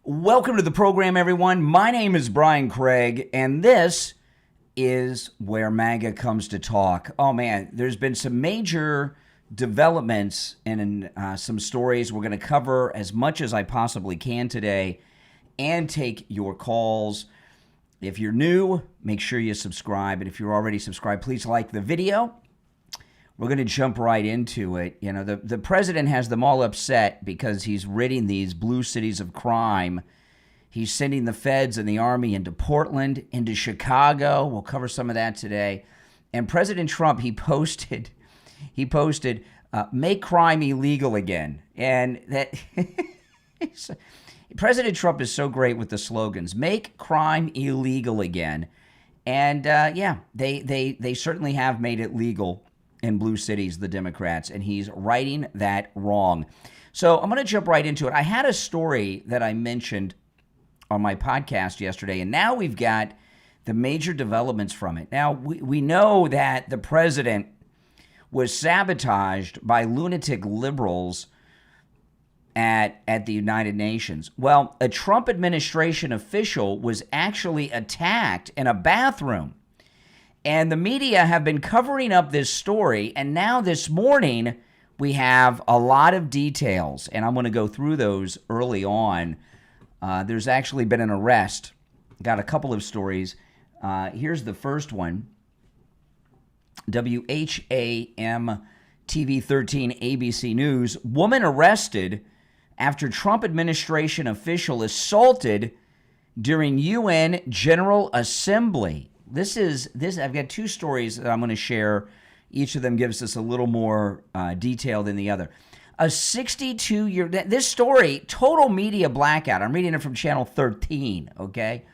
Welcome to the program, everyone. My name is Brian Craig, and this is where MAGA comes to talk. Oh, man, there's been some major developments and some stories. We're going to cover as much as I possibly can today and take your calls. If you're new, make sure you subscribe. And if you're already subscribed, please like the video. We're going to jump right into it. You know, the president has them all upset because he's ridding these blue cities of crime. He's sending the feds and the army into Portland, into Chicago. We'll cover some of that today. And President Trump, he posted, make crime illegal again. And that President Trump is so great with the slogans, make crime illegal again. And they certainly have made it legal in blue cities, the Democrats, and he's righting that wrong. So I'm going to jump right into it. I had a story that I mentioned on my podcast yesterday, and now we've got the major developments from it. Now, we know that the president was sabotaged by lunatic liberals at the United Nations. Well, a Trump administration official was actually attacked in a bathroom. And the media have been covering up this story, and now this morning we have a lot of details, and I'm going to go through those early on. There's actually been an arrest. Got a couple of stories. Here's the first one. WHAM TV 13 ABC News. Woman arrested after Trump administration official assaulted during UN General Assembly. I've got two stories that I'm going to share. Each of them gives us a little more detail than the other. A 62-year, this story, total media blackout. I'm reading it from Channel 13, okay?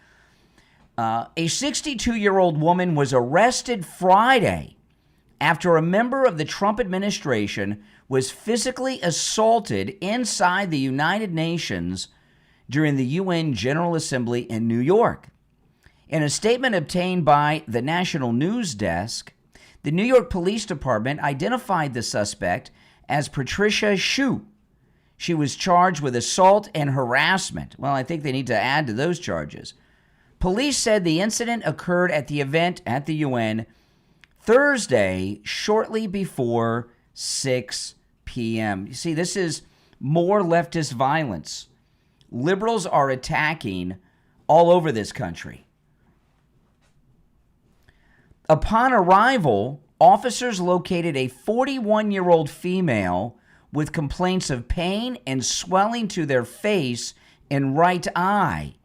A 62-year-old woman was arrested Friday after a member of the Trump administration was physically assaulted inside the United Nations during the UN General Assembly in New York. In a statement obtained by the National News Desk, the New York Police Department identified the suspect as Patricia Shu. She was charged with assault and harassment. Well, I think they need to add to those charges. Police said the incident occurred at the event at the UN Thursday, shortly before 6 p.m. You see, this is more leftist violence. Liberals are attacking all over this country. Upon arrival, officers located a 41-year-old female with complaints of pain and swelling to their face and right eye.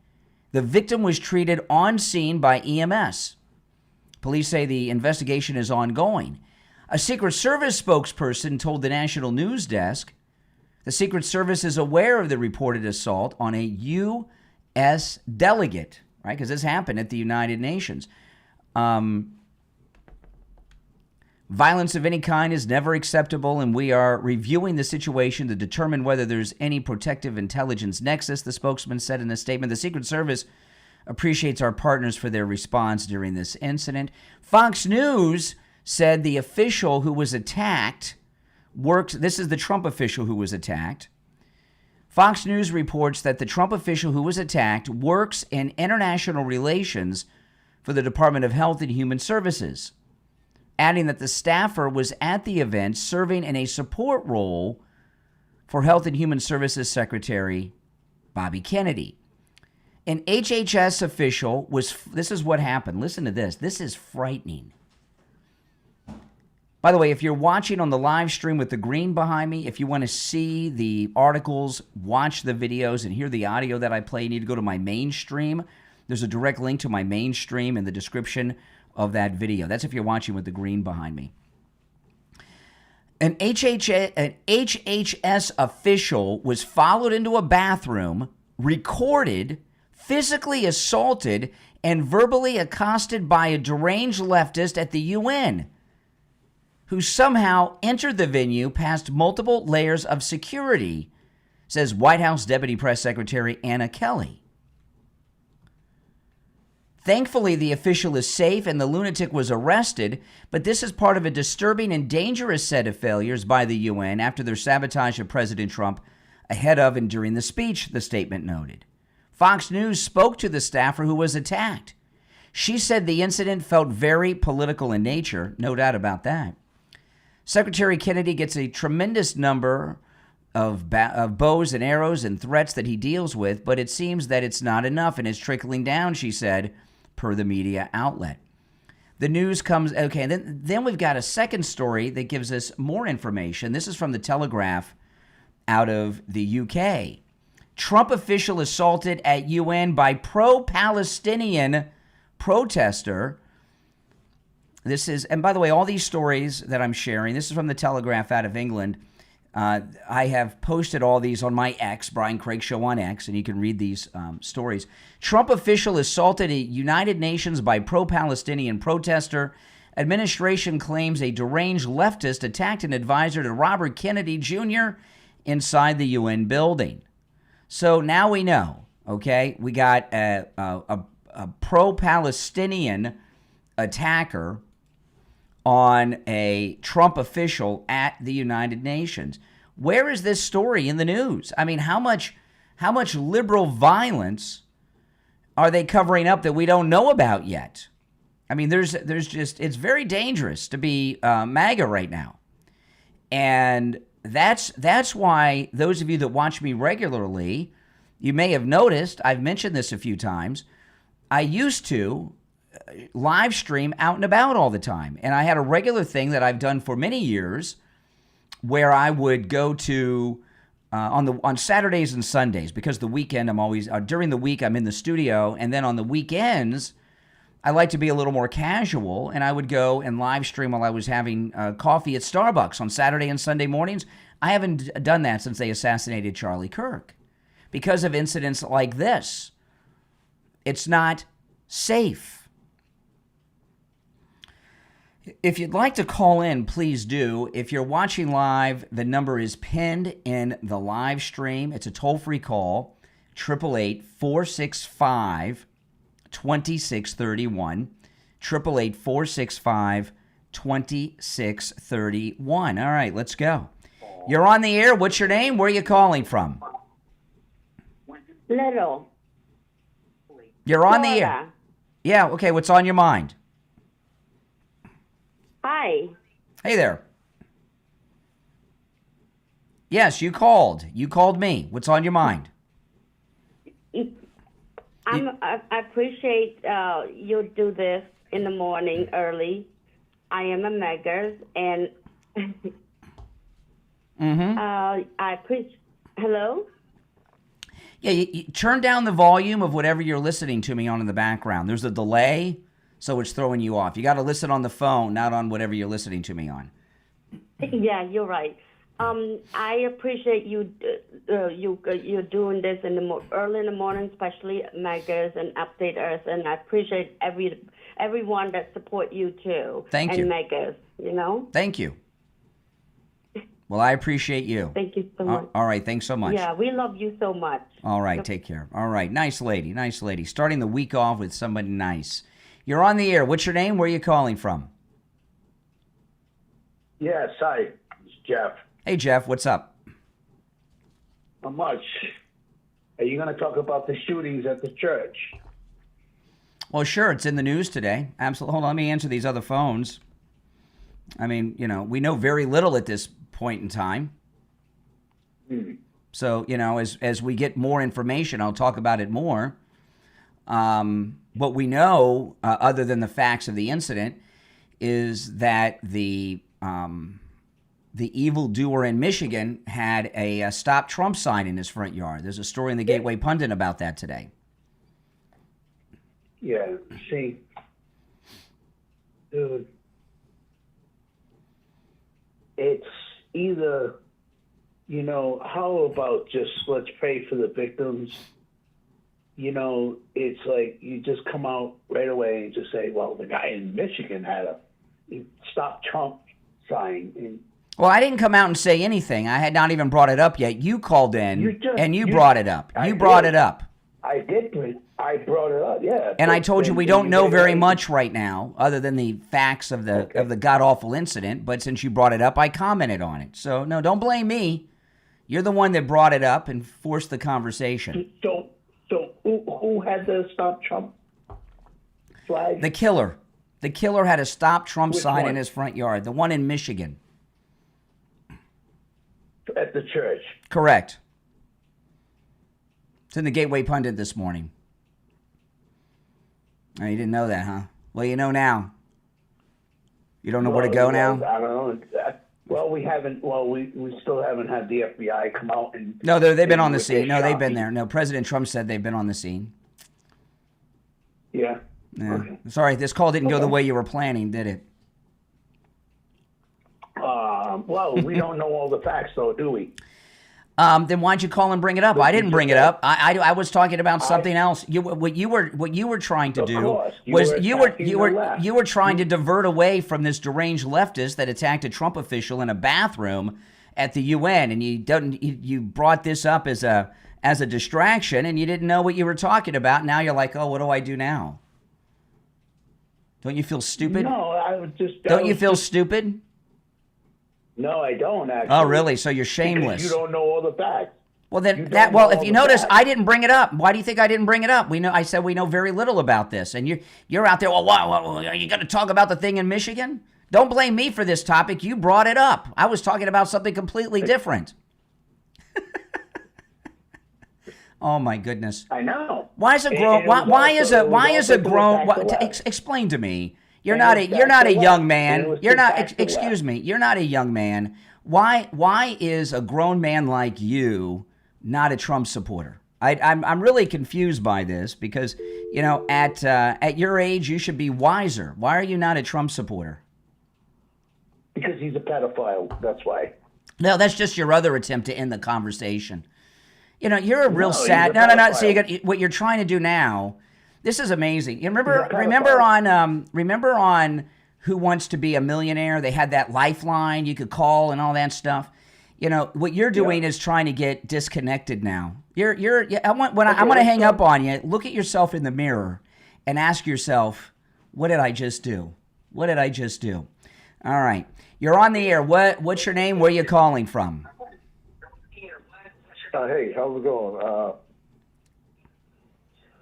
The victim was treated on scene by EMS. Police say the investigation is ongoing. A Secret Service spokesperson told the National News Desk the Secret Service is aware of the reported assault on a U.S. delegate, right? Because this happened at the United Nations. Violence of any kind is never acceptable, and we are reviewing the situation to determine whether there's any protective intelligence nexus, the spokesman said in a statement. The Secret Service appreciates our partners for their response during this incident. Fox News said the official who was attacked this is the Trump official who was attacked. Fox News reports that the Trump official who was attacked works in international relations for the Department of Health and Human Services, adding that the staffer was at the event serving in a support role for Health and Human Services Secretary Bobby Kennedy. An HHS official this is what happened. Listen to this. This is frightening. By the way, if you're watching on the live stream with the green behind me, if you want to see the articles, watch the videos, and hear the audio that I play, you need to go to my main stream. There's a direct link to my main stream in the description of that video. That's if you're watching with the green behind me. An HHS official was followed into a bathroom, recorded, physically assaulted, and verbally accosted by a deranged leftist at the UN, who somehow entered the venue past multiple layers of security, says White House Deputy Press Secretary Anna Kelly. Thankfully, the official is safe and the lunatic was arrested, but this is part of a disturbing and dangerous set of failures by the UN after their sabotage of President Trump ahead of and during the speech, the statement noted. Fox News spoke to the staffer who was attacked. She said the incident felt very political in nature, no doubt about that. Secretary Kennedy gets a tremendous number of bows and arrows and threats that he deals with, but it seems that it's not enough and it's trickling down, she said, per the media outlet. The news comes, okay, then we've got a second story that gives us more information. This is from the Telegraph out of the UK. Trump official assaulted at UN by pro-Palestinian protester. This is, and by the way, all these stories that I'm sharing, this is from the Telegraph out of England. I have posted all these on my X, Brian Craig Show on X, and you can read these stories. Trump official assaulted at United Nations by pro-Palestinian protester. Administration claims a deranged leftist attacked an advisor to Robert Kennedy Jr. inside the UN building. So now we know, okay? We got a pro-Palestinian attacker on a Trump official at the United Nations. Where is this story in the news? I mean, how much liberal violence are they covering up that we don't know about yet? I mean, there's just, it's very dangerous to be MAGA right now. And that's why those of you that watch me regularly, you may have noticed, I've mentioned this a few times, I used to live stream out and about all the time. And I had a regular thing that I've done for many years where I would go to on Saturdays and Sundays, because the weekend I'm always during the week I'm in the studio, and then on the weekends I like to be a little more casual, and I would go and live stream while I was having coffee at Starbucks on Saturday and Sunday mornings. I haven't done that since they assassinated Charlie Kirk because of incidents like this. It's not safe. If you'd like to call in, please do. If you're watching live, the number is pinned in the live stream. It's a toll-free call, 888-465-2631, 888-465-2631. All right, let's go. You're on the air. What's your name? Where are you calling from? Little. You're on the air. Yeah, okay, what's on your mind? Hi. Hey there. Yes, you called. You called me. What's on your mind? I appreciate you do this in the morning early. I am a Meggers, and I appreciate. Hello? Yeah, you turn down the volume of whatever you're listening to me on in the background. There's a delay, so it's throwing you off. You got to listen on the phone, not on whatever you're listening to me on. Yeah, you're right. I appreciate you you're doing this early in the morning, especially Meggers and Update Earth, and I appreciate everyone that support you too. Thank you. And Meggers, you know. Thank you. Well, I appreciate you. Thank you so much. All right, thanks so much. Yeah, we love you so much. All right, take care. All right, nice lady, nice lady. Starting the week off with somebody nice. You're on the air. What's your name? Where are you calling from? Yes, hi. It's Jeff. Hey, Jeff, what's up? Not much. Are you going to talk about the shootings at the church? Well, sure. It's in the news today. Absolutely. Hold on. Let me answer these other phones. I mean, we know very little at this point in time. So, as we get more information, I'll talk about it more. What we know, other than the facts of the incident, is that the evildoer in Michigan had a Stop Trump sign in his front yard. There's a story in the Gateway Pundit about that today. Yeah, see, dude, it's either, how about just let's pray for the victims? It's like you just come out right away and just say, well, the guy in Michigan had a Stop Trump sign. And well, I didn't come out and say anything. I had not even brought it up yet. You called in and you brought it up. You brought it up. I did. I brought it up, yeah. And I told you we don't know very much right now, other than the facts of the god-awful incident. But since you brought it up, I commented on it. So, no, don't blame me. You're the one that brought it up and forced the conversation. So So who had the Stop Trump flag? The killer. The killer had a Stop Trump Which sign one? in his front yard. The one in Michigan. At the church. Correct. It's in the Gateway Pundit this morning. Oh, you didn't know that, huh? Well, you know now. You don't know where to go now? I don't know. Well, we haven't. Well, we still haven't had the FBI come out and. No, they've been on the with scene. their No, they've been shocking- there. No, President Trump said they've been on the scene. Yeah. Yeah. Okay. Sorry, this call didn't go the Okay. way you were planning, did it? Well, we don't know all the facts, though, do we? Then why'd you call and bring it up? I didn't bring it up. I was talking about something else. What you were trying to Of do course. was You were attacking the left. you were trying to divert away from this deranged leftist that attacked a Trump official in a bathroom at the UN, and you brought this up as a distraction, and you didn't know what you were talking about. Now you're like, oh, what do I do now? Don't you feel stupid? No, I was just. Don't you feel stupid? No, I don't actually. Oh, really? So you're Because shameless. you don't know all the facts. Well, then You don't well, know if all you the notice, facts. I didn't bring it up. Why do you think I didn't bring it up? I said we know very little about this, and you're out there. Well, why you got to talk about the thing in Michigan? Don't blame me for this topic. You brought it up. I was talking about something completely different. Oh my goodness! I know. Why is a And grown? it was Why also- is it a was why is also a to grown? attack the left. Explain to me. You're And not it was you're not back a to young left. man. And it was You're to not. back to Excuse left. me. You're not a young man. Why is a grown man like you not a Trump supporter? I'm really confused by this because at your age you should be wiser. Why are you not a Trump supporter? Because he's a pedophile. That's why. No, that's just your other attempt to end the conversation. You're a real No, he's sad. a No. So pedophile. what you're trying to do now. This is amazing. You He's a remember pedophile. on Who Wants to Be a Millionaire? They had that lifeline you could call and all that stuff. What you're doing is trying to get disconnected now. I'm going to hang up on you. Look at yourself in the mirror and ask yourself, what did I just do? What did I just do? All right. You're on the air. What's your name? Where are you calling from? Hey, how's it going?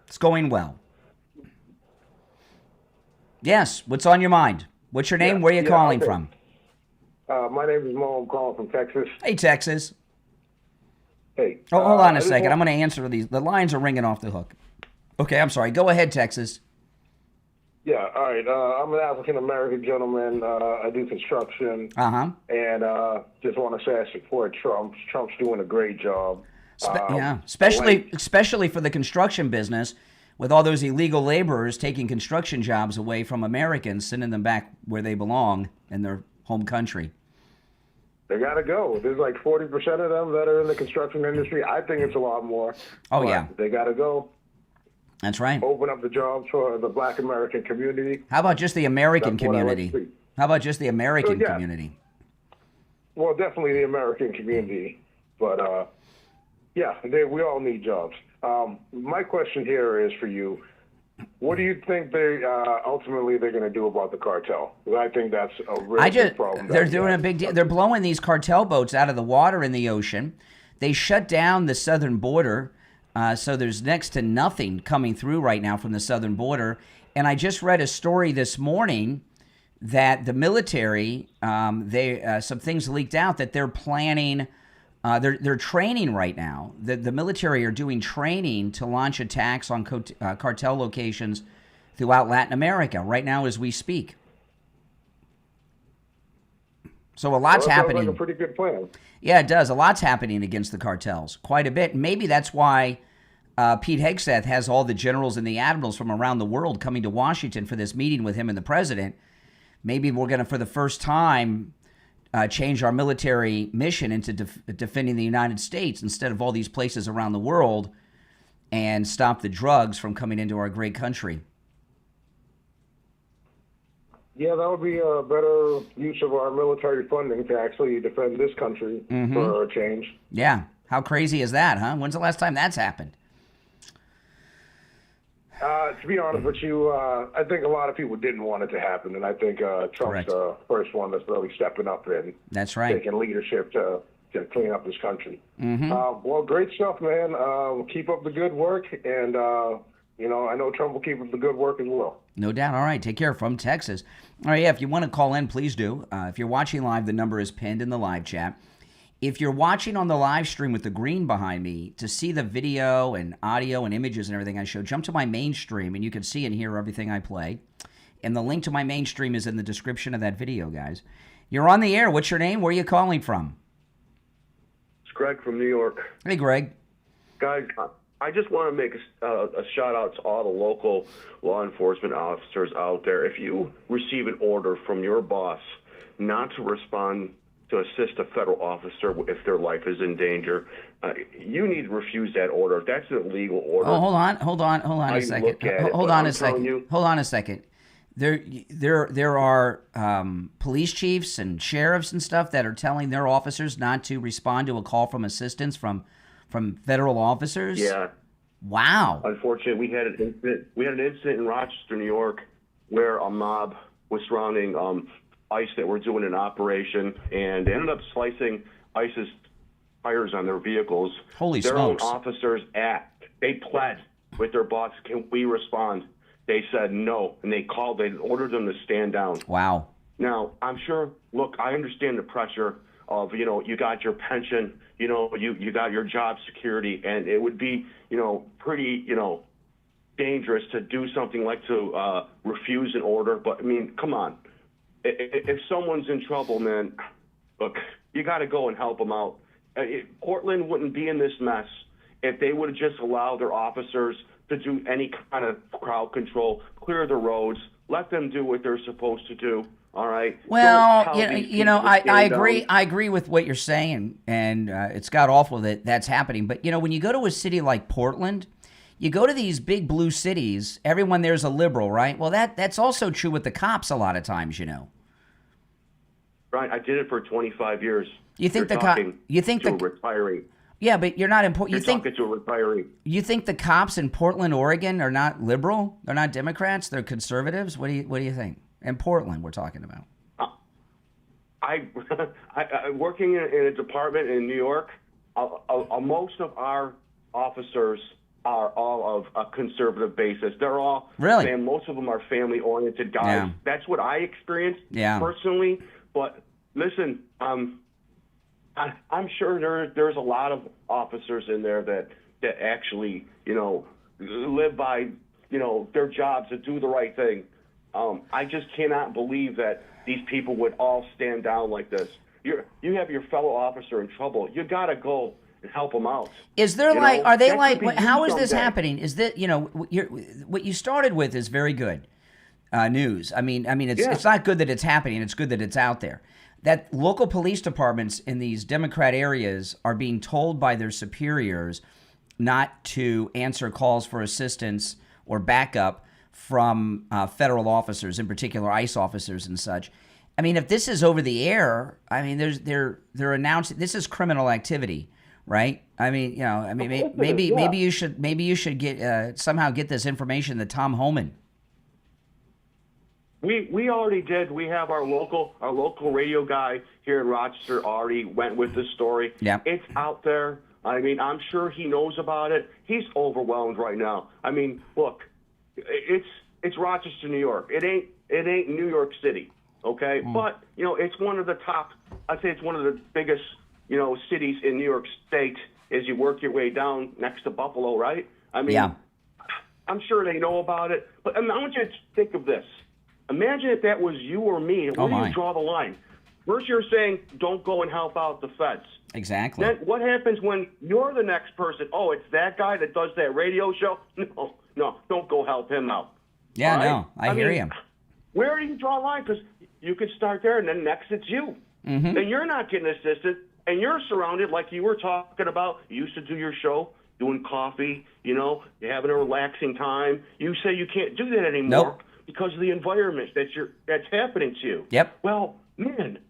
It's going well. Yes. What's on your mind? What's your name? Where are you calling okay. from? My name is Mo. I'm calling from Texas. Hey, Texas. Hey. Oh, hold on I a just second. I'm want- going to answer these. The lines are ringing off the hook. Okay, I'm sorry. Go ahead, Texas. Yeah, all right. I'm an African-American gentleman. I do construction. Uh-huh. And just want to say I support Trump. Trump's doing a great job. Yeah, especially for the construction business, with all those illegal laborers taking construction jobs away from Americans, sending them back where they belong in their home country. They got to go. There's like 40% of them that are in the construction industry. I think it's a lot more. Oh, but yeah. They got to go. That's right. Open up the jobs for the Black American community. How about just the American That's what I like community? to see. How about just the American Yeah. community? Well, definitely the American community, but we all need jobs. My question here is for you: what do you think they ultimately they're going to do about the cartel? Because I think that's a real big problem. They're doing a big deal. They're blowing these cartel boats out of the water in the ocean. They shut down the southern border, so there's next to nothing coming through right now from the southern border. And I just read a story this morning that the military, some things leaked out that they're planning. They're training right now. The military are doing training to launch attacks on cartel locations throughout Latin America right now as we speak. So a lot's That sounds happening. like a pretty good plan. Yeah, it does. A lot's happening against the cartels, quite a bit. Maybe that's why Pete Hegseth has all the generals and the admirals from around the world coming to Washington for this meeting with him and the president. Maybe we're going to, for the first time, change our military mission into defending the United States instead of all these places around the world and stop the drugs from coming into our great country. Yeah, that would be a better use of our military funding to actually defend this country for a change. Yeah. How crazy is that, huh? When's the last time that's happened? To be honest with you, I think a lot of people didn't want it to happen, and I think Trump's Correct. the first one that's really stepping up and That's right. taking leadership to to clean up this country. Well, great stuff, man. Keep up the good work, and I know Trump will keep up the good work as well. No doubt. All right. Take care from Texas. All right. Yeah. If you want to call in, please do. If you're watching live, the number is pinned in the live chat. If you're watching on the live stream with the green behind me, to see the video and audio and images and everything I show, jump to my main stream and you can see and hear everything I play. And the link to my main stream is in the description of that video, guys. You're on the air. What's your name? Where are you calling from? It's Greg from New York. Hey, Greg. Guys, I just want to make a shout out to all the local law enforcement officers out there. If you receive an order from your boss not to respond to assist a federal officer if their life is in danger, you need to refuse that order. That's an illegal order. Oh, hold on a second. Hold on a second. There are police chiefs and sheriffs and stuff that are telling their officers not to respond to a call from assistance from federal officers. Yeah. Wow. Unfortunately, we had an incident in Rochester, New York, where a mob was surrounding ICE that were doing an operation, and they ended up slicing ICE's tires on their vehicles. Holy their smokes. own officers they pled with their boss, can we respond? They said no, and they ordered them to stand down. Wow. Now, I'm sure, look, I understand the pressure of, you got your pension, you got your job security, and it would be, pretty, dangerous to do something like to refuse an order. But, I mean, come on. If someone's in trouble, man, look, you got to go and help them out. Portland wouldn't be in this mess if they would have just allowed their officers to do any kind of crowd control, clear the roads, let them do what they're supposed to do. All right. Well, I agree. I agree with what you're saying, and it's god awful that that's happening. But when you go to a city like Portland, you go to these big blue cities. Everyone there's a liberal, right? Well, that's also true with the cops a lot of times. Right. I did it for 25 years. You think You're the talking You think to the a retiree. Yeah, but you're not important. You're talking to a retiree. You think the cops in Portland, Oregon, are not liberal? They're not Democrats. They're conservatives. What do you think? In Portland, we're talking about. I working in a department in New York. Most of our officers are all of a conservative basis. They're all really, and most of them are family-oriented guys. Yeah. That's what I experienced personally. But listen, I'm sure there's a lot of officers in there that actually live by their jobs to do the right thing. I just cannot believe that these people would all stand down like this. You have your fellow officer in trouble. You got to go and help them out. Is there are they like, how is this happening? Is that, what you started with is very good news. I mean, it's not good that it's happening. It's good that it's out there. That local police departments in these Democrat areas are being told by their superiors not to answer calls for assistance or backup from federal officers, in particular ICE officers and such. I mean, if this is over the air, I mean, they're announcing this is criminal activity, right? I mean, maybe you should get somehow get this information to Tom Homan. We already did. We have our local radio guy here in Rochester already went with the story. Yeah, it's out there. I mean, I'm sure he knows about it. He's overwhelmed right now. I mean, look, it's Rochester, New York. It ain't New York City, okay? But it's one of the top. I'd say it's one of the biggest cities in New York State. As you work your way down next to Buffalo, right? I mean, I'm sure they know about it. But I want you to think of this. Imagine if that was you or me. Where do you draw the line? First, you're saying don't go and help out the feds. Exactly. Then what happens when you're the next person? Oh, it's that guy that does that radio show? No, don't go help him out. Yeah, right? no, I hear you. Where do you draw a line? Because you could start there, and then next it's you. Mm-hmm. And you're not getting assisted, and you're surrounded like you were talking about. You used to do your show, doing coffee, you're having a relaxing time. You say you can't do that anymore. Nope. Because of the environment that's happening to you. Yep. Well, man,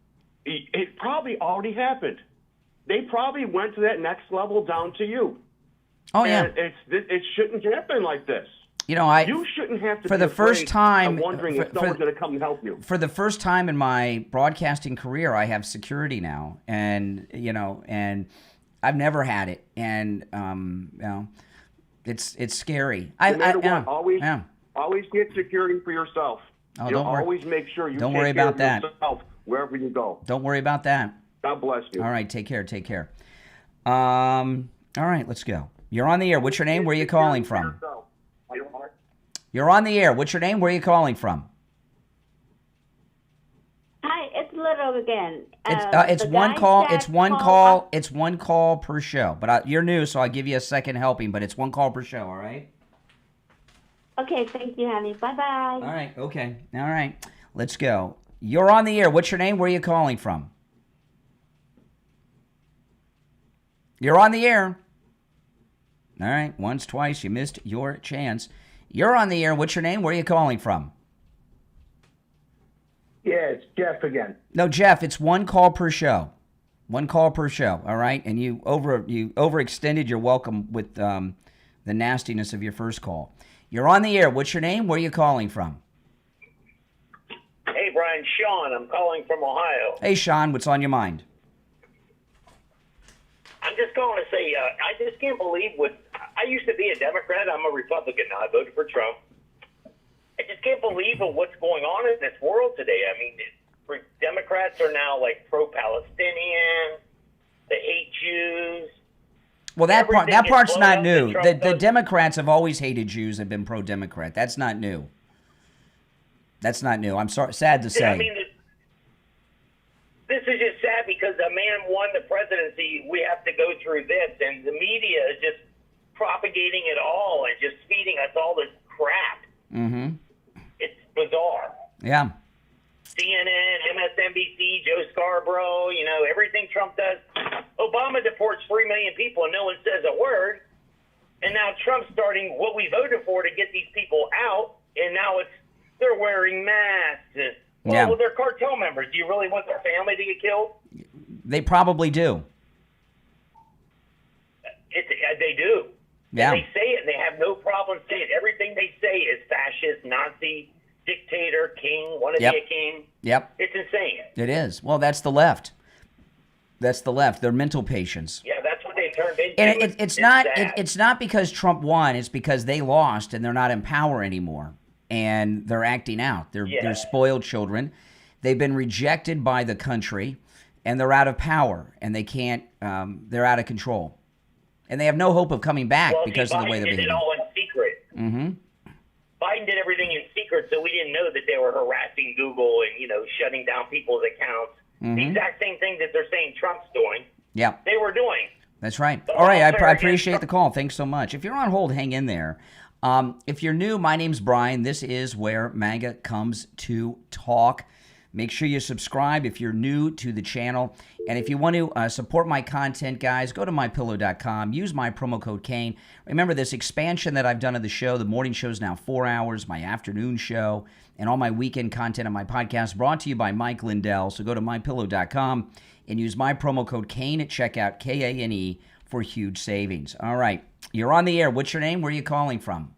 it probably already happened. They probably went to that next level down to you. Oh, yeah. And it shouldn't happen like this. You know, You shouldn't have to for be the first afraid time of wondering if someone's going to come and help you. For the first time in my broadcasting career, I have security now, and and I've never had it, and it's scary. No matter what, always get security for yourself. Oh, don't worry. Always make sure you don't take worry care about of that. yourself wherever you go. Don't worry about that. God bless you. All right, take care. Take care. All right, let's go. You're on the air. What's your name? Where are you calling from? You're on the air. What's your name? Where are you calling from? Hi, it's Little again. It's one call. It's one call. It's one call per show. But you're new, so I'll give you a second helping. But it's one call per show. All right. Okay, thank you, honey. Bye-bye. All right. Okay. All right. Let's go. You're on the air. What's your name? Where are you calling from? You're on the air. All right. Once, twice. You missed your chance. You're on the air. What's your name? Where are you calling from? Yeah, it's Jeff again. No, Jeff, it's one call per show. One call per show, all right? And you overextended your welcome with the nastiness of your first call. You're on the air. What's your name? Where are you calling from? Hey, Brian, Sean. I'm calling from Ohio. Hey, Sean, what's on your mind? I'm just calling to say I just can't believe I used to be a Democrat. I'm a Republican now. I voted for Trump. I just can't believe what's going on in this world today. I mean, Democrats are now like pro-Palestinian. They hate Jews. Well, that part's not new. The Democrats Democrats have always hated Jews and been pro-Democrat. That's not new. That's not new. I'm sad to say. I mean, this is just sad because a man won the presidency. We have to go through this, and the media is just propagating it all and just feeding us all this crap. Mm-hmm. It's bizarre. Yeah. CNN, MSNBC, Joe Scarborough, everything Trump does. Obama deports 3 million people and no one says a word. And now Trump's starting what we voted for to get these people out, and now they're wearing masks. Well, they're cartel members. Do you really want their family to get killed? They probably do. They do. Yeah. And they say it, and they have no problem saying it. Everything they say is fascist, Nazi, dictator, king, want to be a king. Yep. It's insane. It is. Well, that's the left. That's the left. They're mental patients. Yeah, that's what they turned into. And it's not because Trump won. It's because they lost and they're not in power anymore. And they're acting out. They're spoiled children. They've been rejected by the country, and they're out of power, and they can't. They're out of control, and they have no hope of coming back because of the way they're behaving. Biden did it all in secret. Mm-hmm. Biden did everything in secret, so we didn't know that they were harassing Google and shutting down people's accounts. Mm-hmm. The exact same thing that they're saying Trump's doing. Yeah, they were doing. That's right. All right, I appreciate the call. Thanks so much. If you're on hold, hang in there. If you're new, my name's Brian. This is where MAGA comes to talk. Make sure you subscribe if you're new to the channel. And if you want to support my content, guys, go to mypillow.com. Use my promo code Kane. Remember, this expansion that I've done of the show, the morning show is now 4 hours, my afternoon show, and all my weekend content on my podcast brought to you by Mike Lindell. So go to mypillow.com and use my promo code Kane at checkout, Kane, for huge savings. All right. You're on the air. What's your name? Where are you calling from?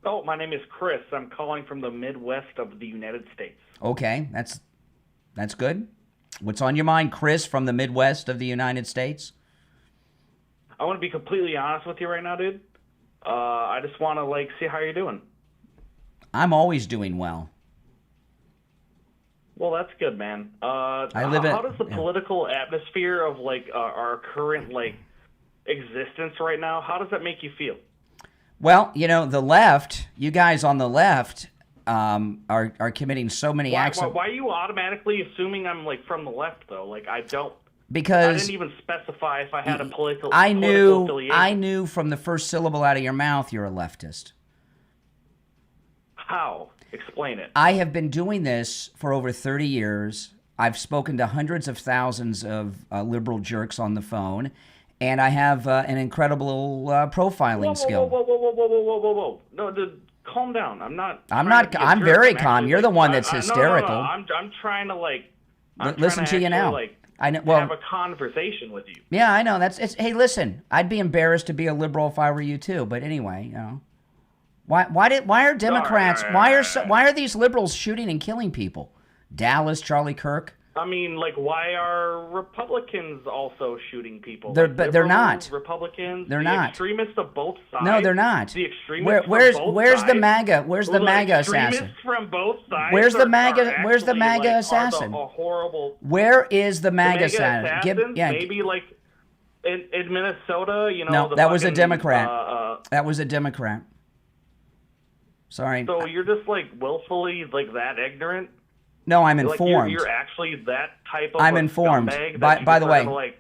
Oh, my name is Chris. I'm calling from the Midwest of the United States. Okay, that's good. What's on your mind, Chris, from the Midwest of the United States? I want to be completely honest with you right now, dude. I just want to see how you're doing. I'm always doing well. Well, that's good, man. How does the political atmosphere of our current existence right now? How does that make you feel? Well, the left, you guys on the left, are committing so many acts. Why are you automatically assuming I'm from the left though? I don't. Because I didn't even specify if I had a political. I affiliation. knew from the first syllable out of your mouth you're a leftist. How? Explain it. I have been doing this for over 30 years. I've spoken to hundreds of thousands of liberal jerks on the phone, and I have an incredible profiling skill. Whoa. No, dude, calm down. I'm very calm. You're the one that's hysterical. No. I'm trying to listen to you now. I know. Well, have a conversation with you. Yeah, I know. Hey, listen, I'd be embarrassed to be a liberal if I were you too. But anyway, why are Democrats? Why are these liberals shooting and killing people? Dallas, Charlie Kirk. I mean, like, why are Republicans also shooting people? But they're not. Republicans. They're not. Extremists of both sides. No, they're not. The extremists where's from both where's sides. the MAGA? Where's the MAGA assassin? Extremists from both sides. Where's the MAGA? Where's the MAGA assassin? A horrible. Where is the MAGA assassin? Maybe like in Minnesota. No, that was a Democrat. That was a Democrat. Sorry. So you're just like willfully like that ignorant? No, I'm informed. Like you're actually that type of. I'm informed. By the way,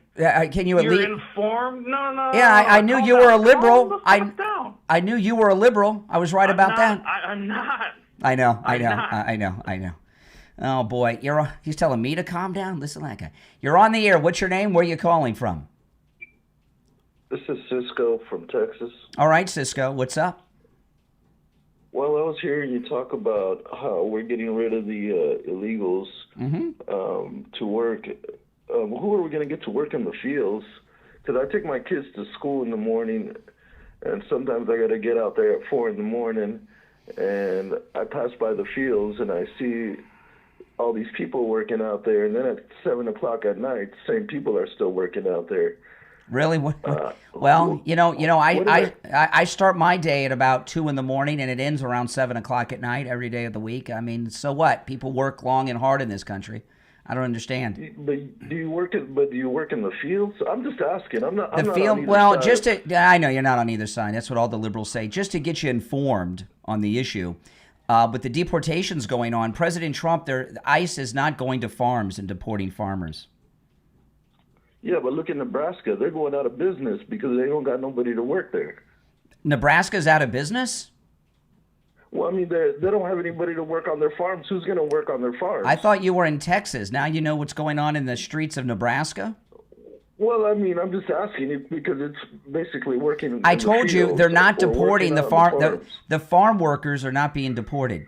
can you at least? You're informed? No. Yeah, I knew you were a liberal. I knew you were a liberal. I was right about that. I'm not. I know. Oh boy, he's telling me to calm down. Listen to that guy. You're on the air. What's your name? Where are you calling from? This is Cisco from Texas. All right, Cisco. What's up? Well, I was hearing you talk about how we're getting rid of the illegals to work. Who are we going to get to work in the fields? Because I take my kids to school in the morning, and sometimes I got to get out there at 4 in the morning, and I pass by the fields and I see all these people working out there, and then at 7 o'clock at night, same people are still working out there. Really? Well, I start my day at about 2 in the morning, and it ends around 7 o'clock at night every day of the week. I mean, so what? People work long and hard in this country. I don't understand. But do you work in the fields? I'm just asking. I'm not. Well, I know you're not on either side. That's what all the liberals say. Just to get you informed on the issue. With the deportations going on, President Trump, ICE is not going to farms and deporting farmers. Yeah, but look in Nebraska. They're going out of business because they don't got nobody to work there. Nebraska's out of business? Well, I mean, they don't have anybody to work on their farms. Who's going to work on their farms? I thought you were in Texas. Now you know what's going on in the streets of Nebraska? Well, I mean, I'm just asking it because it's basically working. I told you they're not deporting the farm. The farm workers are not being deported.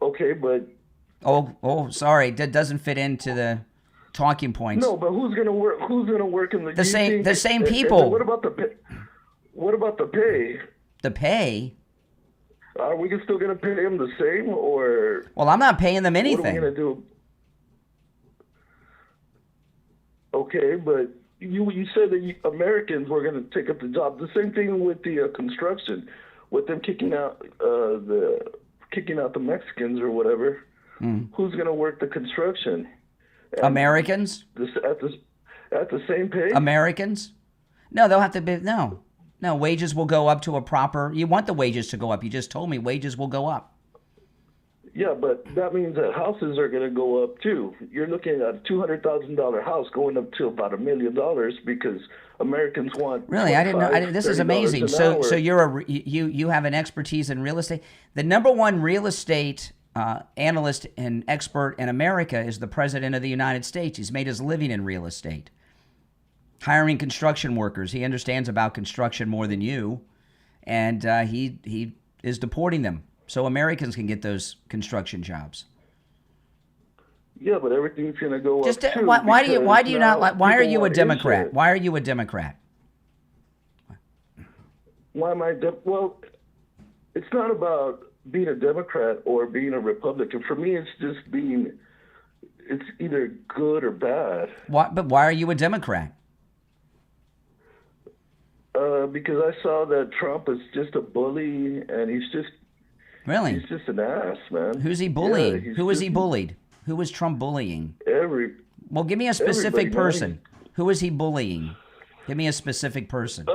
Okay, but... Oh, sorry. That doesn't fit into the talking points. No, but who's going to work? Who's going to work in the same people? What about the pay? What about the pay? The pay? Are we still going to pay them the same, or? Well, I'm not paying them anything. What are we going to do? Okay, but you said that Americans were going to take up the job. The same thing with the construction, with them kicking out the Mexicans or whatever. Who's going to work the construction? And Americans? At the same pay? Americans? No, they'll have to be, no, wages will go up to a proper, you want the wages to go up. You just told me wages will go up. Yeah, but that means that houses are going to go up too. You're looking at a $200,000 house going up to about $1 million because Americans want. Really, I didn't know. This is amazing. So you have an expertise in real estate. The number one real estate analyst and expert in America is the President of the United States. He's made his living in real estate, hiring construction workers. He understands about construction more than you, and he is deporting them so Americans can get those construction jobs. Yeah, but everything's going to go up too. Why do you not like? Why are you a Democrat? Why are you a Democrat? Why am I? Well, it's not about being a Democrat or being a Republican. For me, it's just it's either good or bad. But why are you a Democrat? Because I saw that Trump is just a bully, and he's just an ass, man. Who's he bullying? Yeah, Who is he bullied? Who is Trump bullying? Well, give me a specific person. Who is he bullying? Give me a specific person.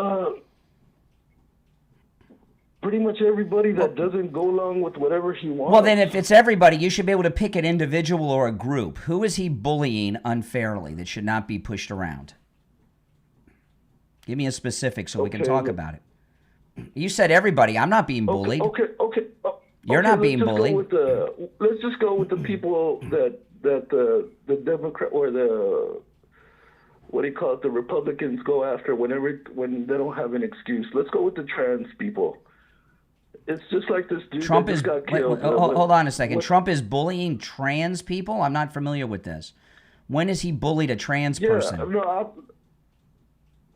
Pretty much everybody that doesn't go along with whatever he wants. Well, then if it's everybody, you should be able to pick an individual or a group. Who is he bullying unfairly that should not be pushed around? Give me a specific so we can talk about it. You said everybody. I'm not being bullied. Okay. You're not being bullied. Let's just go with the people that the Democrat or the the Republicans go after when they don't have an excuse. Let's go with the trans people. It's just like this dude Trump that is. just got killed. Hold on a second. Trump is bullying trans people? I'm not familiar with this. When has he bullied a trans person? No,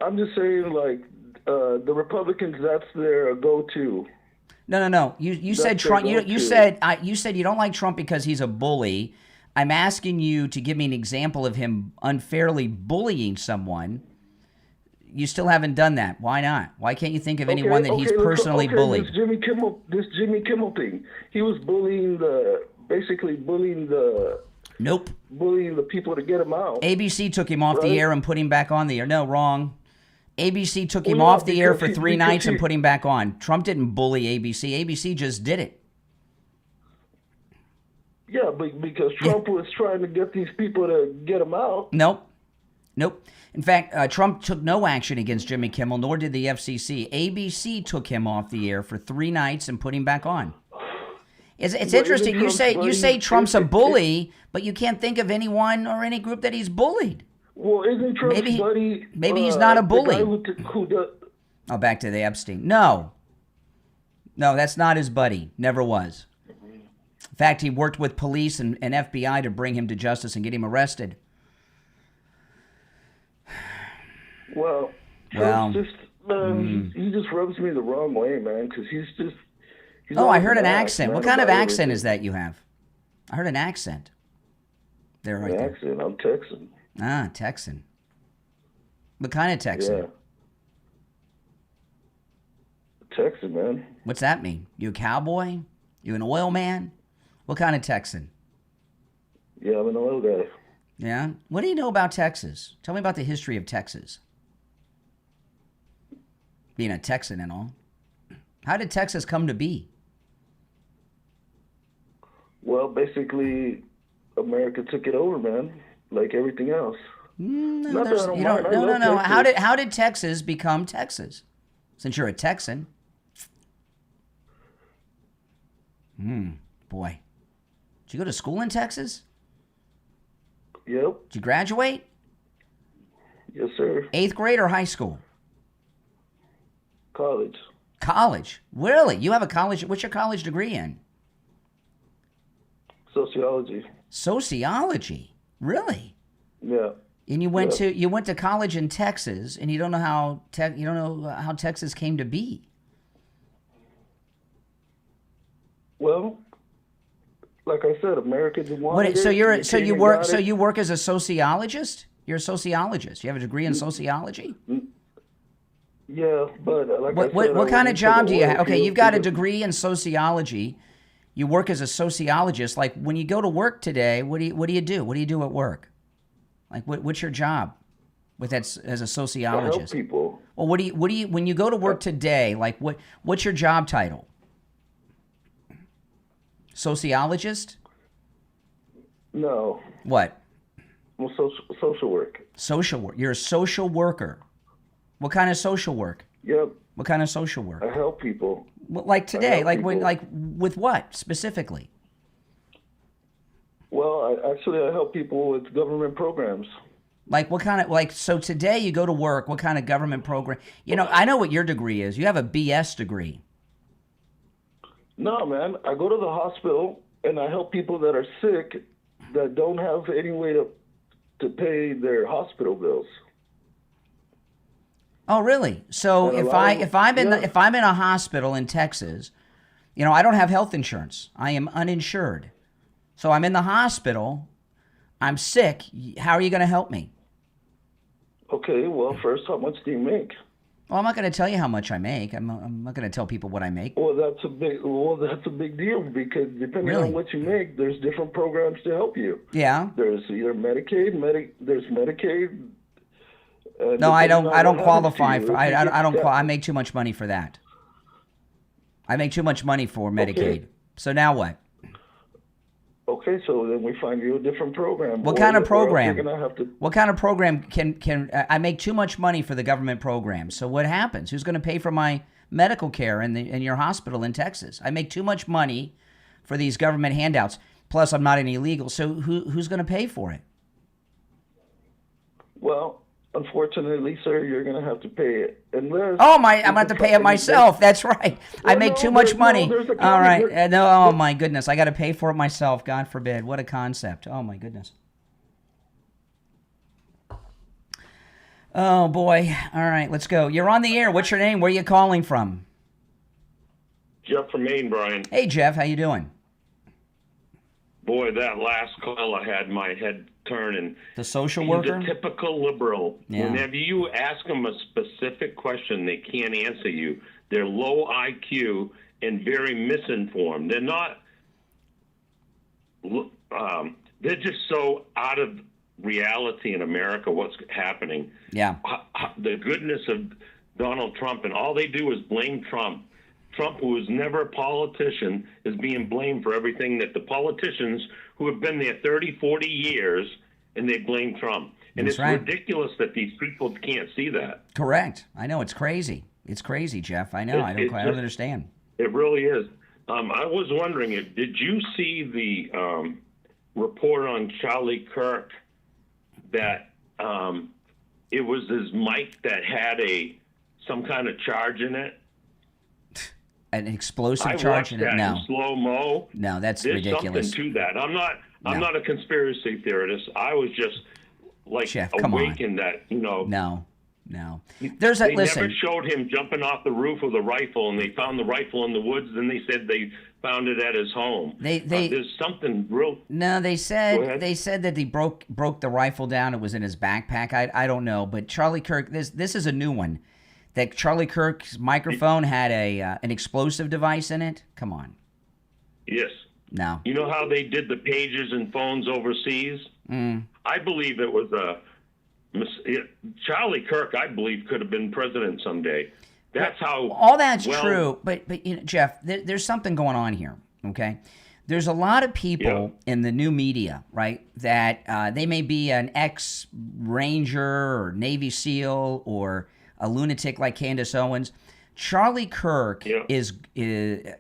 I'm just saying, like, the Republicans, that's their go-to. No. You said Trump. You said you don't like Trump because he's a bully. I'm asking you to give me an example of him unfairly bullying someone. You still haven't done that. Why not? Why can't you think of anyone that he's personally bullied? This Jimmy Kimmel thing. He was bullying the Nope. bullying the people to get him out. ABC took him off the air and put him back on the air. No, wrong. ABC took him Well, off the air for because 3 nights and put him back on. Trump didn't bully ABC. ABC just did it. Yeah, because Trump was trying to get these people to get him out. Nope. In fact, Trump took no action against Jimmy Kimmel, nor did the FCC. ABC took him off the air for 3 nights and put him back on. It's interesting. You say Trump's a bully, but you can't think of anyone or any group that he's bullied. Well, isn't Trump's buddy? Maybe he's not a bully. The guy who does. Oh, back to the Epstein. No, that's not his buddy. Never was. In fact, he worked with police and FBI to bring him to justice and get him arrested. Well, just he just rubs me the wrong way, man. Because he's I heard an accent. What kind of accent is that you have? I heard an accent. There, right there. Accent. I'm Texan. Ah, Texan. What kind of Texan? Yeah. Texan, man. What's that mean? You a cowboy? You an oil man? What kind of Texan? Yeah, I'm an oil guy. Yeah? What do you know about Texas? Tell me about the history of Texas. Being a Texan and all. How did Texas come to be? Well, basically, America took it over, man. Like everything else. No. Texas. How did Texas become Texas? Since you're a Texan. Boy. Did you go to school in Texas? Yep. Did you graduate? Yes, sir. 8th grade or high school? College. College? Really? You have a college? What's your college degree in? Sociology. Sociology? Really? Yeah. And you went to college in Texas, and you don't know how Texas came to be. Well, like I said, America did want it. So you work as a sociologist? You're a sociologist. You have a degree in sociology? Yeah, but what kind of job do you have? Okay, you've got a degree in sociology. You work as a sociologist. Like when you go to work today, what do you do? What do you do at work? Like what's your job as a sociologist? I help people. Well, what do you when you go to work today? Like what's your job title? Sociologist? No. What? Well, social work. Social work. You're a social worker. What kind of social work? Yep. What kind of social work? I help people. Well, like today, with what specifically? Well, I help people with government programs. Like what kind of so today you go to work, what kind of government program? I know what your degree is. You have a BS degree. No, man. I go to the hospital and I help people that are sick that don't have any way to pay their hospital bills. Oh, really? So if I'm in a hospital in Texas, I don't have health insurance. I am uninsured. So I'm in the hospital. I'm sick. How are you going to help me? Okay. Well, first, how much do you make? Well, I'm not going to tell you how much I make. I'm not going to tell people what I make. Well, that's a big deal because depending on what you make, there's different programs to help you. Yeah. There's either Medicaid, there's Medicaid. No, I don't qualify for. I make too much money for that. I make too much money for Medicaid. Okay. So now what? Okay, so then we find you a different program. What kind of program? What kind of program can I make too much money for the government program? So what happens? Who's going to pay for my medical care in your hospital in Texas? I make too much money for these government handouts. Plus, I'm not an illegal. So who's going to pay for it? Well, unfortunately, sir, you're going to have to pay it. Unless Oh my! I'm going to have to pay it myself. That's right. I make too much money. All right. No. Oh my goodness! I got to pay for it myself. God forbid. What a concept. Oh my goodness. Oh boy. All right. Let's go. You're on the air. What's your name? Where are you calling from? Jeff from Maine, Brian. Hey Jeff. How you doing? Boy, that last call I had my head turning. The social worker? He's a typical liberal. Yeah. Whenever you ask them a specific question, they can't answer you. They're low IQ and very misinformed. They're not. They're just so out of reality in America. What's happening? Yeah. The goodness of Donald Trump, and all they do is blame Trump. Trump, who was never a politician, is being blamed for everything that the politicians who have been there 30, 40 years, and they blame Trump. And That's it's right. ridiculous that these people can't see that. Correct. I know. It's crazy. It's crazy, Jeff. I know. I don't understand. It really is. I was wondering, did you see the report on Charlie Kirk that it was his mic that had some kind of charge in it? An explosive charge I watched in that it? No. in slow-mo. No, that's There's ridiculous. something to that. I'm not a conspiracy theorist. I was just like Jeff, come on. awakened that, No. They Listen. never showed him jumping off the roof with a rifle, and they found the rifle in the woods. Then they said they found it at his home. There's something real. No, they said that he broke the rifle down. It was in his backpack. I don't know, but Charlie Kirk. This is a new one. That Charlie Kirk's microphone had an explosive device in it. Come on. Yes. No. You know how they did the pagers and phones overseas? I believe it was Charlie Kirk. I believe could have been president someday. That's how. All that's true, but Jeff, there's something going on here. Okay. There's a lot of people in the new media, right, that they may be an ex-Ranger or Navy SEAL or a lunatic like Candace Owens. Charlie Kirk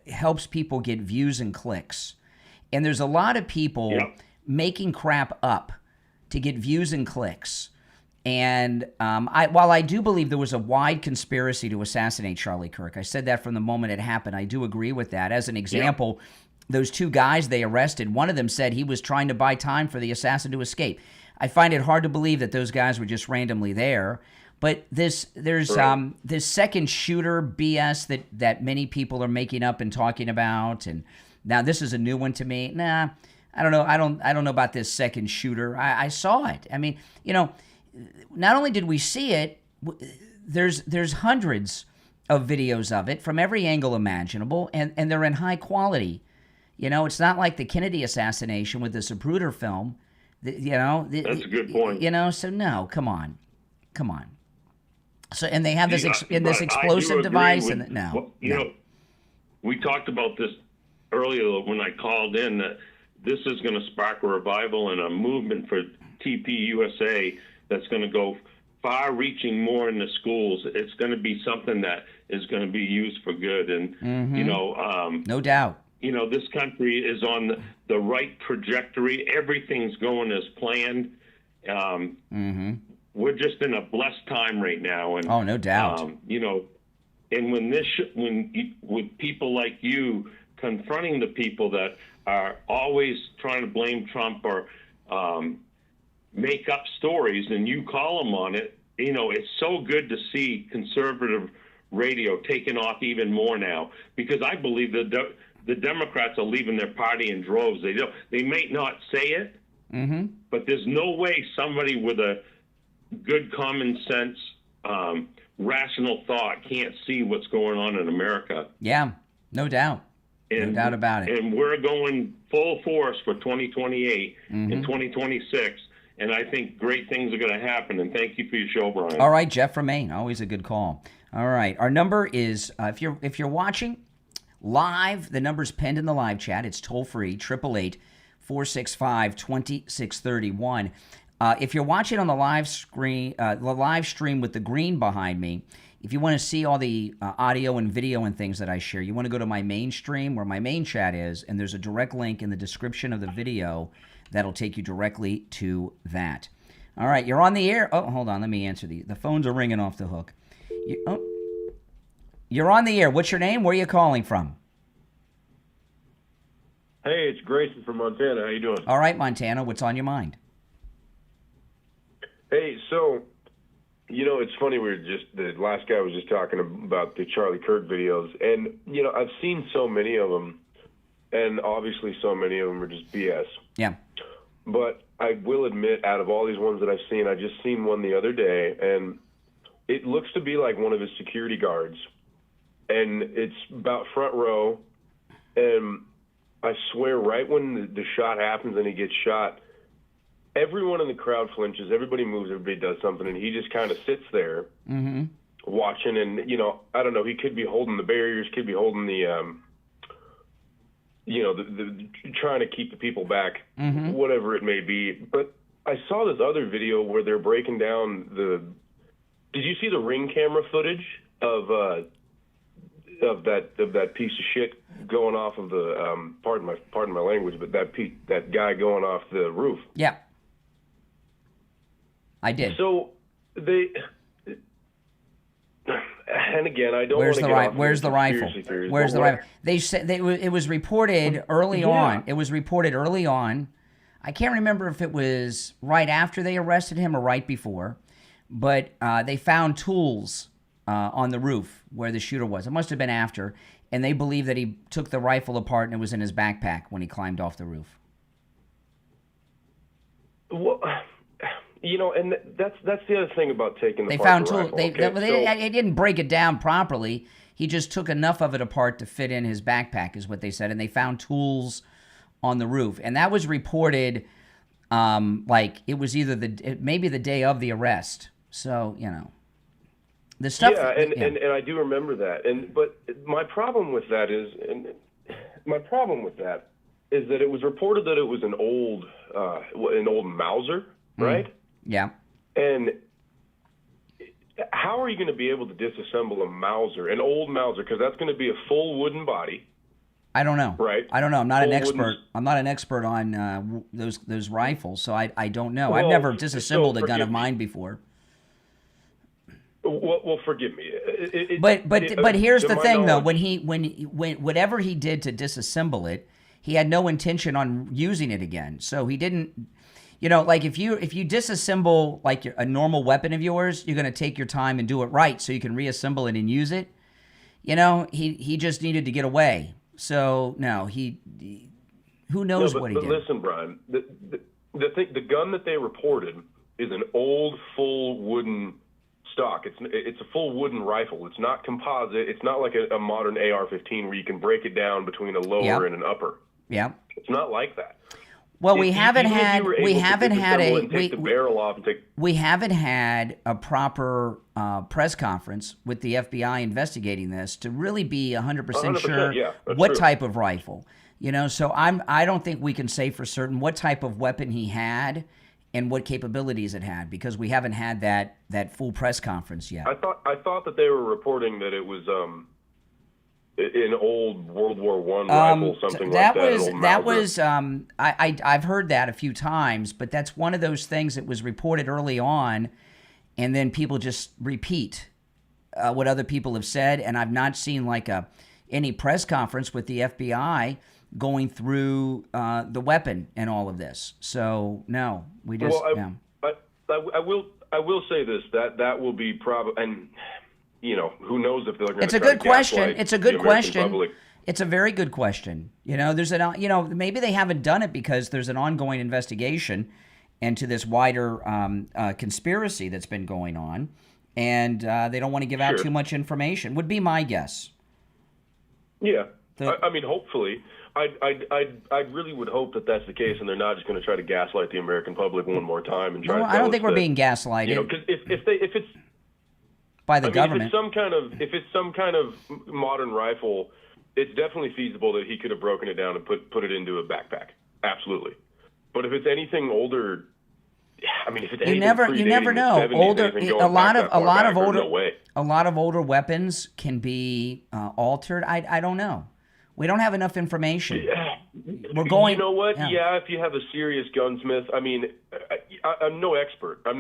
helps people get views and clicks. And there's a lot of people making crap up to get views and clicks. And while I do believe there was a wide conspiracy to assassinate Charlie Kirk, I said that from the moment it happened. I do agree with that. As an example, those two guys they arrested, one of them said he was trying to buy time for the assassin to escape. I find it hard to believe that those guys were just randomly there. But there's this second shooter BS that many people are making up and talking about, and now this is a new one to me. Nah, I don't know. I don't know about this second shooter. I saw it. I mean, not only did we see it, there's hundreds of videos of it from every angle imaginable, and they're in high quality. It's not like the Kennedy assassination with the Zapruder film. That's a good point. So no, come on. So, and they have this explosive device, we talked about this earlier when I called in, that this is going to spark a revival and a movement for TPUSA that's going to go far-reaching more in the schools. It's going to be something that is going to be used for good, and no doubt. This country is on the right trajectory. Everything's going as planned. We're just in a blessed time right now, and no doubt. And with people like you confronting the people that are always trying to blame Trump or make up stories, and you call them on it, it's so good to see conservative radio taking off even more now, because I believe that the Democrats are leaving their party in droves. They may not say it, but there's no way somebody with a good common sense, rational thought can't see what's going on in America. Yeah, no doubt. No doubt about it. And we're going full force for 2028 and 2026, and I think great things are going to happen. And thank you for your show, Brian. All right, Jeff from Maine, always a good call. All right, our number is if you're watching live, the number's pinned in the live chat. It's toll free 888-465-2631. If you're watching on the live stream with the green behind me, if you want to see all the audio and video and things that I share, you want to go to my main stream where my main chat is, and there's a direct link in the description of the video that'll take you directly to that. All right, you're on the air. Oh, hold on. Let me answer the phones are ringing off the hook. You're on the air. What's your name? Where are you calling from? Hey, it's Grayson from Montana. How you doing? All right, Montana. What's on your mind? Hey, so, it's funny. The last guy was just talking about the Charlie Kirk videos. And, I've seen so many of them. And obviously so many of them are just BS. Yeah. But I will admit, out of all these ones that I've seen, I just seen one the other day. And it looks to be like one of his security guards. And it's about front row. And I swear, right when the shot happens and he gets shot, everyone in the crowd flinches. Everybody moves. Everybody does something. And he just kind of sits there watching. And, I don't know. He could be holding the barriers, could be holding the trying to keep the people back, whatever it may be. But I saw this other video where they're breaking down did you see the Ring camera footage of that piece of shit going off of the pardon my language, but that guy going off the roof? Yeah, I did. So and again, I don't want to get off Where's the rifle? Where's the rifle? They said it was reported early on. It was reported early on. I can't remember if it was right after they arrested him or right before, but they found tools on the roof where the shooter was. It must have been after, and they believe that he took the rifle apart and it was in his backpack when he climbed off the roof. Well, and that's the other thing about taking the They found tools. tools. They didn't break it down properly. He just took enough of it apart to fit in his backpack, is what they said. And they found tools on the roof, and that was reported. Like it was either maybe the day of the arrest. So the stuff. Yeah, and I do remember that. But my problem with that is that it was reported that it was an old Mauser, right? Yeah. And how are you going to be able to disassemble a Mauser, an old Mauser? Because that's going to be a full wooden body. I don't know. Right. I don't know. I'm not an expert. I'm not an expert on those rifles, so I don't know. Well, I've never disassembled a gun of mine before. Well, forgive me. But here's the thing, though. When whatever he did to disassemble it, he had no intention on using it again. So he didn't. Like if you disassemble like a normal weapon of yours, you're going to take your time and do it right so you can reassemble it and use it. He just needed to get away. So no, who knows what he did. But listen, Brian, the gun that they reported is an old full wooden stock. It's a full wooden rifle. It's not composite. It's not like a modern AR-15 where you can break it down between a lower and an upper. Yeah. It's not like that. Well, we haven't had a proper press conference with the FBI investigating this to really be 100% sure what type of rifle. So I don't think we can say for certain what type of weapon he had and what capabilities it had, because we haven't had that full press conference yet. I thought that they were reporting that it was an old World War I rifle, something like that. That was I've heard that a few times, but that's one of those things that was reported early on, and then people just repeat what other people have said. And I've not seen like any press conference with the FBI going through the weapon and all of this. So no, we just. Well, I will say this, that will be probably, and who knows if they're going to. It's a good question. It's a good question. It's a very good question. There's maybe they haven't done it because there's an ongoing investigation into this wider conspiracy that's been going on, and they don't want to give out too much information. Would be my guess. Yeah, I mean, hopefully. I really would hope that that's the case, and they're not just going to try to gaslight the American public one more time and try to. I don't think we're being gaslighted. Because if it's by the government, if it's some kind of modern rifle, it's definitely feasible that he could have broken it down and put it into a backpack. Absolutely. But if it's anything older, I mean, if it's anything you never know. 70s, a lot of older weapons can be altered. I don't know. We don't have enough information. Yeah. We're going. You know what? Yeah, if you have a serious gunsmith, I mean, I'm no expert. But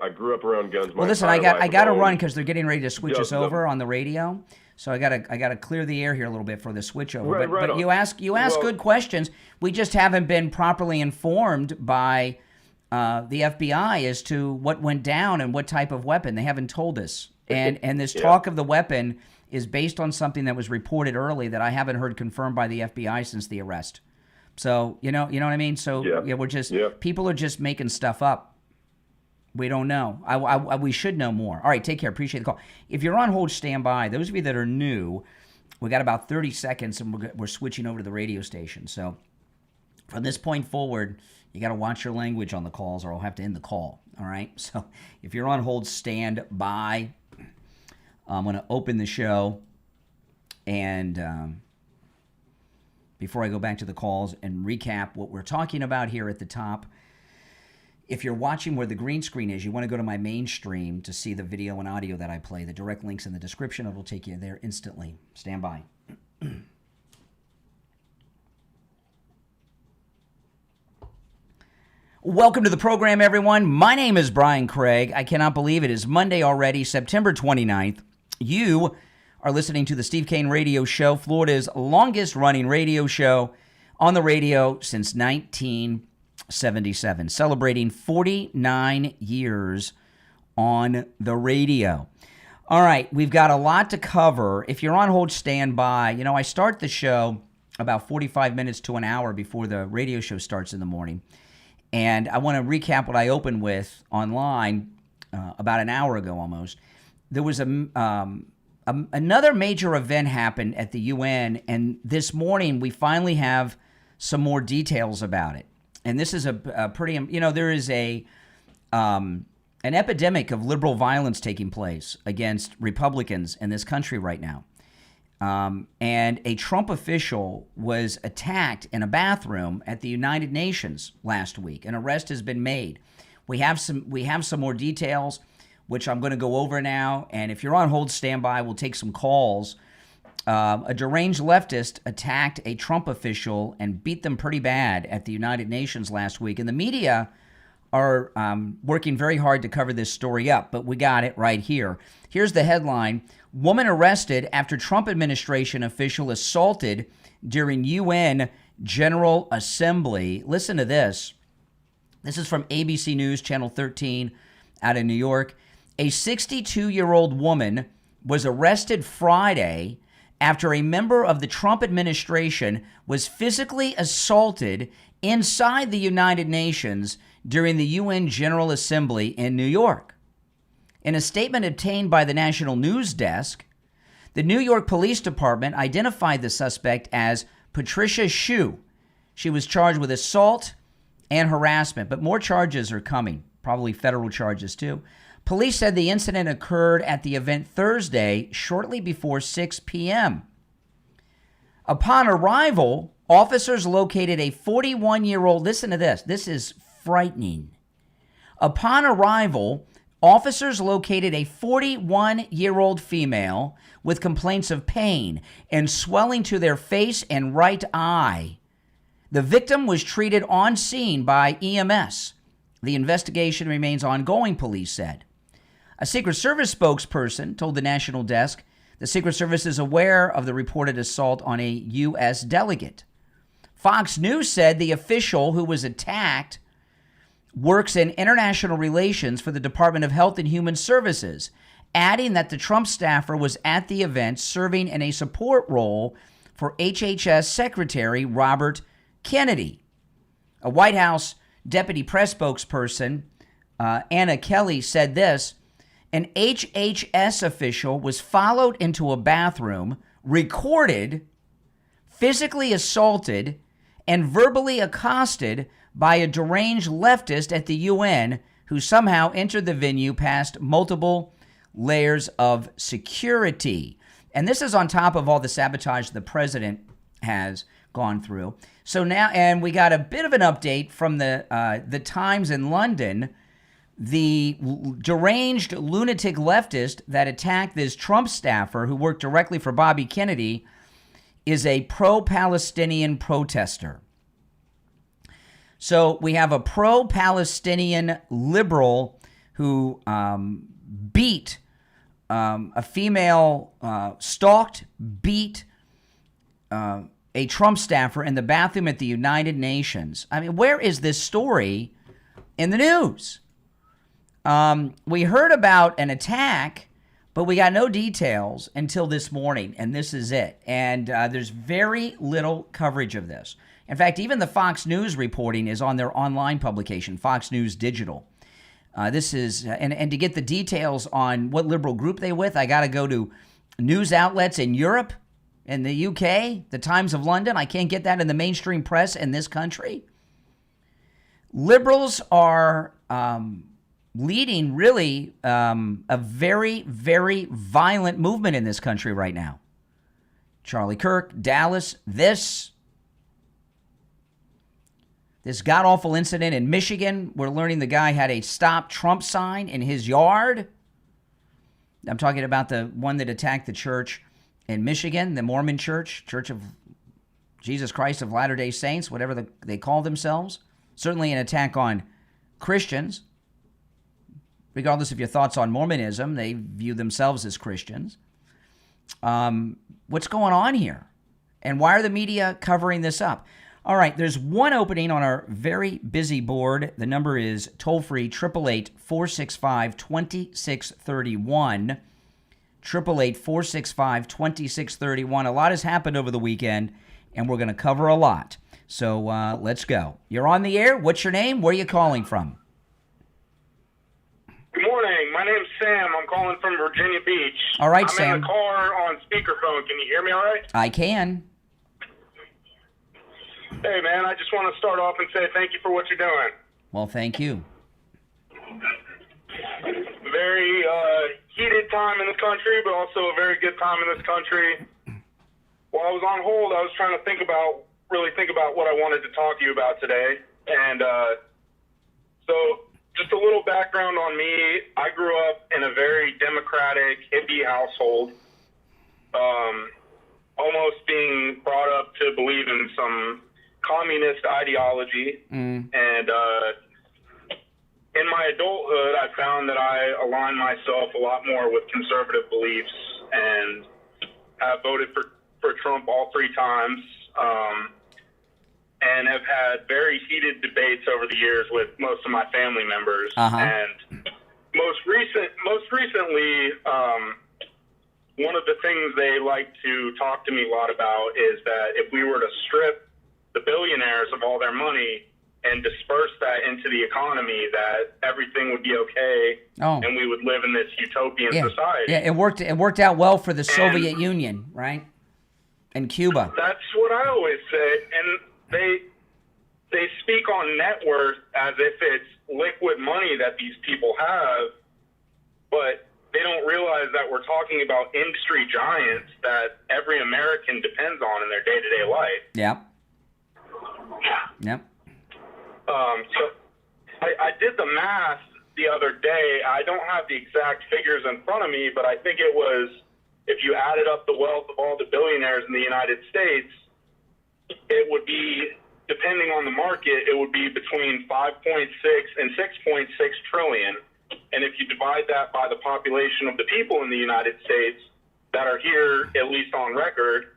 I grew up around guns. Well, listen, I got to run because they're getting ready to switch us over on the radio. So I gotta clear the air here a little bit for the switchover. But you ask good questions. We just haven't been properly informed by the FBI as to what went down and what type of weapon. They haven't told us. And this talk of the weapon is based on something that was reported early that I haven't heard confirmed by the FBI since the arrest. So you know what I mean. So we're just people are just making stuff up. We don't know. We should know more. All right, take care. Appreciate the call. If you're on hold, stand by. Those of you that are new, we got about 30 seconds, and we're switching over to the radio station. So from this point forward, you got to watch your language on the calls, or I'll have to end the call. All right. So if you're on hold, stand by. I'm going to open the show, and before I go back to the calls and recap what we're talking about here at the top. If you're watching where the green screen is, you want to go to my main stream to see the video and audio that I play. The direct link's in the description. It will take you there instantly. Stand by. Welcome to the program, everyone. My name is Brian Craig. I cannot believe it is Monday already, September 29th. You are listening to the Steve Kane Radio Show, Florida's longest-running radio show on the radio since 1977, celebrating 49 years on the radio. All right, we've got a lot to cover. If you're on hold, stand by. You know, I start the show about 45 minutes to an hour before the radio show starts in the morning. And I want to recap what I opened with online about an hour ago almost. There was another major event happened at the UN, and this morning we finally have some more details about it. And this is a pretty, there is an epidemic of liberal violence taking place against Republicans in this country right now. And a Trump official was attacked in a bathroom at the United Nations last week. An arrest has been made. We have some more details, which I'm going to go over now. And if you're on hold, stand by. We'll take some calls. A deranged leftist attacked a Trump official and beat them pretty bad at the United Nations last week. And the media are working very hard to cover this story up, but we got it right here. Here's the headline. Woman arrested after Trump administration official assaulted during UN General Assembly. Listen to this. This is from ABC News, Channel 13 out of New York. A 62-year-old woman was arrested Friday after a member of the Trump administration was physically assaulted inside the United Nations during the UN General Assembly in New York. In a statement obtained by the National News Desk, the New York Police Department identified the suspect as Patricia Shu. She was charged with assault and harassment, but more charges are coming, probably federal charges too. Police said the incident occurred at the event Thursday, shortly before 6 p.m. Upon arrival, officers located a 41-year-old, listen to this is frightening. Upon arrival, officers located a 41-year-old female with complaints of pain and swelling to their face and right eye. The victim was treated on scene by EMS. The investigation remains ongoing, police said. A Secret Service spokesperson told the National Desk the Secret Service is aware of the reported assault on a U.S. delegate. Fox News said the official who was attacked works in international relations for the Department of Health and Human Services, adding that the Trump staffer was at the event serving in a support role for HHS Secretary Robert Kennedy. A White House deputy press spokesperson, Anna Kelly, said this: an HHS official was followed into a bathroom, recorded, physically assaulted, and verbally accosted by a deranged leftist at the UN who somehow entered the venue past multiple layers of security. And this is on top of all the sabotage the president has gone through. So now, and we got a bit of an update from the Times in London. The deranged lunatic leftist that attacked this Trump staffer who worked directly for Bobby Kennedy is a pro-Palestinian protester. So we have a pro-Palestinian liberal who beat a female, stalked, beat a Trump staffer in the bathroom at the United Nations. I mean, where is this story in the news? We heard about an attack, but we got no details until this morning, and this is it. And there's very little coverage of this. In fact, even the Fox News reporting is on their online publication, Fox News Digital. This is, and to get the details on what liberal group they with, I got to go to news outlets in Europe, in the UK, the Times of London. I can't get that in the mainstream press in this country. Liberals are leading really a very, very violent movement in this country right now. Charlie Kirk, Dallas, this god-awful incident in Michigan. We're learning the guy had a Stop Trump sign in his yard. I'm talking about the one that attacked the church in Michigan, the Mormon church, Church of Jesus Christ of Latter-day Saints, whatever they call themselves. Certainly an attack on Christians. Regardless of your thoughts on Mormonism, they view themselves as Christians. What's going on here? And why are the media covering this up? All right, there's one opening on our very busy board. The number is toll-free, 888-465-2631. 888-465-2631. A lot has happened over the weekend, and we're going to cover a lot. So let's go. You're on the air. What's your name? Where are you calling from? Good morning. My name's Sam. I'm calling from Virginia Beach. All right, I'm Sam. in the car on speakerphone. Can you hear me all right? I can. Hey, man, I just want to start off and say thank you for what you're doing. Well, thank you. Very heated time in this country, but also a very good time in this country. While I was on hold, I was trying to really think about what I wanted to talk to you about today. And so just a little background on me. I grew up in a very democratic hippie household, almost being brought up to believe in some communist ideology. And in my adulthood, I found that I align myself a lot more with conservative beliefs and have voted for Trump all 3 times, and have had very heated debates over the years with most of my family members. And most recently, one of the things they like to talk to me a lot about is that if we were to strip the billionaires of all their money and disperse that into the economy, that everything would be okay, and we would live in this utopian society. Yeah, it worked out well for the Soviet Union, right? And Cuba. That's what I always say. And they speak on net worth as if it's liquid money that these people have, but they don't realize that we're talking about industry giants that every American depends on in their day-to-day life. Yeah. Yep. So I did the math the other day. I don't have the exact figures in front of me, but I think it was, if you added up the wealth of all the billionaires in the United States, it would be, depending on the market, it would be between 5.6 and 6.6 trillion. And if you divide that by the population of the people in the United States that are here, at least on record,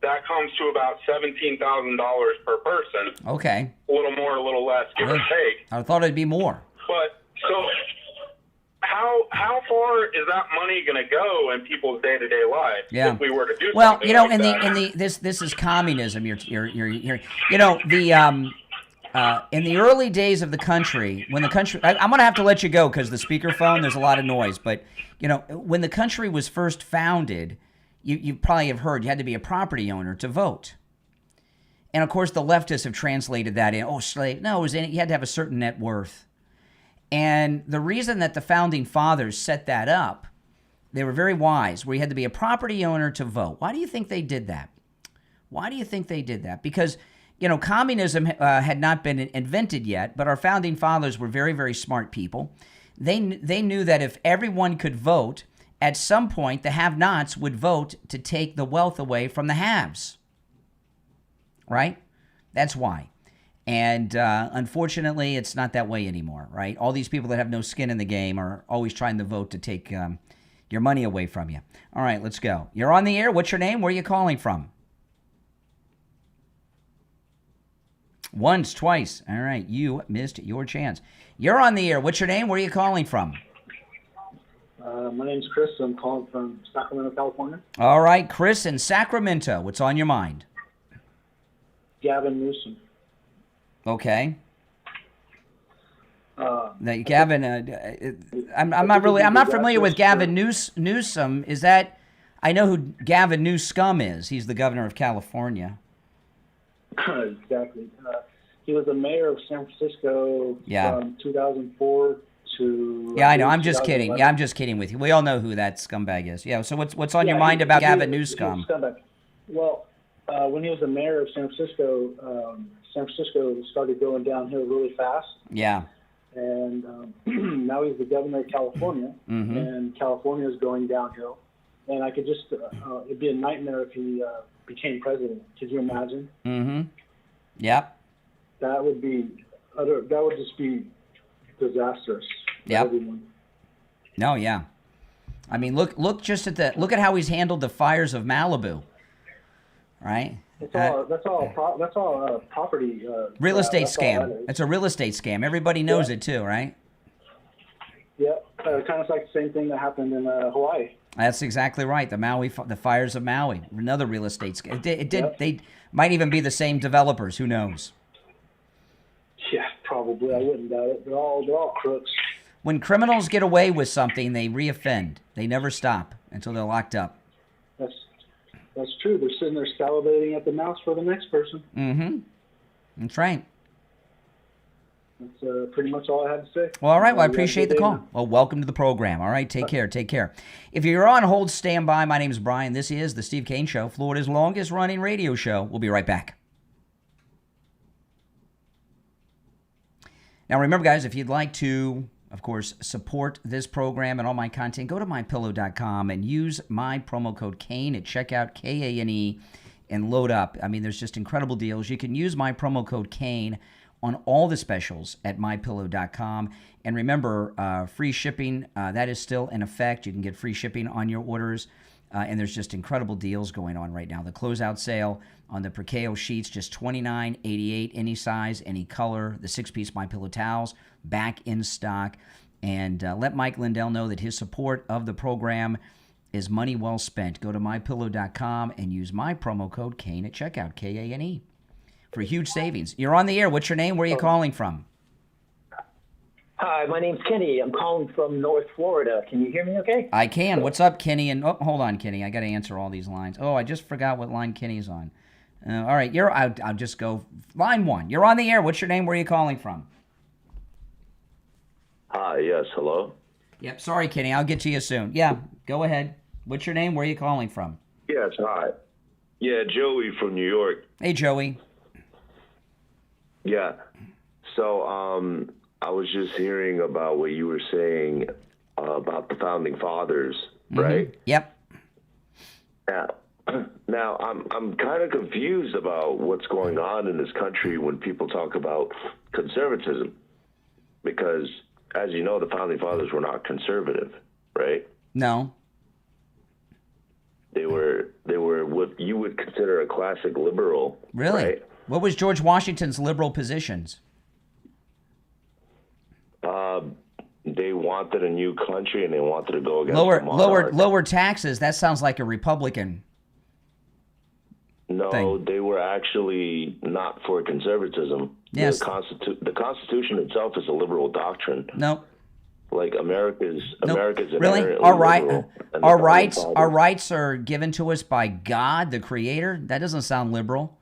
that comes to about $17,000 per person. Okay. A little more, a little less, give or take. I thought it'd be more. But so how far is that money going to go in people's day-to-day life if we were to do well, something you know, like that? this is communism. You're you know, in the early days of the country, when the country, I'm going to have to let you go because the speakerphone, there's a lot of noise. But you know, when the country was first founded, you probably have heard you had to be a property owner to vote. And of course, the leftists have translated that in, slave. No, you had to have a certain net worth. And the reason that the founding fathers set that up, they were very wise, where you had to be a property owner to vote. Why do you think they did that? Because, you know, communism had not been invented yet, but our founding fathers were very, very smart people. They knew that if everyone could vote, at some point the have-nots would vote to take the wealth away from the haves. Right? That's why. And unfortunately, it's not that way anymore, right? All these people that have no skin in the game are always trying to vote to take your money away from you. All right, let's go. You're on the air. What's your name? Where are you calling from? Once, twice. All right, you missed your chance. You're on the air. What's your name? Where are you calling from? My name's Chris. I'm calling from Sacramento, California. All right, Chris in Sacramento. What's on your mind? Gavin Newsom. Okay. Gavin, I'm not familiar with Gavin Newsom. Is that? I know who Gavin Newscum is. He's the governor of California. Exactly. He was the mayor of San Francisco from 2004 to. Yeah, I know. I'm just kidding. Yeah, I'm just kidding with you. We all know who that scumbag is. Yeah. So what's on your mind about Gavin Newscum? Well, when he was the mayor of San Francisco started going downhill really fast. Yeah. And now he's the governor of California, and California is going downhill. And I could just, it'd be a nightmare if he became president. Could you imagine? Mm-hmm. Yep. That would just be disastrous for everyone. No, yeah. I mean, look at how he's handled the fires of Malibu, right? That's all property. Real estate scam. It's a real estate scam. Everybody knows it too, right? Yeah, kind of like the same thing that happened in Hawaii. That's exactly right. The fires of Maui, another real estate scam. They might even be the same developers. Who knows? Yeah, probably. I wouldn't doubt it. They're all crooks. When criminals get away with something, they reoffend. They never stop until they're locked up. That's true. They're sitting there salivating at the mouth for the next person. Mm-hmm. That's right. That's pretty much all I had to say. Well, all right. Well, I appreciate the call. Well, welcome to the program. All right. Take care. Take care. If you're on hold, stand by. My name is Brian. This is the Steve Kane Show, Florida's longest running radio show. We'll be right back. Now, remember, guys, if you'd like to, of course, support this program and all my content, go to mypillow.com and use my promo code KANE at checkout, K-A-N-E, and load up. I mean, there's just incredible deals. You can use my promo code KANE on all the specials at mypillow.com. And remember, free shipping, that is still in effect. You can get free shipping on your orders. And there's just incredible deals going on right now. The closeout sale on the Percale sheets, just $29.88, any size, any color. The 6-piece MyPillow towels, back in stock. And let Mike Lindell know that his support of the program is money well spent. Go to mypillow.com and use my promo code KANE at checkout, K-A-N-E, for huge savings. You're on the air. What's your name? Where are you calling from? Hi, my name's Kenny. I'm calling from North Florida. Can you hear me okay? I can. What's up, Kenny? And hold on, Kenny. I got to answer all these lines. Oh, I just forgot what line Kenny's on. All right, I'll just go line 1. You're on the air. What's your name? Where are you calling from? Hi, yes, hello? Yep, sorry, Kenny. I'll get to you soon. Yeah, go ahead. What's your name? Where are you calling from? Yes, hi. Yeah, Joey from New York. Hey, Joey. Yeah. So, I was just hearing about what you were saying about the founding fathers, right? Yep. Yeah. Now, I'm kind of confused about what's going on in this country when people talk about conservatism, because, as you know, the founding fathers were not conservative, right? No. They were what you would consider a classic liberal. Really? Right? What was George Washington's liberal positions? They wanted a new country and they wanted to go against the monarch. lower taxes. That sounds like a Republican. No, thing. They were actually not for conservatism. Yes. The Constitution itself is a liberal doctrine. No. Like America's really? inherently Our rights are given to us by God, the Creator. That doesn't sound liberal.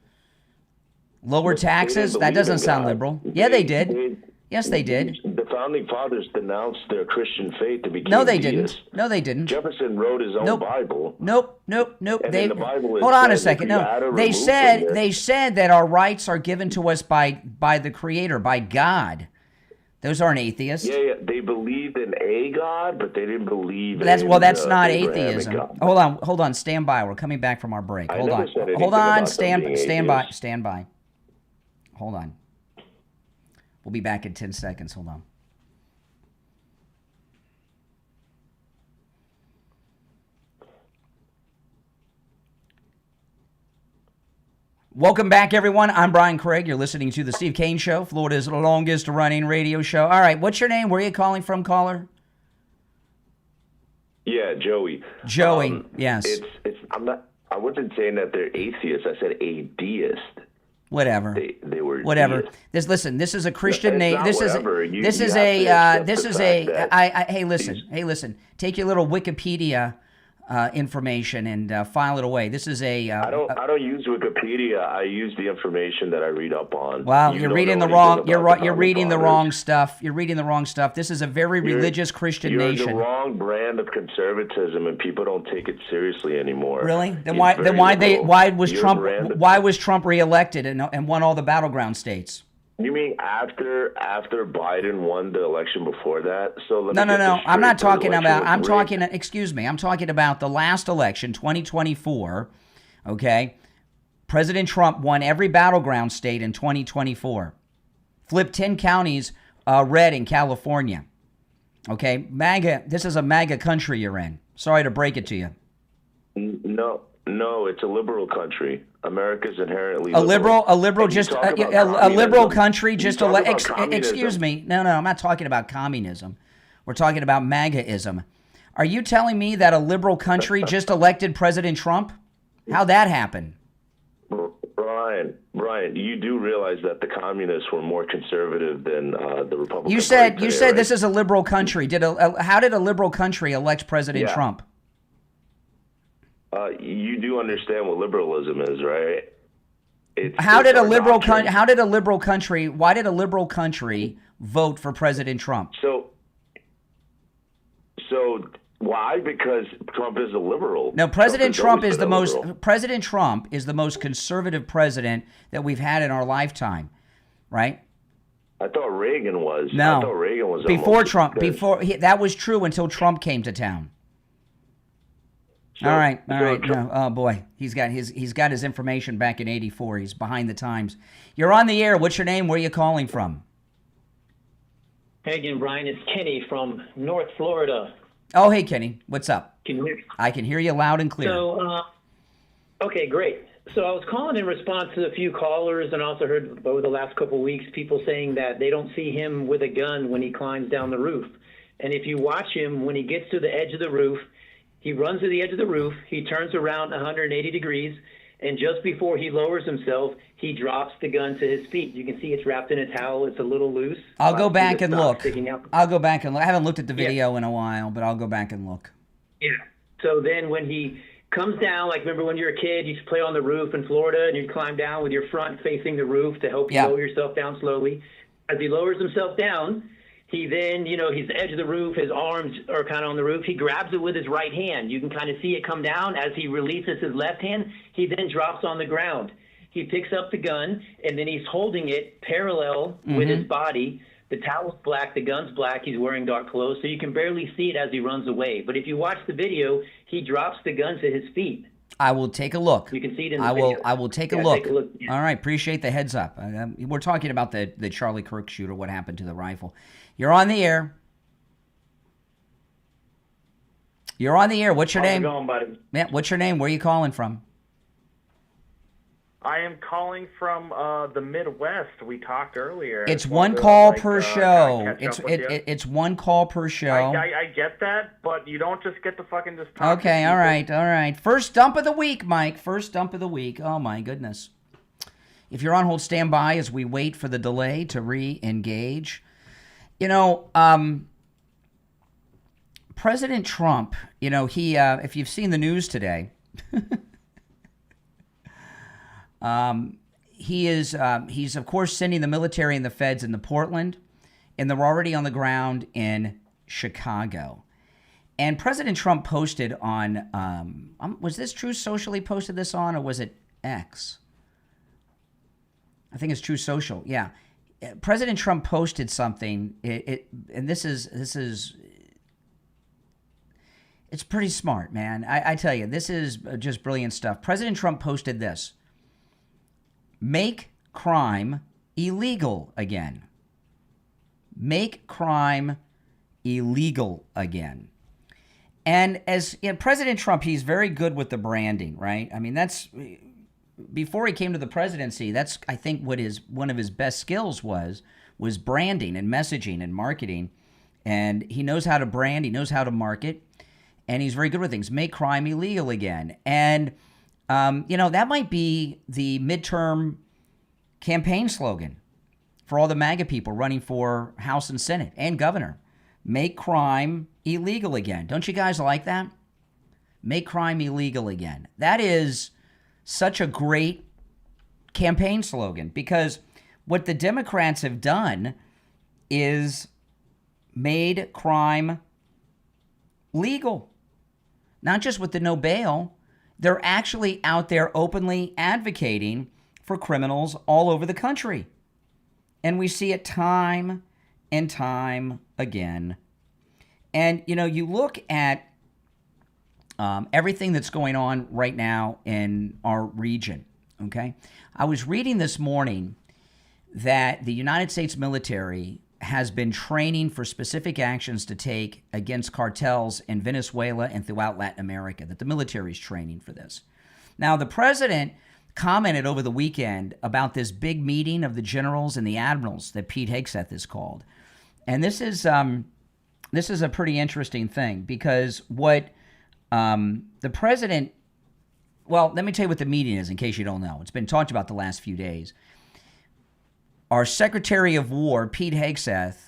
Lower taxes. That doesn't sound liberal. Yeah, they did. Yes, they did. The founding fathers denounced their Christian faith to become No, they deists. didn't. No, they didn't. Jefferson wrote his own Bible. Nope. And in the Bible, Hold on a second. No, they said that our rights are given to us by the Creator, by God. Those aren't atheists. Yeah. They believed in a God, but they didn't believe that's not Abrahamic atheism. God. Hold on. Stand by. We're coming back from our break. Hold on. Stand by. Hold on. We'll be back in 10 seconds. Hold on. Welcome back, everyone. I'm Brian Craig. You're listening to The Steve Kane Show, Florida's longest running radio show. All right, what's your name? Where are you calling from, caller? Yeah, Joey. Joey, yes. I wasn't saying that they're atheists. I said a deist. Whatever. They were whatever. deists. Listen. This is a Christian name. Hey, listen. Take your little Wikipedia information and file it away. This is a. I don't use Wikipedia. I use the information that I read up on. Well, you're reading the wrong. You're reading the wrong stuff. You're reading the wrong stuff. This is a very religious Christian nation. You're the wrong brand of conservatism, and people don't take it seriously anymore. Really? Why was Trump reelected and won all the battleground states? You mean after Biden won the election before that? So no. I'm not talking about. I'm talking about the last election, 2024. Okay, President Trump won every battleground state in 2024. Flipped 10 counties red in California. Okay, MAGA. This is a MAGA country you're in. Sorry to break it to you. No, it's a liberal country. America's inherently a liberal country. Excuse me. No, I'm not talking about communism. We're talking about MAGAism. Are you telling me that a liberal country just elected President Trump? How'd that happen? Brian, you do realize that the communists were more conservative than the Republicans. You said this is a liberal country. How did a liberal country elect President Trump? You do understand what liberalism is, right? Why did a liberal country vote for President Trump? So why? Because Trump is a liberal. No, President Trump is the most conservative president that we've had in our lifetime, right? I thought Reagan was. No, I thought Reagan was before Trump. That was true until Trump came to town. All right. No, oh boy, he's got his information back in '84. He's behind the times. You're on the air. What's your name? Where are you calling from? Hey again, Brian. It's Kenny from North Florida. Oh, hey Kenny. What's up? Can you hear me? I can hear you loud and clear. So, okay, great. So I was calling in response to a few callers, and also heard over the last couple of weeks people saying that they don't see him with a gun when he climbs down the roof. And if you watch him when he gets to the edge of the roof, he runs to the edge of the roof, he turns around 180 degrees, and just before he lowers himself, he drops the gun to his feet. You can see it's wrapped in a towel. It's a little loose. I'll go back and look. I haven't looked at the video in a while, but I'll go back and look. Yeah. So then when he comes down, like remember when you were a kid, you used to play on the roof in Florida, and you'd climb down with your front facing the roof to help you lower yourself down slowly. As he lowers himself down, he then, he's the edge of the roof, his arms are kind of on the roof. He grabs it with his right hand. You can kind of see it come down. As he releases his left hand, he then drops on the ground. He picks up the gun, and then he's holding it parallel with his body. The towel's black, the gun's black, he's wearing dark clothes, so you can barely see it as he runs away. But if you watch the video, he drops the gun to his feet. I will take a look. You can see it in the video. I will take a look. Take a look. Yeah. All right, appreciate the heads up. We're talking about the Charlie Kirk shooter, what happened to the rifle. You're on the air. You're on the air. What's your name? How's it going, buddy? Yeah, what's your name? Where are you calling from? I am calling from the Midwest. We talked earlier. It's one call per show. It's one call per show. I get that, but you don't just get to fucking just talk. Okay, all right. First dump of the week, Mike. First dump of the week. Oh my goodness. If you're on hold, stand by as we wait for the delay to re-engage. President Trump, he if you've seen the news today, he's of course sending the military and the feds into Portland, and they're already on the ground in Chicago. And President Trump posted on, was this Truth Social he posted this on, or was it X? I think it's Truth Social, yeah. President Trump posted something, and this is it's pretty smart, man. I tell you, this is just brilliant stuff. President Trump posted this: make crime illegal again. make crime illegal again. And as President Trump, he's very good with the branding, right? I mean, that's before he came to the presidency. That's, I think, what one of his best skills was branding and messaging and marketing. And he knows how to brand, he knows how to market, and he's very good with things. Make crime illegal again. And that might be the midterm campaign slogan for all the MAGA people running for House and Senate and governor. Make crime illegal again. Don't you guys like that? Make crime illegal again. That is such a great campaign slogan, because what the Democrats have done is made crime legal. Not just with the no bail, they're actually out there openly advocating for criminals all over the country. And we see it time and time again. And, you look at everything that's going on right now in our region, okay? I was reading this morning that the United States military has been training for specific actions to take against cartels in Venezuela and throughout Latin America, that the military is training for this. Now, the president commented over the weekend about this big meeting of the generals and the admirals that Pete Hegseth has called. And this is a pretty interesting thing, because what the president, well, let me tell you what the meeting is in case you don't know. It's been talked about the last few days. Our Secretary of War, Pete Hegseth,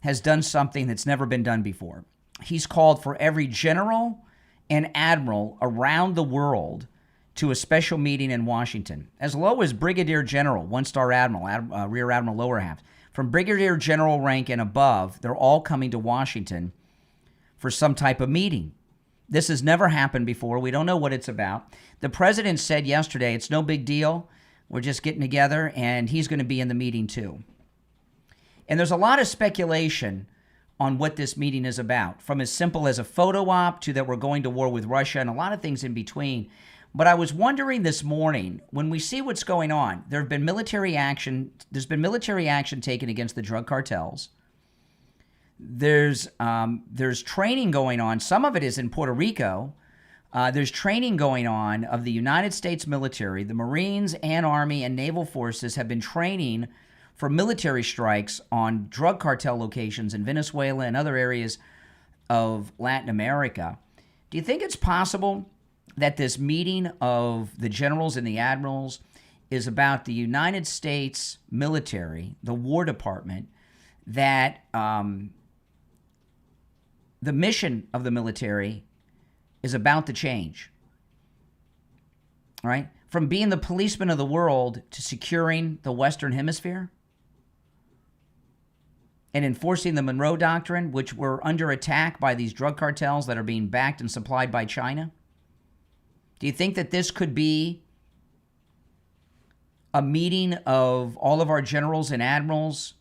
has done something that's never been done before. He's called for every general and admiral around the world to a special meeting in Washington, as low as Brigadier General, one-star admiral, Rear Admiral lower half. From Brigadier General rank and above, they're all coming to Washington for some type of meeting. This has never happened before. We don't know what it's about. The president said yesterday, it's no big deal. We're just getting together, and he's going to be in the meeting too. And there's a lot of speculation on what this meeting is about, from as simple as a photo op to that we're going to war with Russia and a lot of things in between. But I was wondering this morning, when we see what's going on, there's been military action taken against the drug cartels. There's training going on. Some of it is in Puerto Rico. There's training going on of the United States military. The Marines and Army and Naval forces have been training for military strikes on drug cartel locations in Venezuela and other areas of Latin America. Do you think it's possible that this meeting of the generals and the admirals is about the United States military, the War Department, that the mission of the military is about to change, right? From being the policeman of the world to securing the Western Hemisphere and enforcing the Monroe Doctrine, which we're under attack by these drug cartels that are being backed and supplied by China? Do you think that this could be a meeting of all of our generals and admirals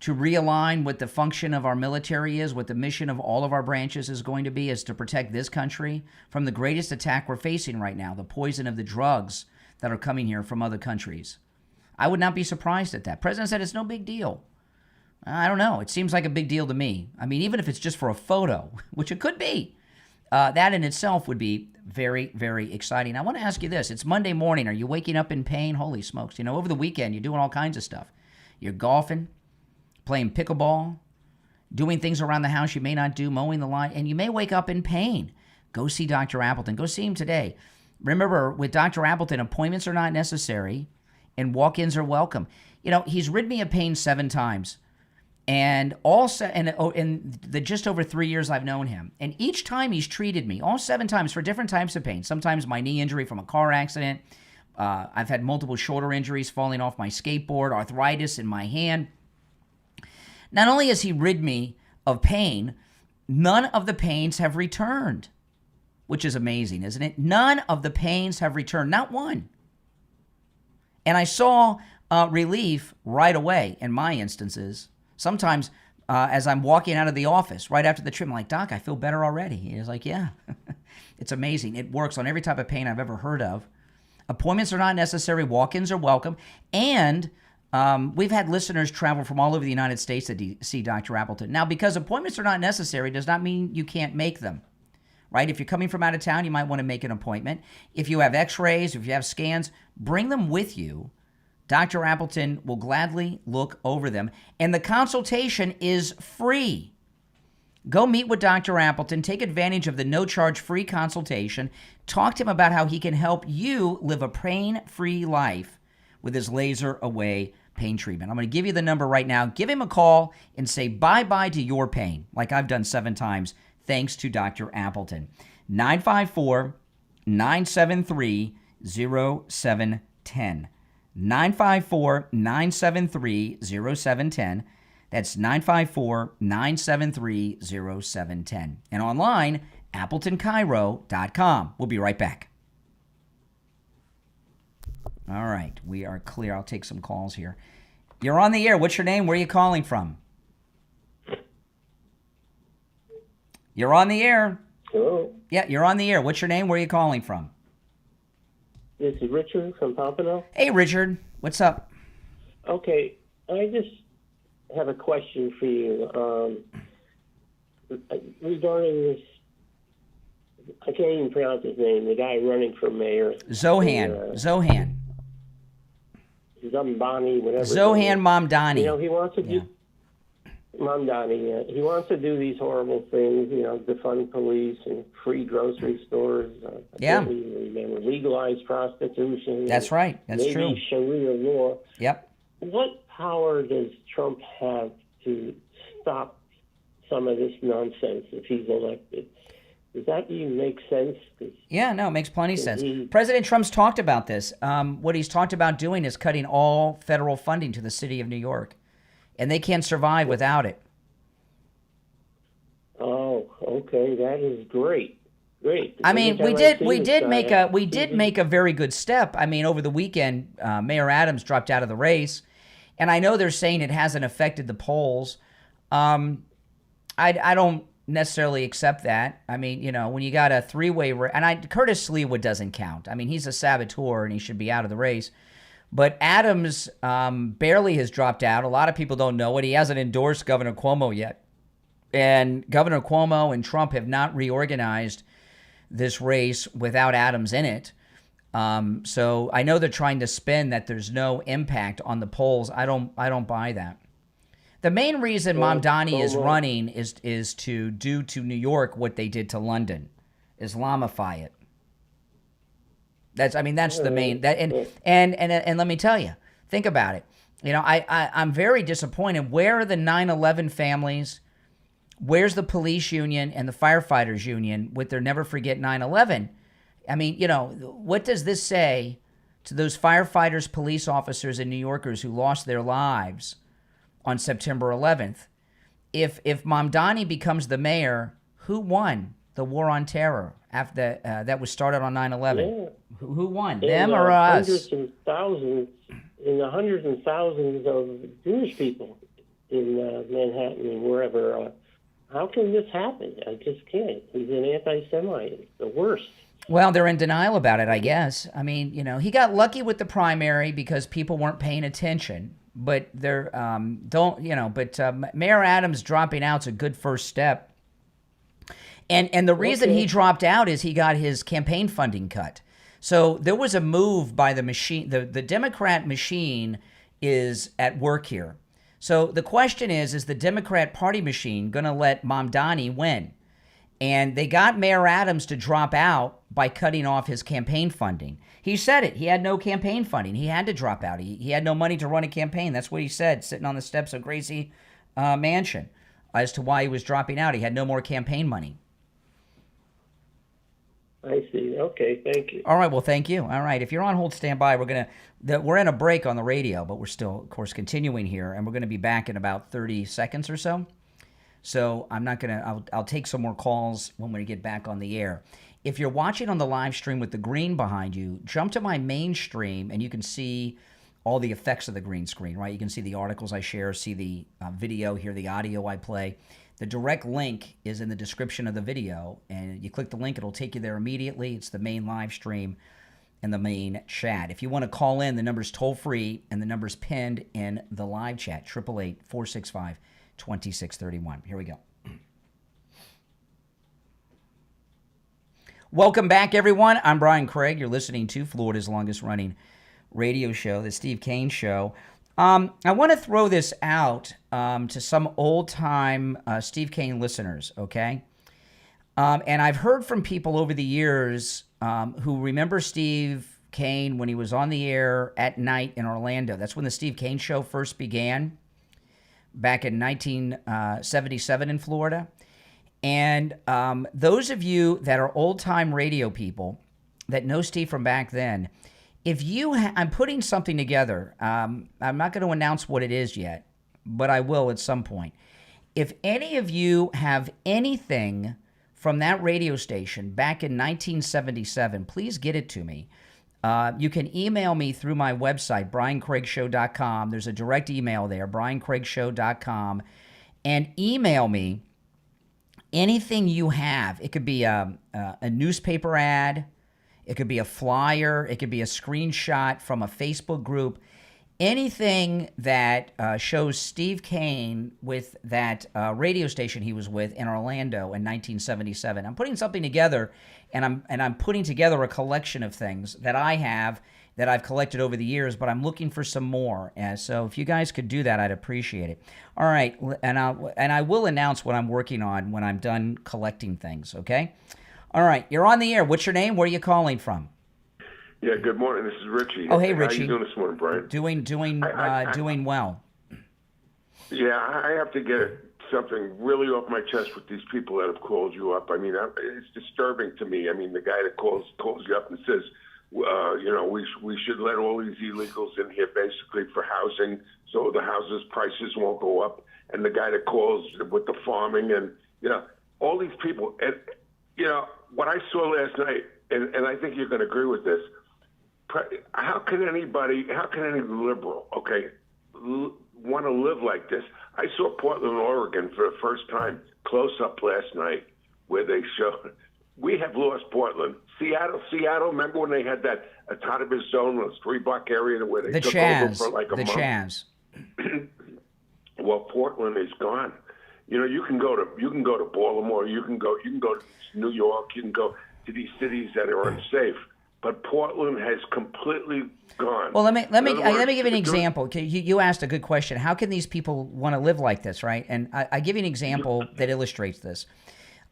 to realign what the function of our military is, what the mission of all of our branches is going to be, is to protect this country from the greatest attack we're facing right now, the poison of the drugs that are coming here from other countries? I would not be surprised at that. President said it's no big deal. I don't know. It seems like a big deal to me. I mean, even if it's just for a photo, which it could be, that in itself would be very, very exciting. I want to ask you this. It's Monday morning. Are you waking up in pain? Holy smokes. Over the weekend, you're doing all kinds of stuff. You're golfing, playing pickleball, doing things around the house you may not do, mowing the lawn, and you may wake up in pain. Go see Dr. Appleton. Go see him today. Remember, with Dr. Appleton, appointments are not necessary and walk-ins are welcome. He's rid me of pain 7 times. And in the just over 3 years I've known him. And each time he's treated me, all 7 times, for different types of pain. Sometimes my knee injury from a car accident. I've had multiple shoulder injuries, falling off my skateboard, arthritis in my hand. Not only has he rid me of pain, none of the pains have returned, which is amazing, isn't it? None of the pains have returned, not one. And I saw relief right away in my instances. Sometimes as I'm walking out of the office right after the trip, I'm like, Doc, I feel better already. He's like, yeah, it's amazing. It works on every type of pain I've ever heard of. Appointments are not necessary. Walk-ins are welcome. And We've had listeners travel from all over the United States to see Dr. Appleton. Now, because appointments are not necessary does not mean you can't make them, right? If you're coming from out of town, you might want to make an appointment. If you have x-rays, if you have scans, bring them with you. Dr. Appleton will gladly look over them. And the consultation is free. Go meet with Dr. Appleton. Take advantage of the no-charge free consultation. Talk to him about how he can help you live a pain-free life with his laser-away pain treatment. I'm going to give you the number right now. Give him a call and say bye-bye to your pain, like I've done 7 times, thanks to Dr. Appleton. 954-973-0710. 954-973-0710. That's 954-973-0710. And online, AppletonCairo.com. We'll be right back. All right, we are clear. I'll take some calls here. You're on the air. What's your name? Where are you calling from? You're on the air. Hello. Yeah, you're on the air. What's your name? Where are you calling from? This is Richard from Pompano. Hey, Richard. What's up? Okay, I just have a question for you regarding this. I can't even pronounce his name. The guy running for mayor. Zohan. Zohan. Zambani, whatever. Zohan Mamdani. You know, he wants to do Mamdani. He wants to do these horrible things. You know, defund police and free grocery stores. I can't even remember, legalize prostitution. That's right. That's maybe true. Sharia law. Yep. What power does Trump have to stop some of this nonsense if he's elected? Does that even make sense? Yeah, no, it makes plenty of sense. President Trump's talked about this. What he's talked about doing is cutting all federal funding to the city of New York, and they can't survive without it. Oh, okay, that is great. Great. I mean, we did make a very good step. I mean, over the weekend, Mayor Adams dropped out of the race, and I know they're saying it hasn't affected the polls. I don't necessarily accept that. I mean, you know, when you got a three-way and Curtis Leawood doesn't count. I mean, he's a saboteur and he should be out of the race. But Adams barely has dropped out. A lot of people don't know it. He hasn't endorsed Governor Cuomo yet. And Governor Cuomo and Trump have not reorganized this race without Adams in it. So I know they're trying to spin that there's no impact on the polls. I don't buy that. The main reason Mamdani is running is to do to New York what they did to London, Islamify it. That's the main and let me tell you, think about it. You know, I'm very disappointed. Where are the 9/11 families? Where's the police union and the firefighters union with their Never Forget 9/11? I mean, you know, what does this say to those firefighters, police officers, and New Yorkers who lost their lives on September 11th? If Mamdani becomes the mayor, who won the war on terror after that was started on 9/11? Yeah. Who won, them or us? Hundreds and thousands of Jewish people in Manhattan and wherever. How can this happen? I just can't. He's an anti-Semite. It's the worst. Well, they're in denial about it, I guess. I mean, you know, he got lucky with the primary because people weren't paying attention. But they're Mayor Adams dropping out's a good first step. And the reason he dropped out is he got his campaign funding cut. So there was a move by the machine. The Democrat machine is at work here. So the question is the Democrat Party machine going to let Mamdani win? And they got Mayor Adams to drop out by cutting off his campaign funding. He said it. He had no campaign funding. He had to drop out. He had no money to run a campaign. That's what he said, sitting on the steps of Gracie Mansion, as to why he was dropping out. He had no more campaign money. I see. Okay, thank you. All right, well, thank you. All right, if you're on hold, stand by. We're in a break on the radio, but we're still, of course, continuing here, and we're going to be back in about 30 seconds or so. So I'll take some more calls when we get back on the air. If you're watching on the live stream with the green behind you, jump to my main stream, and you can see all the effects of the green screen, right? You can see the articles I share, see the video, hear the audio I play. The direct link is in the description of the video, and you click the link, it'll take you there immediately. It's the main live stream. in the main chat. If you want to call in, the number's toll free and the number's pinned in the live chat, 888-465-2631. Here we go. Welcome back, everyone. I'm Brian Craig. You're listening to Florida's longest running radio show, The Steve Kane Show. I want to throw this out to some old-time Steve Kane listeners, okay? And I've heard from people over the years who remember Steve Kane when he was on the air at night in Orlando. That's when the Steve Kane Show first began, back in 1977 in Florida. And those of you that are old-time radio people that know Steve from back then, if you I'm putting something together. I'm not going to announce what it is yet, but I will at some point. If any of you have anything from that radio station back in 1977, please get it to me. You can email me through my website, briancraigshow.com. There's a direct email there, briancraigshow.com, and email me anything you have. It could be a newspaper ad. It could be a flyer. It could be a screenshot from a Facebook group. Anything that shows Steve Kane with that radio station he was with in Orlando in 1977. I'm putting something together, and I'm putting together a collection of things that I have that I've collected over the years, but I'm looking for some more. And so if you guys could do that, I'd appreciate it. All right, and I will announce what I'm working on when I'm done collecting things, okay? All right, you're on the air. What's your name? Where are you calling from? Yeah, good morning. This is Richie. Oh, hey, Richie. How you doing this morning, Brian? Doing well. Yeah, I have to get something really off my chest with these people that have called you up. I mean, it's disturbing to me. I mean, the guy that calls you up and says, we should let all these illegals in here basically for housing so the houses prices won't go up. And the guy that calls with the farming and, all these people. And, what I saw last night, and I think you're going to agree with this, how can any liberal, want to live like this? I saw Portland, Oregon for the first time close up last night where they showed, we have lost Portland. Seattle, remember when they had that autonomous zone, those 3-block area where they took over for like a month? The Chaz. Well, Portland is gone. You can go to Baltimore, you can go to New York, you can go to these cities that are unsafe. But Portland has completely gone. Well, let me give you an example. You asked a good question. How can these people want to live like this, right? And I give you an example that illustrates this.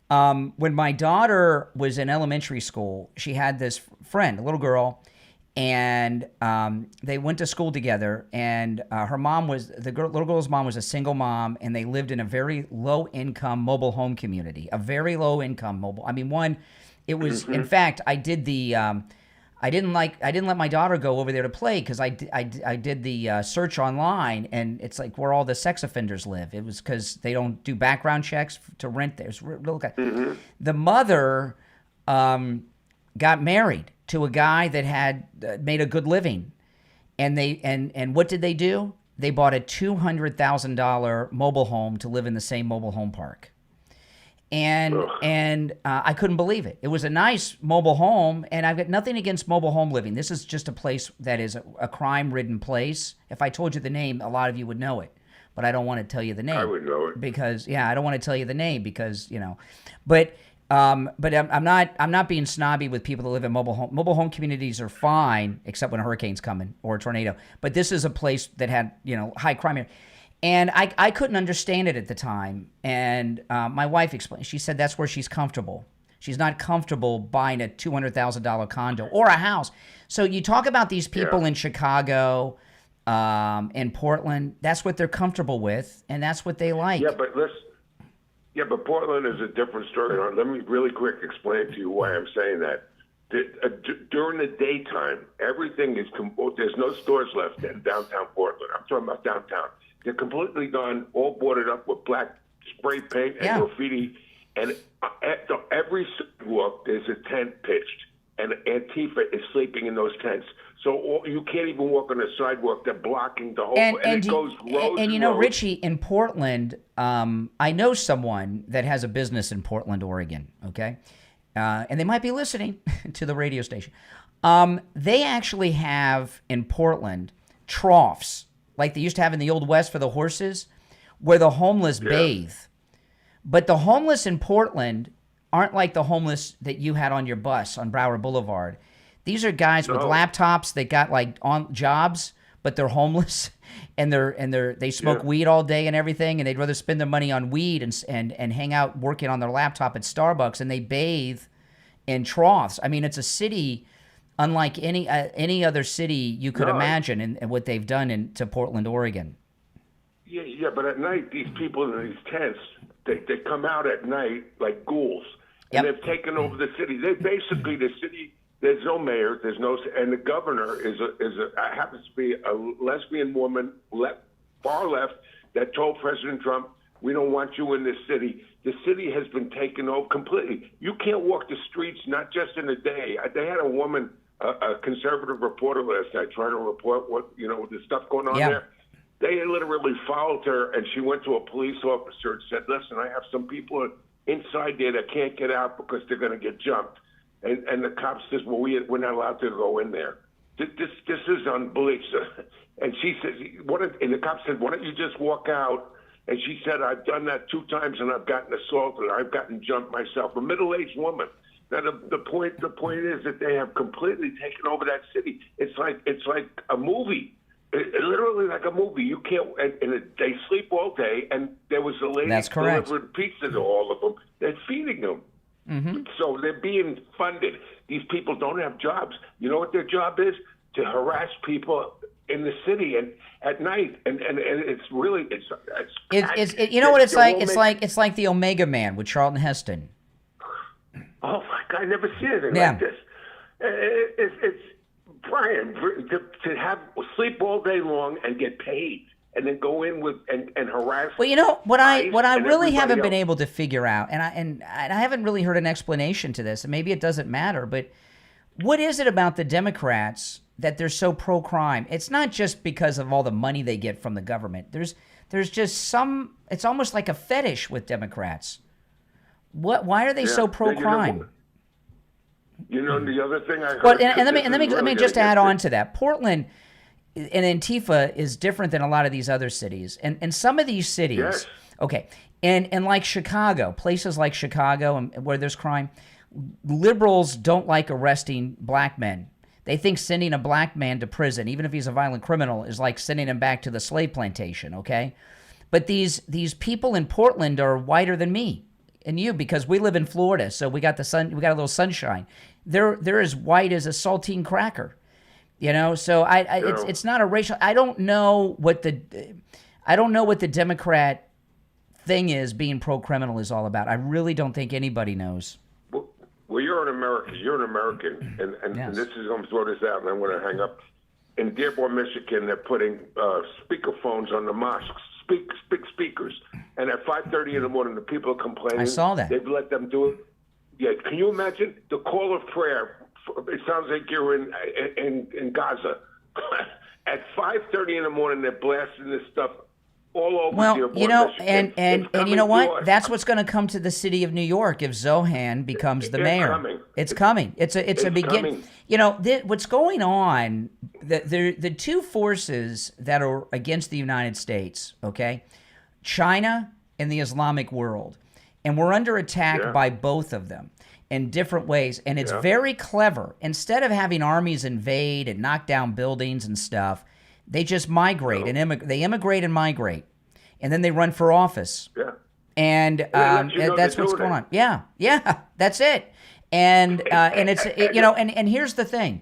When my daughter was in elementary school, she had this friend, a little girl, and they went to school together. And her mom little girl's mom was a single mom, and they lived in a very low-income mobile home community. A very low-income mobile. I mean, it was. In fact, I did the. I didn't let my daughter go over there to play because I did the search online, and it's like where all the sex offenders live. It was because they don't do background checks to rent there. The mother got married to a guy that had made a good living, and what did they do? They bought a $200,000 mobile home to live in the same mobile home park. And I couldn't believe it. It was a nice mobile home, and I've got nothing against mobile home living. This is just a place that is a crime-ridden place. If I told you the name, a lot of you would know it, but I don't want to tell you the name. I would know it because I don't want to tell you the name because But I'm not being snobby with people that live in mobile home. Mobile home communities are fine, except when a hurricane's coming or a tornado. But this is a place that had high crime. And I couldn't understand it at the time. And my wife explained. She said that's where she's comfortable. She's not comfortable buying a $200,000 condo or a house. So you talk about these people in Chicago, in Portland. That's what they're comfortable with, and that's what they like. But Portland is a different story. Let me really quick explain to you why I'm saying that. During the daytime, everything is there's no stores left in downtown Portland. I'm talking about downtown. They're completely gone, all boarded up with black spray paint and graffiti. And every sidewalk, there's a tent pitched, and Antifa is sleeping in those tents. So you can't even walk on the sidewalk. They're blocking the whole, and it goes rows and rows. Richie, in Portland, I know someone that has a business in Portland, Oregon, okay? and they might be listening to the radio station. They actually have in Portland troughs like they used to have in the Old West for the horses, where the homeless bathe. But the homeless in Portland aren't like the homeless that you had on your bus on Broward Boulevard. These are guys with laptops. They got like on jobs, but they're homeless, and they smoke weed all day and everything, and they'd rather spend their money on weed and hang out working on their laptop at Starbucks, and they bathe in troughs. I mean, it's a city unlike any other city you could imagine, and what they've done to Portland, Oregon. Yeah, but at night, these people in these tents, they come out at night like ghouls, and they've taken over the city. They basically, the city, there's no mayor, and the governor happens to be a lesbian woman, far left, that told President Trump, we don't want you in this city. The city has been taken over completely. You can't walk the streets, not just in a day. They had a woman, a conservative reporter last night, trying to report the stuff going on there. They literally followed her, and she went to a police officer and said, listen, I have some people inside there that can't get out because they're going to get jumped. And the cop says, well, we're not allowed to go in there. This is unbelievable. And she says, and the cop said, why don't you just walk out? And she said, I've done that 2 times, and I've gotten assaulted. I've gotten jumped myself. A middle-aged woman. Now, the point is that they have completely taken over that city. It's like a movie. Literally like a movie. You can't, and they sleep all day, and there was a lady delivering pizza to all of them. They're feeding them. Mm-hmm. So they're being funded. These people don't have jobs. You know what their job is? To harass people in the city and at night, and it's really you know what it's like? It's like the Omega Man with Charlton Heston. Oh my God, I never seen anything like this. It's Brian, to have sleep all day long and get paid, and then go in with and harass. Well, you know what I really haven't been able to figure out, and I haven't really heard an explanation to this, and maybe it doesn't matter, but what is it about the Democrats that they're so pro-crime? It's not just because of all the money they get from the government. There's just some. It's almost like a fetish with Democrats. Why are they so pro-crime? You know, the other thing I heard. Well, and let me just add on to that. Portland and Antifa is different than a lot of these other cities, and some of these cities, okay, and like Chicago, places like Chicago, and where there's crime, liberals don't like arresting black men. They think sending a black man to prison, even if he's a violent criminal, is like sending him back to the slave plantation. Okay, but these people in Portland are whiter than me and you, because we live in Florida, so we got the sun, we got a little sunshine. They're as white as a saltine cracker, you know. So it's not a racial. I don't know what the Democrat thing is, being pro-criminal, is all about. I really don't think anybody knows. Well, you're an American. You're an American, and this is, I'm going to throw this out, and I'm going to hang up. In Dearborn, Michigan, they're putting speakerphones on the mosques, speakers, and at 5:30 in the morning, the people are complaining. I saw that. They've let them do it. Yeah, can you imagine the call of prayer? It sounds like you're in Gaza. At 5:30 in the morning, they're blasting this stuff all over. Well, Dearborn, you know, Michigan. and you know what? That's what's going to come to the city of New York if Zohan becomes the mayor. Coming. It's coming. It's a beginning. You know, what's going on? The two forces that are against the United States, okay, China and the Islamic world, and we're under attack by both of them in different ways, and it's very clever. Instead of having armies invade and knock down buildings and stuff, they just migrate and they immigrate and migrate, and then they run for office. Yeah. And that's what's going on. Yeah, that's it. And it's you know, and here's the thing: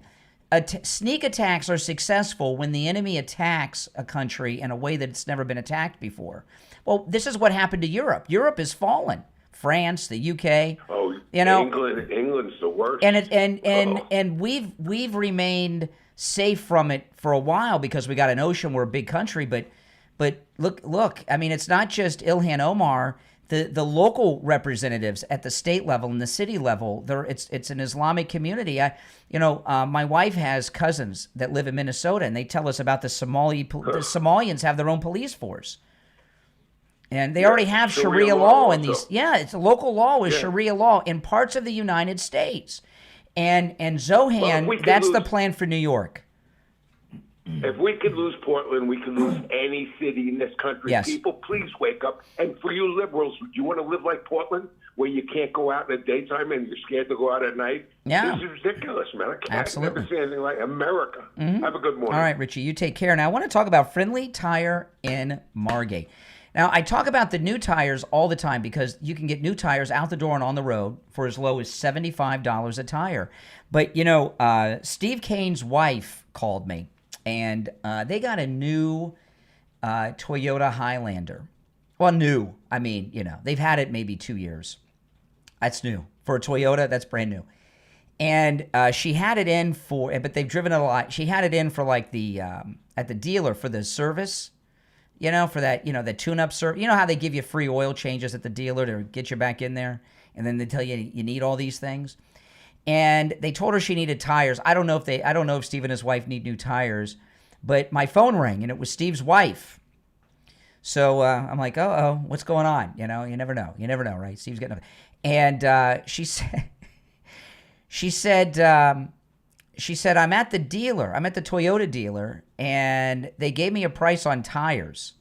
sneak attacks are successful when the enemy attacks a country in a way that it's never been attacked before. Well, this is what happened to Europe. Europe has fallen. France, the UK. Oh, you know, England's the worst. And we've remained safe from it for a while because we got an ocean. We're a big country, but look. I mean, it's not just Ilhan Omar. The local representatives at the state level and the city level, it's an Islamic community. My wife has cousins that live in Minnesota, and they tell us about the Somalians have their own police force. And they already have Sharia law in these. Yeah, it's a local law with Sharia law in parts of the United States. And Zohan, that's the plan for New York. If we could lose Portland, we could lose any city in this country. Yes. People, please wake up. And for you liberals, do you want to live like Portland, where you can't go out in the daytime and you're scared to go out at night? Yeah. This is ridiculous, man. I can't Absolutely. never see anything like America. Have a good morning. All right, Richie, you take care. Now, I want to talk about Friendly Tire in Margate. Now, I talk about the new tires all the time because you can get new tires out the door and on the road for as low as $75 a tire. But, you know, Steve Kane's wife called me, and they got a new Toyota Highlander. Well, new. I mean, you know, they've had it maybe 2 years. That's new. For a Toyota, that's brand new. And she had it in for, but they've driven it a lot. She had it in for like the, at the dealer for the service. You know, for that, you know, the tune-up service. You know how they give you free oil changes at the dealer to get you back in there? And then they tell you you need all these things. And they told her she needed tires. I don't know if Steve and his wife need new tires. But my phone rang, and it was Steve's wife. So I'm like, what's going on? You know, you never know. You never know, right? Steve's getting up. And she said, I'm at the dealer. I'm at the Toyota dealer, and they gave me a price on tires.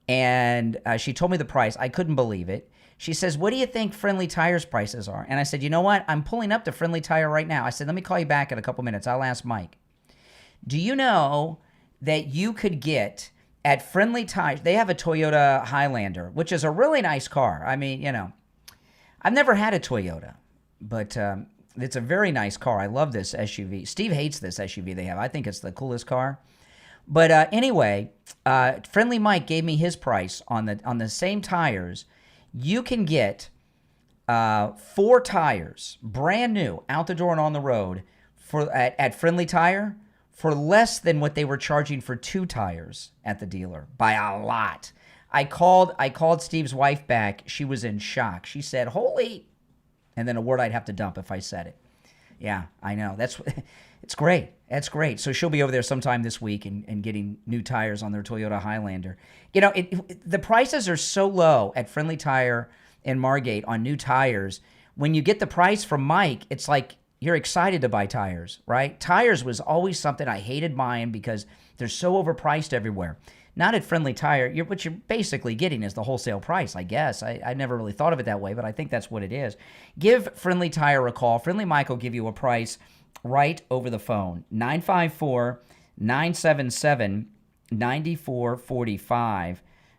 And she told me the price. I couldn't believe it. She says, what do you think Friendly Tire's prices are? And I said, you know what? I'm pulling up to Friendly Tire right now. I said, let me call you back in a couple minutes. I'll ask Mike. Do you know that you could get at Friendly Tire, they have a Toyota Highlander, which is a really nice car. I mean, you know, I've never had a Toyota, but it's a very nice car. I love this SUV. Steve hates this SUV they have. I think it's the coolest car. But anyway, Friendly Mike gave me his price on the same tires. You can get 4 tires, brand new, out the door and on the road, at Friendly Tire for less than what they were charging for 2 tires at the dealer by a lot. I called Steve's wife back. She was in shock. She said, "Holy," and then a word I'd have to dump if I said it. Yeah, I know. It's great. That's great. So she'll be over there sometime this week and getting new tires on their Toyota Highlander. You know, the prices are so low at Friendly Tire in Margate on new tires. When you get the price from Mike, it's like you're excited to buy tires, right? Tires was always something I hated buying because they're so overpriced everywhere. Not at Friendly Tire. What you're basically getting is the wholesale price, I guess. I never really thought of it that way, but I think that's what it is. Give Friendly Tire a call. Friendly Mike will give you a price right over the phone. 954-977-9445.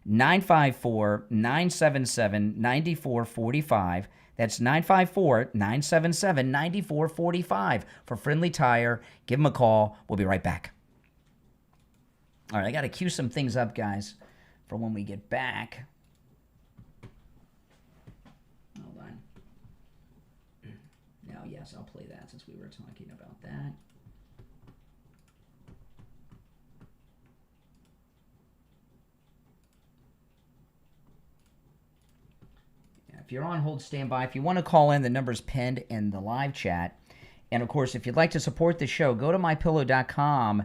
954-977-9445. That's 954-977-9445 for Friendly Tire. Give them a call. We'll be right back. All right, I got to cue some things up, guys, for when we get back. Hold on. Now, yes, I'll play that since we were talking about that. If you're on hold, stand by. If you want to call in, the number's pinned in the live chat. And, of course, if you'd like to support the show, go to mypillow.com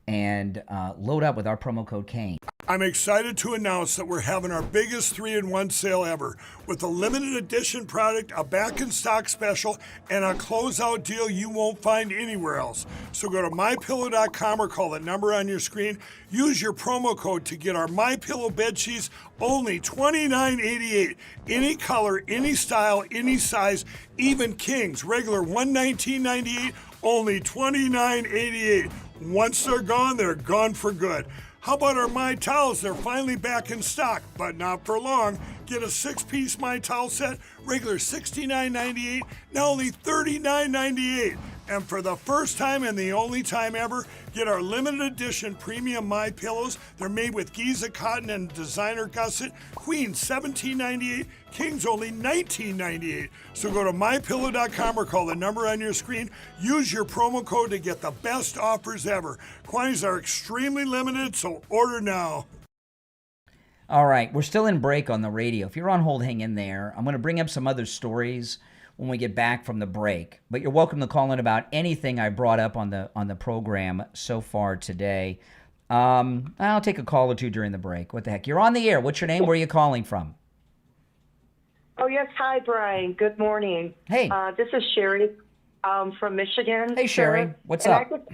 and load up with our promo code Kane. I'm excited to announce that we're having our biggest 3-in-1 sale ever with a limited edition product, a back-in-stock special, and a closeout deal you won't find anywhere else. So go to MyPillow.com or call the number on your screen. Use your promo code to get our MyPillow bedsheets only $29.88. Any color, any style, any size, even kings. Regular $119.98, only $29.88. Once they're gone for good. How about our My Towels? They're finally back in stock, but not for long. Get a 6-piece My Towel set, regular $69.98, now only $39.98. And for the first time and the only time ever, get our limited edition premium My Pillows. They're made with Giza cotton and designer gusset. Queens $17.98, Kings only $19.98. So go to mypillow.com or call the number on your screen. Use your promo code to get the best offers ever. Quantities are extremely limited, so order now. All right, we're still in break on the radio. If you're on hold, hang in there. I'm going to bring up some other stories when we get back from the break. But you're welcome to call in about anything I brought up on the program so far today. I'll take a call or two during the break. What the heck? You're on the air. What's your name? Where are you calling from? Oh, yes. Hi, Brian. Good morning. Hey. This is Sherry from Michigan. Hey, Sherry. Sir. What's And up?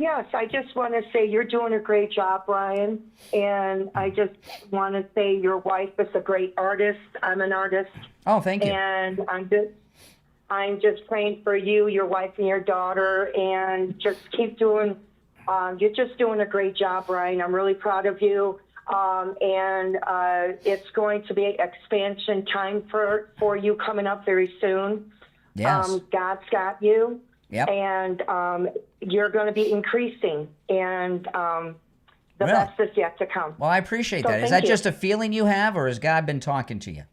I just want to say you're doing a great job, Brian. And I just want to say your wife is a great artist. I'm an artist. Oh, thank you. And I'm just praying for you, your wife, and your daughter. And just keep doing, you're just doing a great job, Brian. I'm really proud of you. It's going to be expansion time for you coming up very soon. Yes. God's got you. Yep. And you're going to be increasing. And the Really? best is yet to come. Well, I appreciate So that. Is thank that you. just a feeling you have, or has God been talking to you?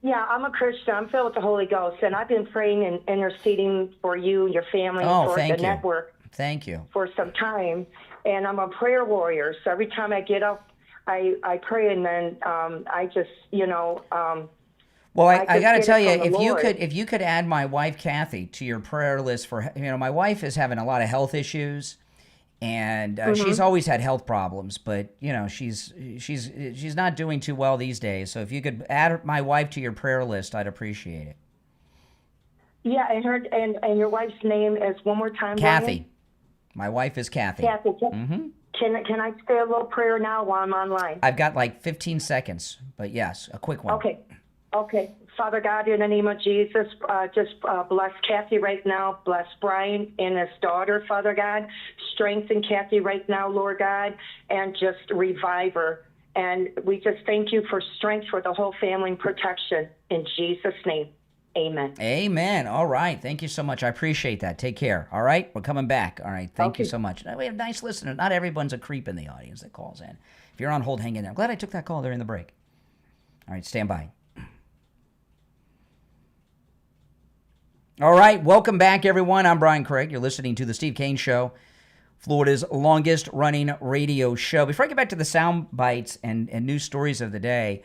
Yeah, I'm a Christian. I'm filled with the Holy Ghost. And I've been praying and interceding for you and your family Oh, for thank the you. network Thank you. for some time. And I'm a prayer warrior. So every time I get up, I pray, and then I just, Well, I just got to get tell it you, from the Lord. if you could add my wife Kathy to your prayer list for, my wife is having a lot of health issues, and she's always had health problems, but she's not doing too well these days. So if you could add my wife to your prayer list, I'd appreciate it. Yeah, and your wife's name is one more time, Kathy. Brian? My wife is Kathy. Kathy, Mm-hmm. can I say a little prayer now while I'm online? I've got like 15 seconds, but yes, a quick one. Okay. Father God, in the name of Jesus, just bless Kathy right now. Bless Brian and his daughter, Father God. Strengthen Kathy right now, Lord God, and just revive her. And we just thank you for strength for the whole family and protection. In Jesus' name, amen. Amen. All right. Thank you so much. I appreciate that. Take care. All right. We're coming back. All right. Thank you so much. We have nice listeners. Not everyone's a creep in the audience that calls in. If you're on hold, hang in there. I'm glad I took that call during the break. All right. Stand by. All right. Welcome back, everyone. I'm Brian Craig. You're listening to The Steve Kane Show, Florida's longest running radio show. Before I get back to the sound bites and news stories of the day,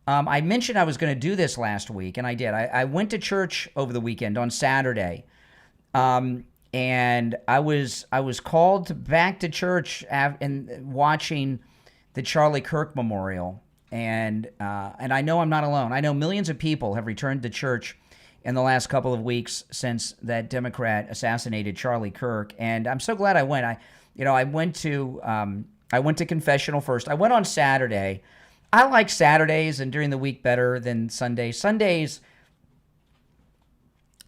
I mentioned I was going to do this last week, and I did. I went to church over the weekend on Saturday, and I was called back to church and watching the Charlie Kirk Memorial, and I know I'm not alone. I know millions of people have returned to church in the last couple of weeks since that Democrat assassinated Charlie Kirk, and I'm so glad I went. I went to confessional first. I went on Saturday. I like Saturdays and during the week better than Sundays. Sundays,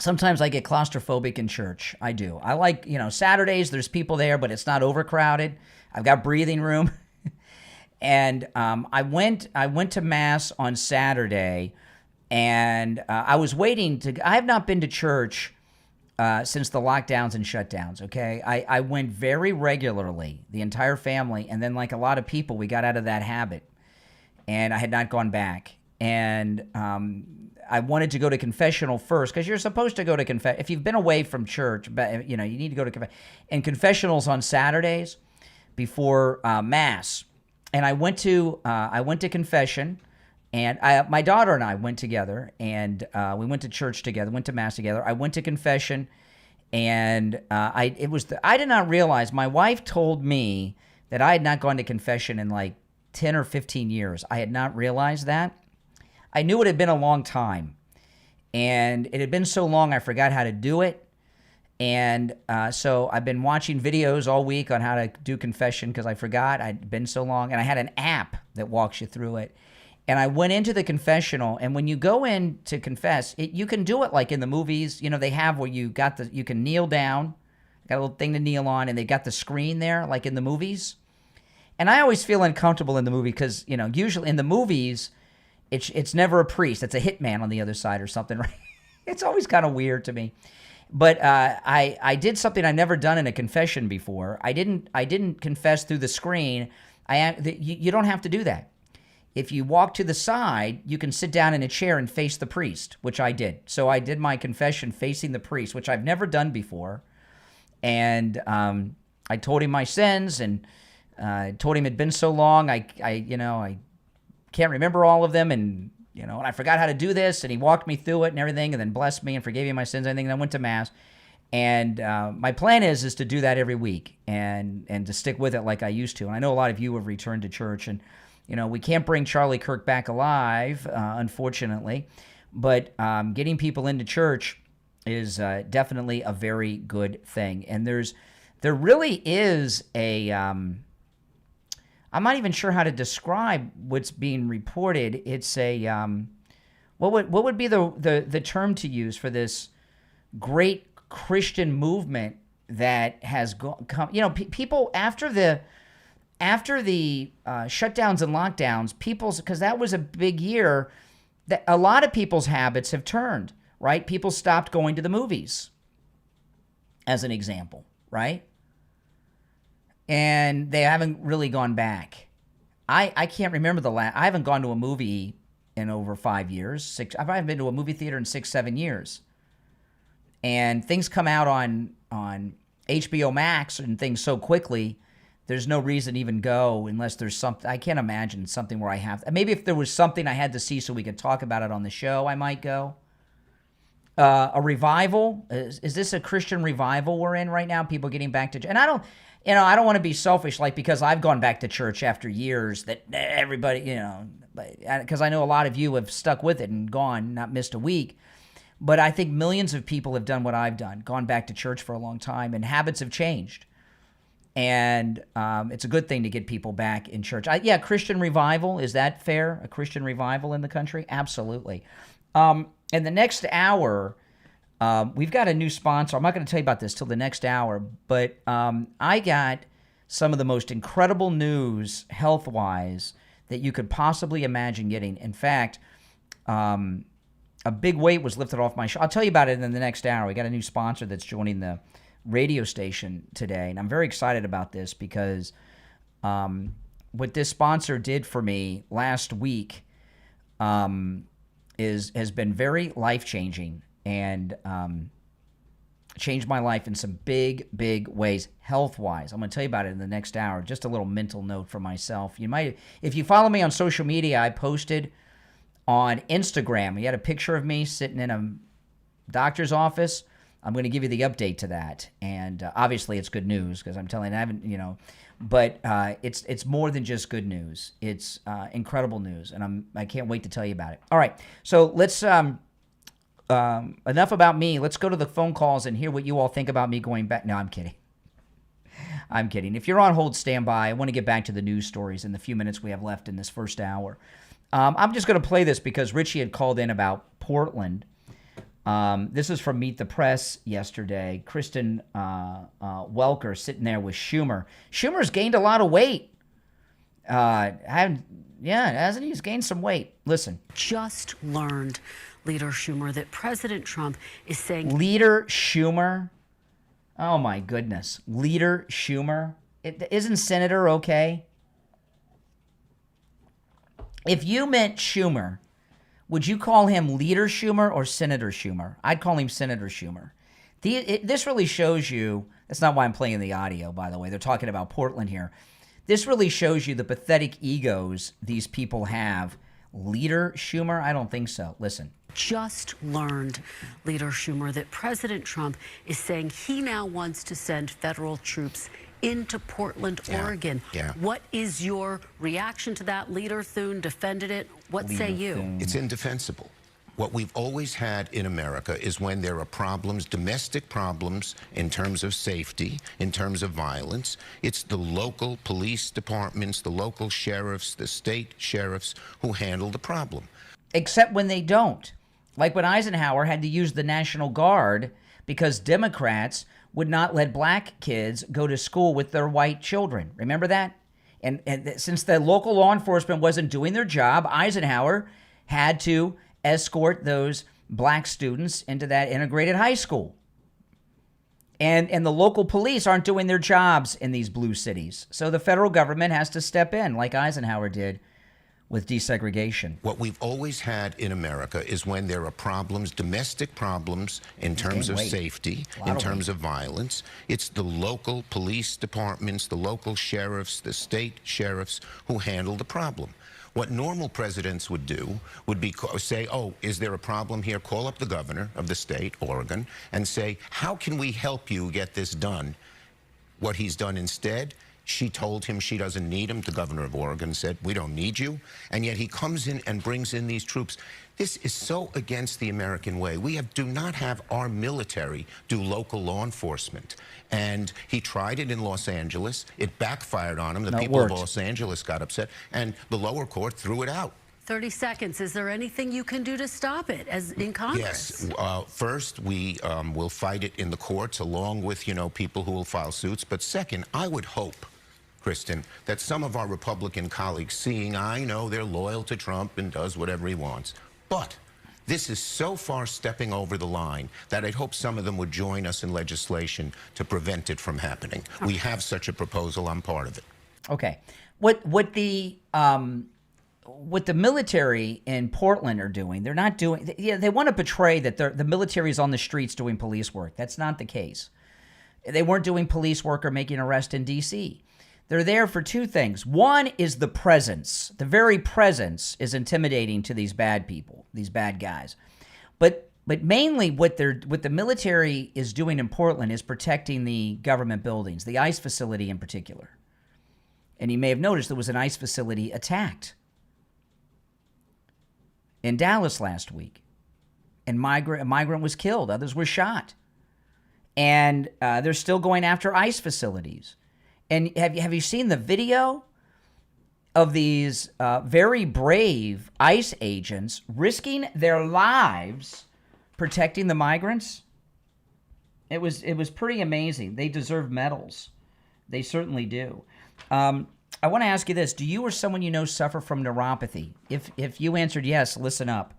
sometimes I get claustrophobic in church. I do. I like, Saturdays, there's people there, but it's not overcrowded. I've got breathing room. And I went to Mass on Saturday, and I was waiting I have not been to church since the lockdowns and shutdowns, okay? I went very regularly, the entire family, and then like a lot of people, we got out of that habit. And I had not gone back. And I wanted to go to confessional first, because you're supposed to go to if you've been away from church, but you need to go to and confessionals on Saturdays before Mass. And I went to confession, and my daughter and I went together, and we went to church together, went to Mass together. I went to confession, and I did not realize. My wife told me that I had not gone to confession in like 10 or 15 years. I had not realized that. I knew it had been a long time, and it had been so long I forgot how to do it. And so I've been watching videos all week on how to do confession because I forgot. I'd been so long, and I had an app that walks you through it. And I went into the confessional, and when you go in to confess, you can do it like in the movies. They have where you can kneel down, got a little thing to kneel on, and they got the screen there like in the movies. And I always feel uncomfortable in the movie because, usually in the movies, it's never a priest. It's a hitman on the other side or something, right? It's always kind of weird to me. But I did something I've never done in a confession before. I didn't confess through the screen. You don't have to do that. If you walk to the side, you can sit down in a chair and face the priest, which I did. So I did my confession facing the priest, which I've never done before. And I told him my sins, and told him it'd been so long, I can't remember all of them, and I forgot how to do this, and he walked me through it and everything, and then blessed me and forgave me my sins and everything, and I went to Mass. And my plan is to do that every week and to stick with it like I used to. And I know a lot of you have returned to church, and we can't bring Charlie Kirk back alive, unfortunately, but getting people into church is definitely a very good thing. And there really is a I'm not even sure how to describe what's being reported. It's a what would be the term to use for this great Christian movement that has come? People after the shutdowns and lockdowns, because that was a big year, that a lot of people's habits have turned, right? People stopped going to the movies, as an example, right? And they haven't really gone back. I can't remember I haven't gone to a movie in over 5 years. I haven't been to a movie theater in 6-7 years. And things come out on HBO Max and things so quickly, there's no reason to even go unless there's something. I can't imagine something where I have. Maybe if there was something I had to see so we could talk about it on the show, I might go. A revival? Is this a Christian revival we're in right now? People getting back to, and I don't want to be selfish, like, because I've gone back to church after years that everybody, because I know a lot of you have stuck with it and gone, not missed a week. But I think millions of people have done what I've done, gone back to church for a long time, and habits have changed. And it's a good thing to get people back in church. Christian revival, is that fair? A Christian revival in the country? Absolutely. In the next hour, we've got a new sponsor. I'm not going to tell you about this till the next hour, but I got some of the most incredible news health-wise that you could possibly imagine getting. In fact, a big weight was lifted off my shoulder. I'll tell you about it in the next hour. We got a new sponsor that's joining the radio station today, and I'm very excited about this because what this sponsor did for me last week has been very life-changing and changed my life in some big, big ways, health-wise. I'm going to tell you about it in the next hour. Just a little mental note for myself. You might, if you follow me on social media, I posted on Instagram. We had a picture of me sitting in a doctor's office. I'm going to give you the update to that. And obviously it's good news because I'm telling you, I haven't, but it's more than just good news. It's incredible news. And I can't wait to tell you about it. All right. So let's, enough about me. Let's go to the phone calls and hear what you all think about me going back. No, I'm kidding. I'm kidding. If you're on hold, stand by. I want to get back to the news stories in the few minutes we have left in this first hour. I'm just going to play this because Richie had called in about Portland. This is from Meet the Press yesterday. Kristen Welker sitting there with Schumer. Schumer's gained a lot of weight. Hasn't he? He's gained some weight. Listen. Just learned, Leader Schumer, that President Trump is saying... Leader Schumer? Oh, my goodness. Leader Schumer? Isn't Senator okay? If you meant Schumer, would you call him Leader Schumer or Senator Schumer? I'd call him Senator Schumer. This really shows you, that's not why I'm playing the audio, by the way. They're talking about Portland here. This really shows you the pathetic egos these people have. Leader Schumer? I don't think so. Listen. Just learned, Leader Schumer, that President Trump is saying he now wants to send federal troops into Portland, Oregon. Yeah. What is your reaction to that? Leader Thune defended it. What say you? It's indefensible. What we've always had in America is when there are problems, domestic problems in terms of safety, in terms of violence, it's the local police departments, the local sheriffs, the state sheriffs who handle the problem. Except when they don't. Like when Eisenhower had to use the National Guard because Democrats would not let black kids go to school with their white children. Remember that? And since the local law enforcement wasn't doing their job, Eisenhower had to escort those black students into that integrated high school. And the local police aren't doing their jobs in these blue cities. So the federal government has to step in like Eisenhower did with desegregation. What we've always had in America is when there are problems, domestic problems in terms of safety, in terms of violence, it's the local police departments, the local sheriffs, the state sheriffs who handle the problem. What normal presidents would do would be say, oh, is there a problem here? Call up the governor of the state, Oregon, and say, how can we help you get this done? What he's done instead, she told him she doesn't need him. The governor of Oregon said, we don't need you. And yet he comes in and brings in these troops. This is so against the American way. We do not have our military do local law enforcement. And he tried it in Los Angeles. It backfired on him. The people of Los Angeles got upset, and the lower court threw it out. 30 seconds. Is there anything you can do to stop it, as in Congress? Yes. First, we will fight it in the courts, along with, people who will file suits. But second, I would hope, Kristen, that some of our Republican colleagues, seeing, I know they're loyal to Trump and does whatever he wants, but this is so far stepping over the line that I'd hope some of them would join us in legislation to prevent it from happening. We have such a proposal. I'm part of it. Okay. What the military in Portland are doing, they're not doing. They want to portray that the military is on the streets doing police work. That's not the case. They weren't doing police work or making arrests in D.C. They're there for two things. One is the presence. The very presence is intimidating to these bad people, these bad guys. But mainly what the military is doing in Portland is protecting the government buildings, the ICE facility in particular. And you may have noticed there was an ICE facility attacked in Dallas last week. And a migrant was killed. Others were shot. And they're still going after ICE facilities. And have you seen the video of these very brave ICE agents risking their lives protecting the migrants? It was pretty amazing. They deserve medals. They certainly do. I want to ask you this. Do you or someone you know suffer from neuropathy? If you answered yes, listen up.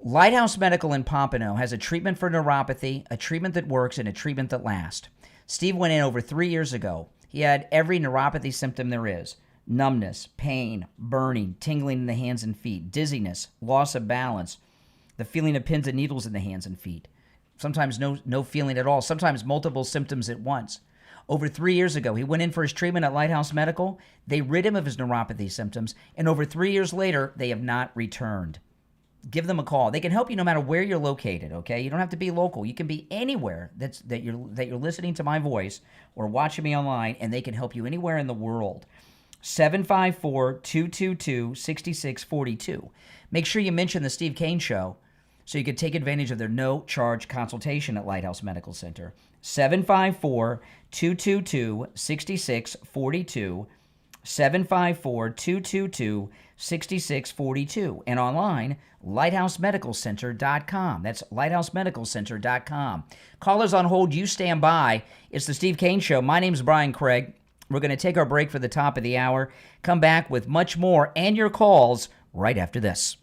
Lighthouse Medical in Pompano has a treatment for neuropathy, a treatment that works, and a treatment that lasts. Steve went in over 3 years ago. He had every neuropathy symptom there is: numbness, pain, burning, tingling in the hands and feet, dizziness, loss of balance, the feeling of pins and needles in the hands and feet. Sometimes no feeling at all, sometimes multiple symptoms at once. Over 3 years ago, he went in for his treatment at Lighthouse Medical. They rid him of his neuropathy symptoms, and over 3 years later, they have not returned. Give them a call. They can help you no matter where you're located, okay? You don't have to be local. You can be anywhere that you're listening to my voice or watching me online, and they can help you anywhere in the world. 754-222-6642. Make sure you mention the Steve Kane Show so you can take advantage of their no-charge consultation at Lighthouse Medical Center. 754-222-6642. 754-222-6642. And online, lighthousemedicalcenter.com. That's lighthousemedicalcenter.com. Callers on hold, you stand by. It's the Steve Kane Show. My name's Brian Craig. We're going to take our break for the top of the hour. Come back with much more and your calls right after this.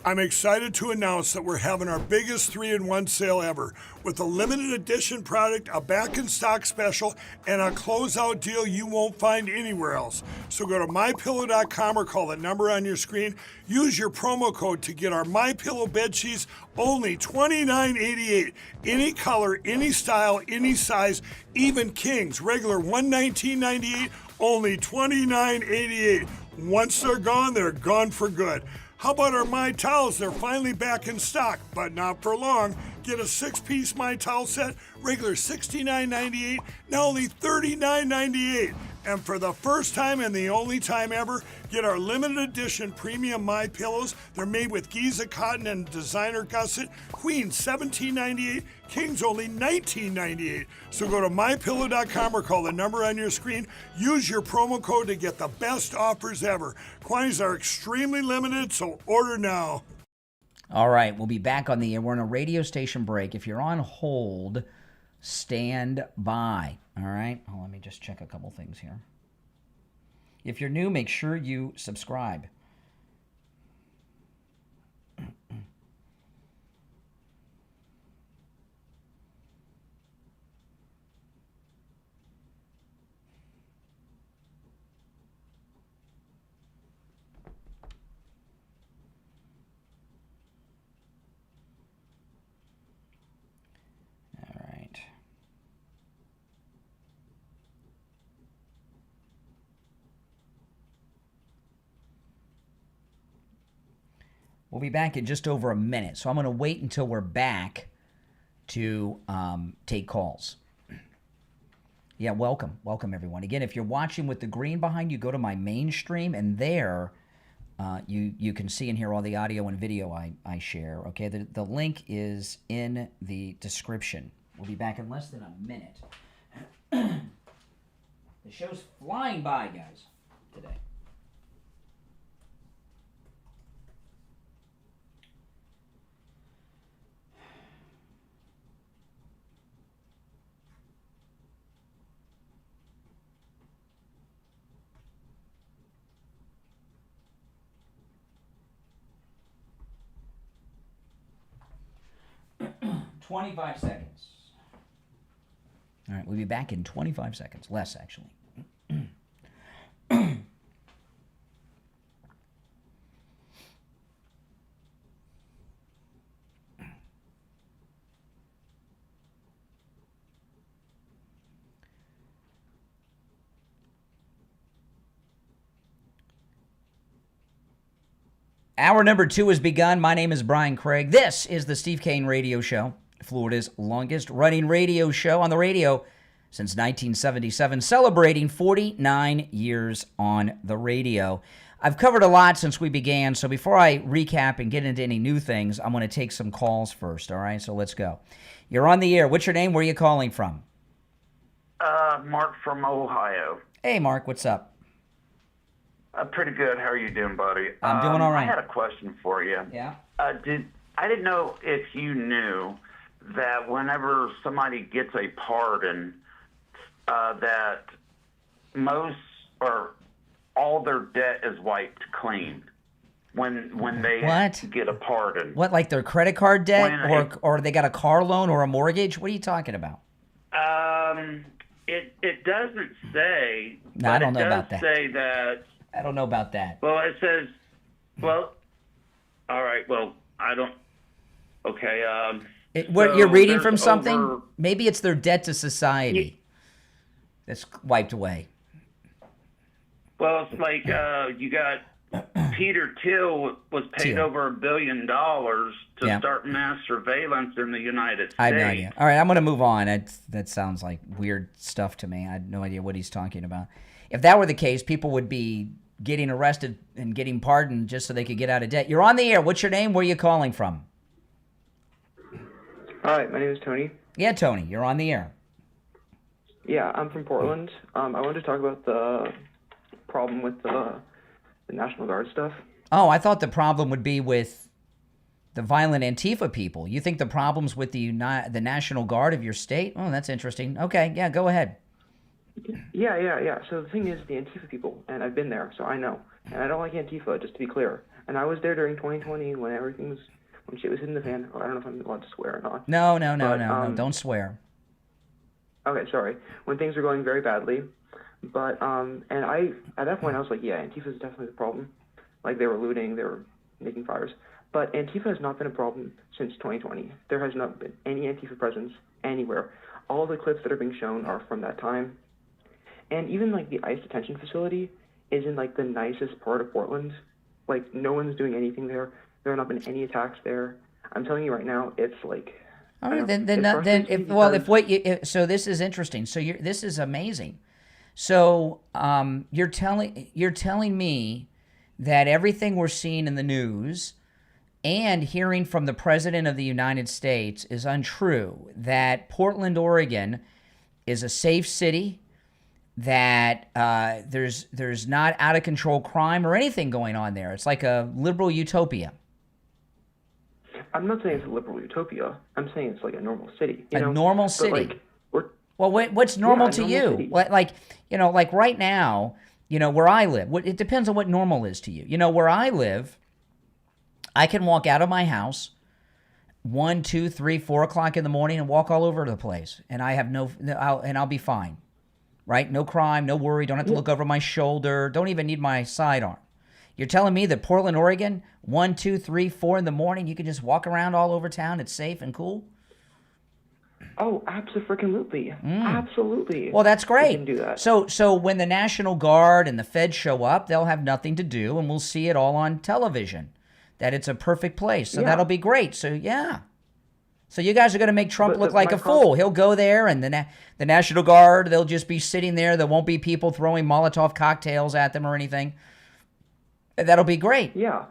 I'm excited to announce that we're having our biggest 3-in-1 sale ever with a limited edition product, a back-in-stock special, and a closeout deal you won't find anywhere else. So go to MyPillow.com or call the number on your screen. Use your promo code to get our MyPillow bed sheets, only $29.88. Any color, any style, any size, even kings. Regular $119.98, only $29.88. Once they're gone for good. How about our My Towels? They're finally back in stock, but not for long. Get a 6-piece My Towel set, regular $69.98, now only $39.98. And for the first time and the only time ever, get our limited edition premium My Pillows. They're made with Giza cotton and designer gusset. Queen $17.98, Kings only $19.98. So go to mypillow.com or call the number on your screen. Use your promo code to get the best offers ever. Quantities are extremely limited, so order now. All right, we'll be back on the air. We're on a radio station break. If you're on hold, stand by. All right? Oh, let me just check a couple things here. If you're new, make sure you subscribe. We'll be back in just over a minute, so I'm going to wait until we're back to take calls. Yeah, welcome everyone. Again, if you're watching with the green behind you, go to my main stream, and there you can see and hear all the audio and video I share. Okay, the link is in the description. We'll be back in less than a minute. The show's flying by, guys, today. $25 seconds. All right, we'll be back in 25 seconds. Less, actually. Hour number 2 has begun. My name is Brian Craig. This is the Steve Kane Radio Show, Florida's longest-running radio show on the radio since 1977, celebrating 49 years on the radio. I've covered a lot since we began, so before I recap and get into any new things, I'm going to take some calls first, all right? So let's go. You're on the air. What's your name? Where are you calling from? Mark from Ohio. Hey, Mark. What's up? Pretty good. How are you doing, buddy? I'm doing all right. I had a question for you. Yeah? I didn't know if you knew that whenever somebody gets a pardon, that most or all their debt is wiped clean when they get a pardon. What, like their credit card debt, or they got a car loan or a mortgage? What are you talking about? It doesn't say. No, I don't know about that. It does say that. I don't know about that. Well, it says, well, all right, well, I don't, okay. What, you're reading from something? Maybe it's their debt to society that's wiped away. Well, it's like you got Peter Thiel was paid over $1 billion to start mass surveillance in the United States. I have no idea. All right, I'm going to move on. That sounds like weird stuff to me. I had no idea what he's talking about. If that were the case, people would be getting arrested and getting pardoned just so they could get out of debt. You're on the air. What's your name? Where are you calling from? Hi, my name is Tony. Yeah, Tony, you're on the air. Yeah, I'm from Portland. I wanted to talk about the problem with the National Guard stuff. Oh, I thought the problem would be with the violent Antifa people. You think the problem's with the National Guard of your state? Oh, that's interesting. Okay, yeah, go ahead. Yeah. So the thing is, the Antifa people, and I've been there, so I know. And I don't like Antifa, just to be clear. And I was there during 2020 when when shit was hitting the fan. Or I don't know if I'm allowed to swear or not. No, don't swear. Okay, sorry. When things were going very badly. But, and at that point I was like, yeah, Antifa is definitely the problem. Like, they were looting, they were making fires. But Antifa has not been a problem since 2020. There has not been any Antifa presence anywhere. All the clips that are being shown are from that time. And even, like, the ICE detention facility is in, like, the nicest part of Portland. Like, no one's doing anything there. There have not been any attacks there. I'm telling you right now, it's, like... All right, so this is interesting. So this is amazing. So you're telling me that everything we're seeing in the news and hearing from the President of the United States is untrue, that Portland, Oregon is a safe city, that there's not out-of-control crime or anything going on there. It's like a liberal utopia. I'm not saying it's a liberal utopia. I'm saying it's like a normal city. Normal city? What's normal to you? Like right now, where I live, it depends on what normal is to you. Where I live, I can walk out of my house 1, 2, 3, 4 o'clock in the morning and walk all over the place, and I have I'll be fine, right? No crime, no worry. Don't have to look over my shoulder. Don't even need my sidearm. You're telling me that Portland, Oregon, 1, 2, 3, 4 in the morning, you can just walk around all over town. It's safe and cool. Oh, absolutely. Absolutely. Well, that's great. We can do that. So when the National Guard and the Feds show up, they'll have nothing to do, and we'll see it all on television. that it's a perfect place. So that'll be great. So, yeah. So you guys are going to make Trump look like a fool. He'll go there, and the National Guard, they'll just be sitting there. There won't be people throwing Molotov cocktails at them or anything. That'll be great. Yeah,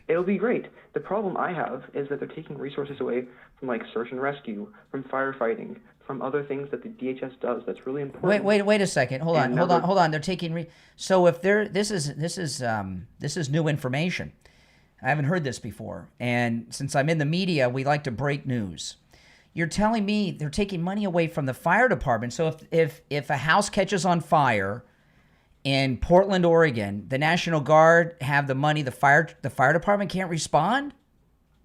it'll be great. The problem I have is that they're taking resources away from, like, search and rescue, from firefighting, from other things that the DHS does. That's really important. Wait a second. Hold on. They're taking so if they're this is new information. I haven't heard this before, and since I'm in the media, we like to break news. You're telling me they're taking money away from the fire department. So if a house catches on fire in Portland, Oregon, the National Guard have the money, the fire department can't respond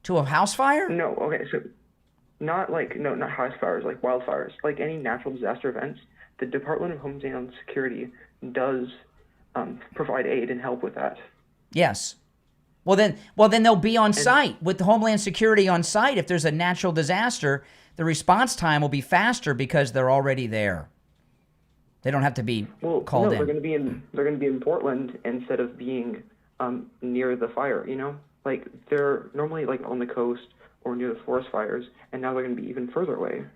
to a house fire? No, okay, so not house fires, like wildfires, like any natural disaster events. The Department of Homeland Security does provide aid and help with that. Yes. Well, then they'll be on site with the Homeland Security on site. If there's a natural disaster, the response time will be faster because they're already there. They don't have to be called in. They're going to be in Portland instead of being near the fire. You know, like they're normally like on the coast or near the forest fires, and now they're going to be even further away.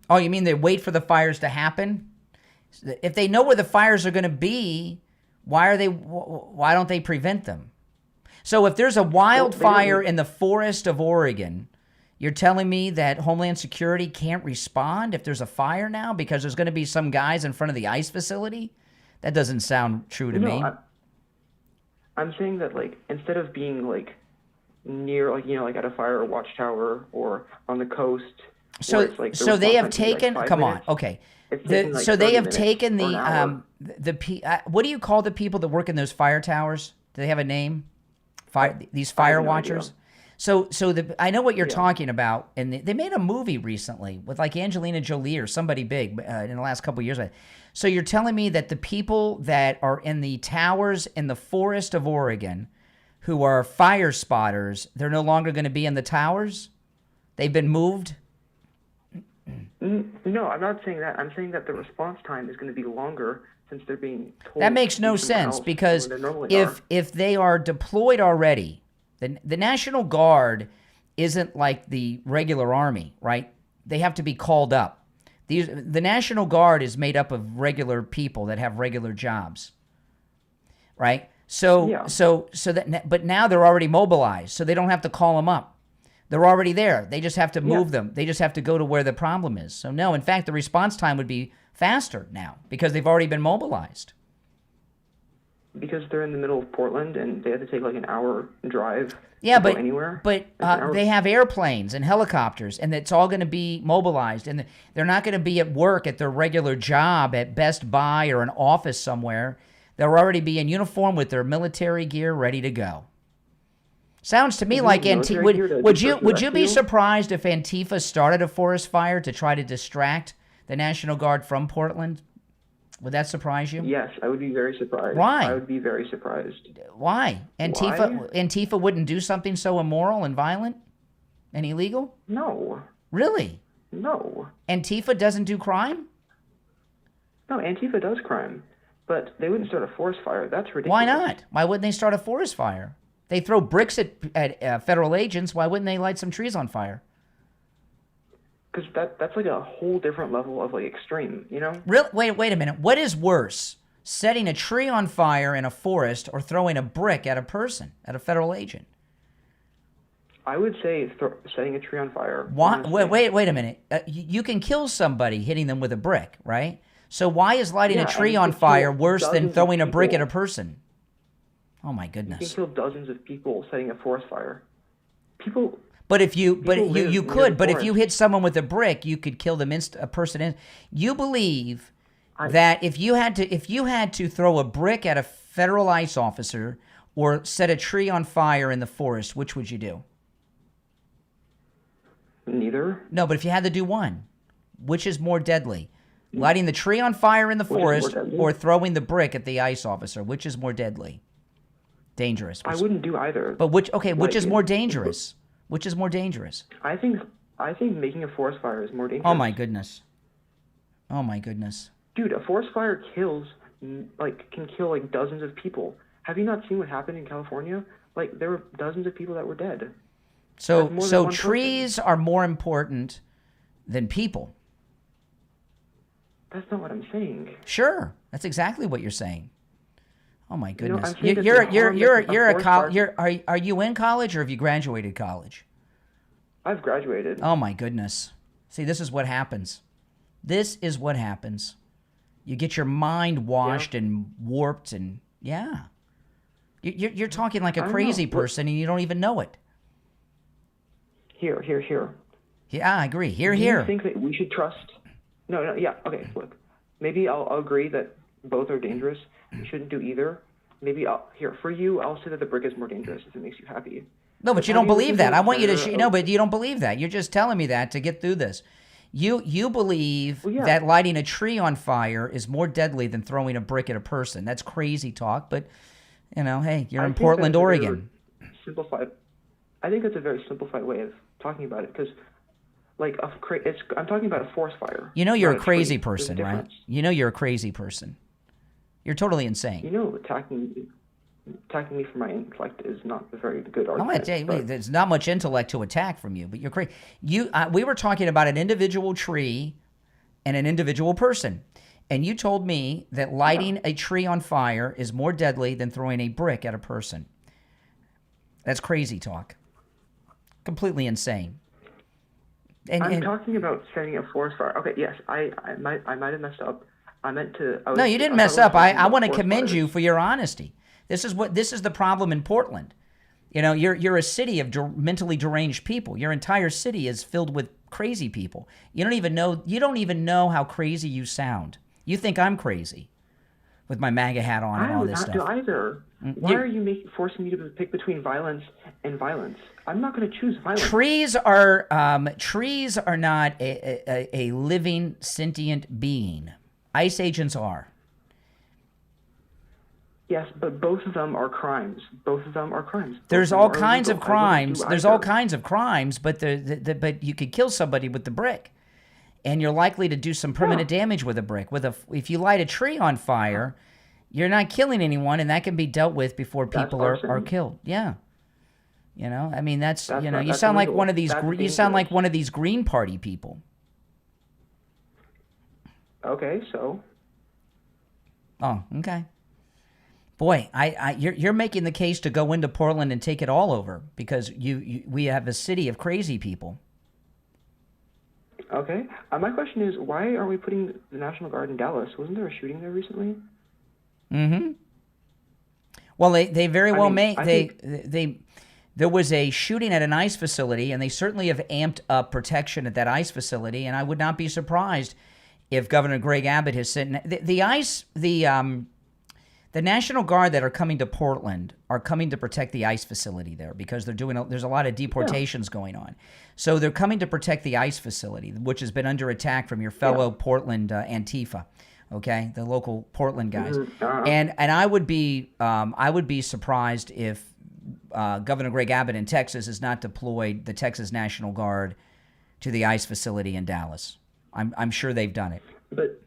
Oh, you mean they wait for the fires to happen? If they know where the fires are going to be, why don't they prevent them? So if there's a wildfire in the forest of Oregon, you're telling me that Homeland Security can't respond if there's a fire now because there's going to be some guys in front of the ice facility? That doesn't sound true to me. I'm saying that, like, instead of being like near, like, you know, like at a fire watchtower or on the coast. So they have taken. Come on, okay. So they have taken what do you call the people that work in those fire towers? Do they have a name? These fire watchers. So I know what you're talking about, and they made a movie recently with like Angelina Jolie or somebody big in the last couple of years. So you're telling me that the people that are in the towers in the forest of Oregon, who are fire spotters, they're no longer going to be in the towers? They've been moved? No, I'm not saying that. I'm saying that the response time is going to be longer since they're being told. That makes no sense because if they are deployed already, the National Guard isn't like the regular army, right? They have to be called up. The National Guard is made up of regular people that have regular jobs, right? But now they're already mobilized, so they don't have to call them up. They're already there. They just have to move them. They just have to go to where the problem is. So no, in fact, the response time would be faster now because they've already been mobilized. Because they're in the middle of Portland and they have to take like an hour drive to go anywhere. But they have airplanes and helicopters, and it's all going to be mobilized. And they're not going to be at work at their regular job at Best Buy or an office somewhere. They'll already be in uniform with their military gear ready to go. Sounds to me like Antifa. Would you be surprised if Antifa started a forest fire to try to distract the National Guard from Portland? Would that surprise you? Yes, I would be very surprised. Why? I would be very surprised. Why? Antifa wouldn't do something so immoral and violent and illegal? No. Really? No. Antifa doesn't do crime? No, Antifa does crime, but they wouldn't start a forest fire. That's ridiculous. Why not? Why wouldn't they start a forest fire? They throw bricks at federal agents. Why wouldn't they light some trees on fire? Because that's like a whole different level of like extreme, you know? Really? Wait a minute. What is worse, setting a tree on fire in a forest or throwing a brick at a person, at a federal agent? I would say setting a tree on fire. Why? Wait a minute. You can kill somebody hitting them with a brick, right? So why is lighting a tree on fire worse than throwing a brick at a person? Oh my goodness! You can kill dozens of people setting a forest fire. But if you hit someone with a brick, you could kill them a person. You believe that if you had to throw a brick at a federal ICE officer or set a tree on fire in the forest, which would you do? Neither. No, but if you had to do one, which is more deadly? Lighting the tree on fire in the forest or throwing the brick at the ICE officer, which is more deadly? Dangerous. I wouldn't do either. But which is more dangerous? Which is more dangerous? I think making a forest fire is more dangerous. Oh my goodness. Oh my goodness. Dude, a forest fire can kill like dozens of people. Have you not seen what happened in California? like there were dozens of people that were dead. So trees are more important than people. That's not what I'm saying. Sure, that's exactly what you're saying. Oh my goodness! I'm saying that Are you in college or have you graduated college? I've graduated. Oh my goodness! See, this is what happens. This is what happens. You get your mind washed and warped, and you're talking like a crazy person, and you don't even know it. Here. Yeah, I agree. Here. Do you think that we should trust? No, yeah, okay, look. Maybe I'll agree that both are dangerous. We shouldn't do either. Maybe I'll say that the brick is more dangerous if it makes you happy. No, but you don't believe that. I want you to no, but you don't believe that. You're just telling me that to get through this. You believe that lighting a tree on fire is more deadly than throwing a brick at a person. That's crazy talk, but hey, you're in Portland, Oregon. Simplified. I think that's a very simplified way of talking about it, because I'm talking about a forest fire. You're a crazy person, right? You're a crazy person. You're totally insane. Attacking me for my intellect is not a very good argument. There's not much intellect to attack from you, but you're crazy. We were talking about an individual tree and an individual person, and you told me that lighting a tree on fire is more deadly than throwing a brick at a person. That's crazy talk. Completely insane. I'm talking about setting a forest fire. Okay, yes, I might have messed up. I meant to. No, you didn't mess up. I want to commend you for your honesty. This is the problem in Portland. You're a city of mentally deranged people. Your entire city is filled with crazy people. You don't even know how crazy you sound. You think I'm crazy with my MAGA hat on and all this stuff. I don't do either. Why are you forcing me to pick between violence and violence? I'm not going to choose violence. Trees are not a living sentient being. Ice agents are. Yes, but both of them are crimes. There's all kinds of crimes. There's all kinds of crimes, but but you could kill somebody with the brick, and you're likely to do some permanent damage with a brick. If you light a tree on fire, you're not killing anyone, and that can be dealt with before people are killed. Yeah. I mean, you sound like one of these. You sound like one of these Green Party people. Okay, so. Oh, okay. Boy, you're making the case to go into Portland and take it all over because we have a city of crazy people. Okay. My question is, why are we putting the National Guard in Dallas? Wasn't there a shooting there recently? Mm-hmm. Well, they very well may. There was a shooting at an ice facility, and they certainly have amped up protection at that ice facility. And I would not be surprised if Governor Greg Abbott has sent the National Guard that are coming to Portland are coming to protect the ice facility there because there's a lot of deportations going on. So they're coming to protect the ice facility, which has been under attack from your fellow Portland Antifa, okay, the local Portland guys. And I would be surprised if Governor Greg Abbott in Texas has not deployed the Texas National Guard to the ice facility in Dallas. I'm sure they've done it. But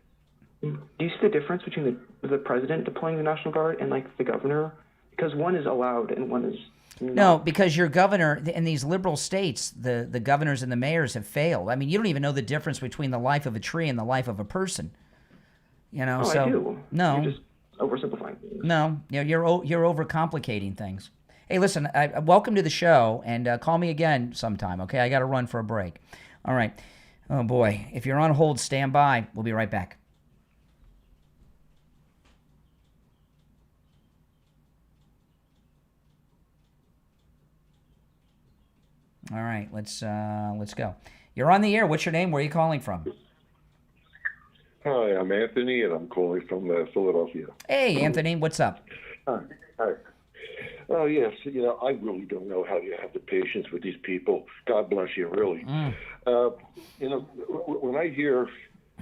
do you see the difference between the president deploying the National Guard and the governor? Because one is allowed and one is not. No, because your governor in these liberal states, the governors and the mayors have failed. I mean, you don't even know the difference between the life of a tree and the life of a person. I do. No, you're just oversimplifying things. No, you're overcomplicating things. Hey, listen, welcome to the show, and call me again sometime. Okay, I got to run for a break. All right. Oh boy, if you're on hold, stand by. We'll be right back. All right, let's go. You're on the air. What's your name? Where are you calling from? Hi, I'm Anthony, and I'm calling from Philadelphia. Hey, Anthony, what's up? Hi. Oh, yes. I really don't know how you have the patience with these people. God bless you, really. When I hear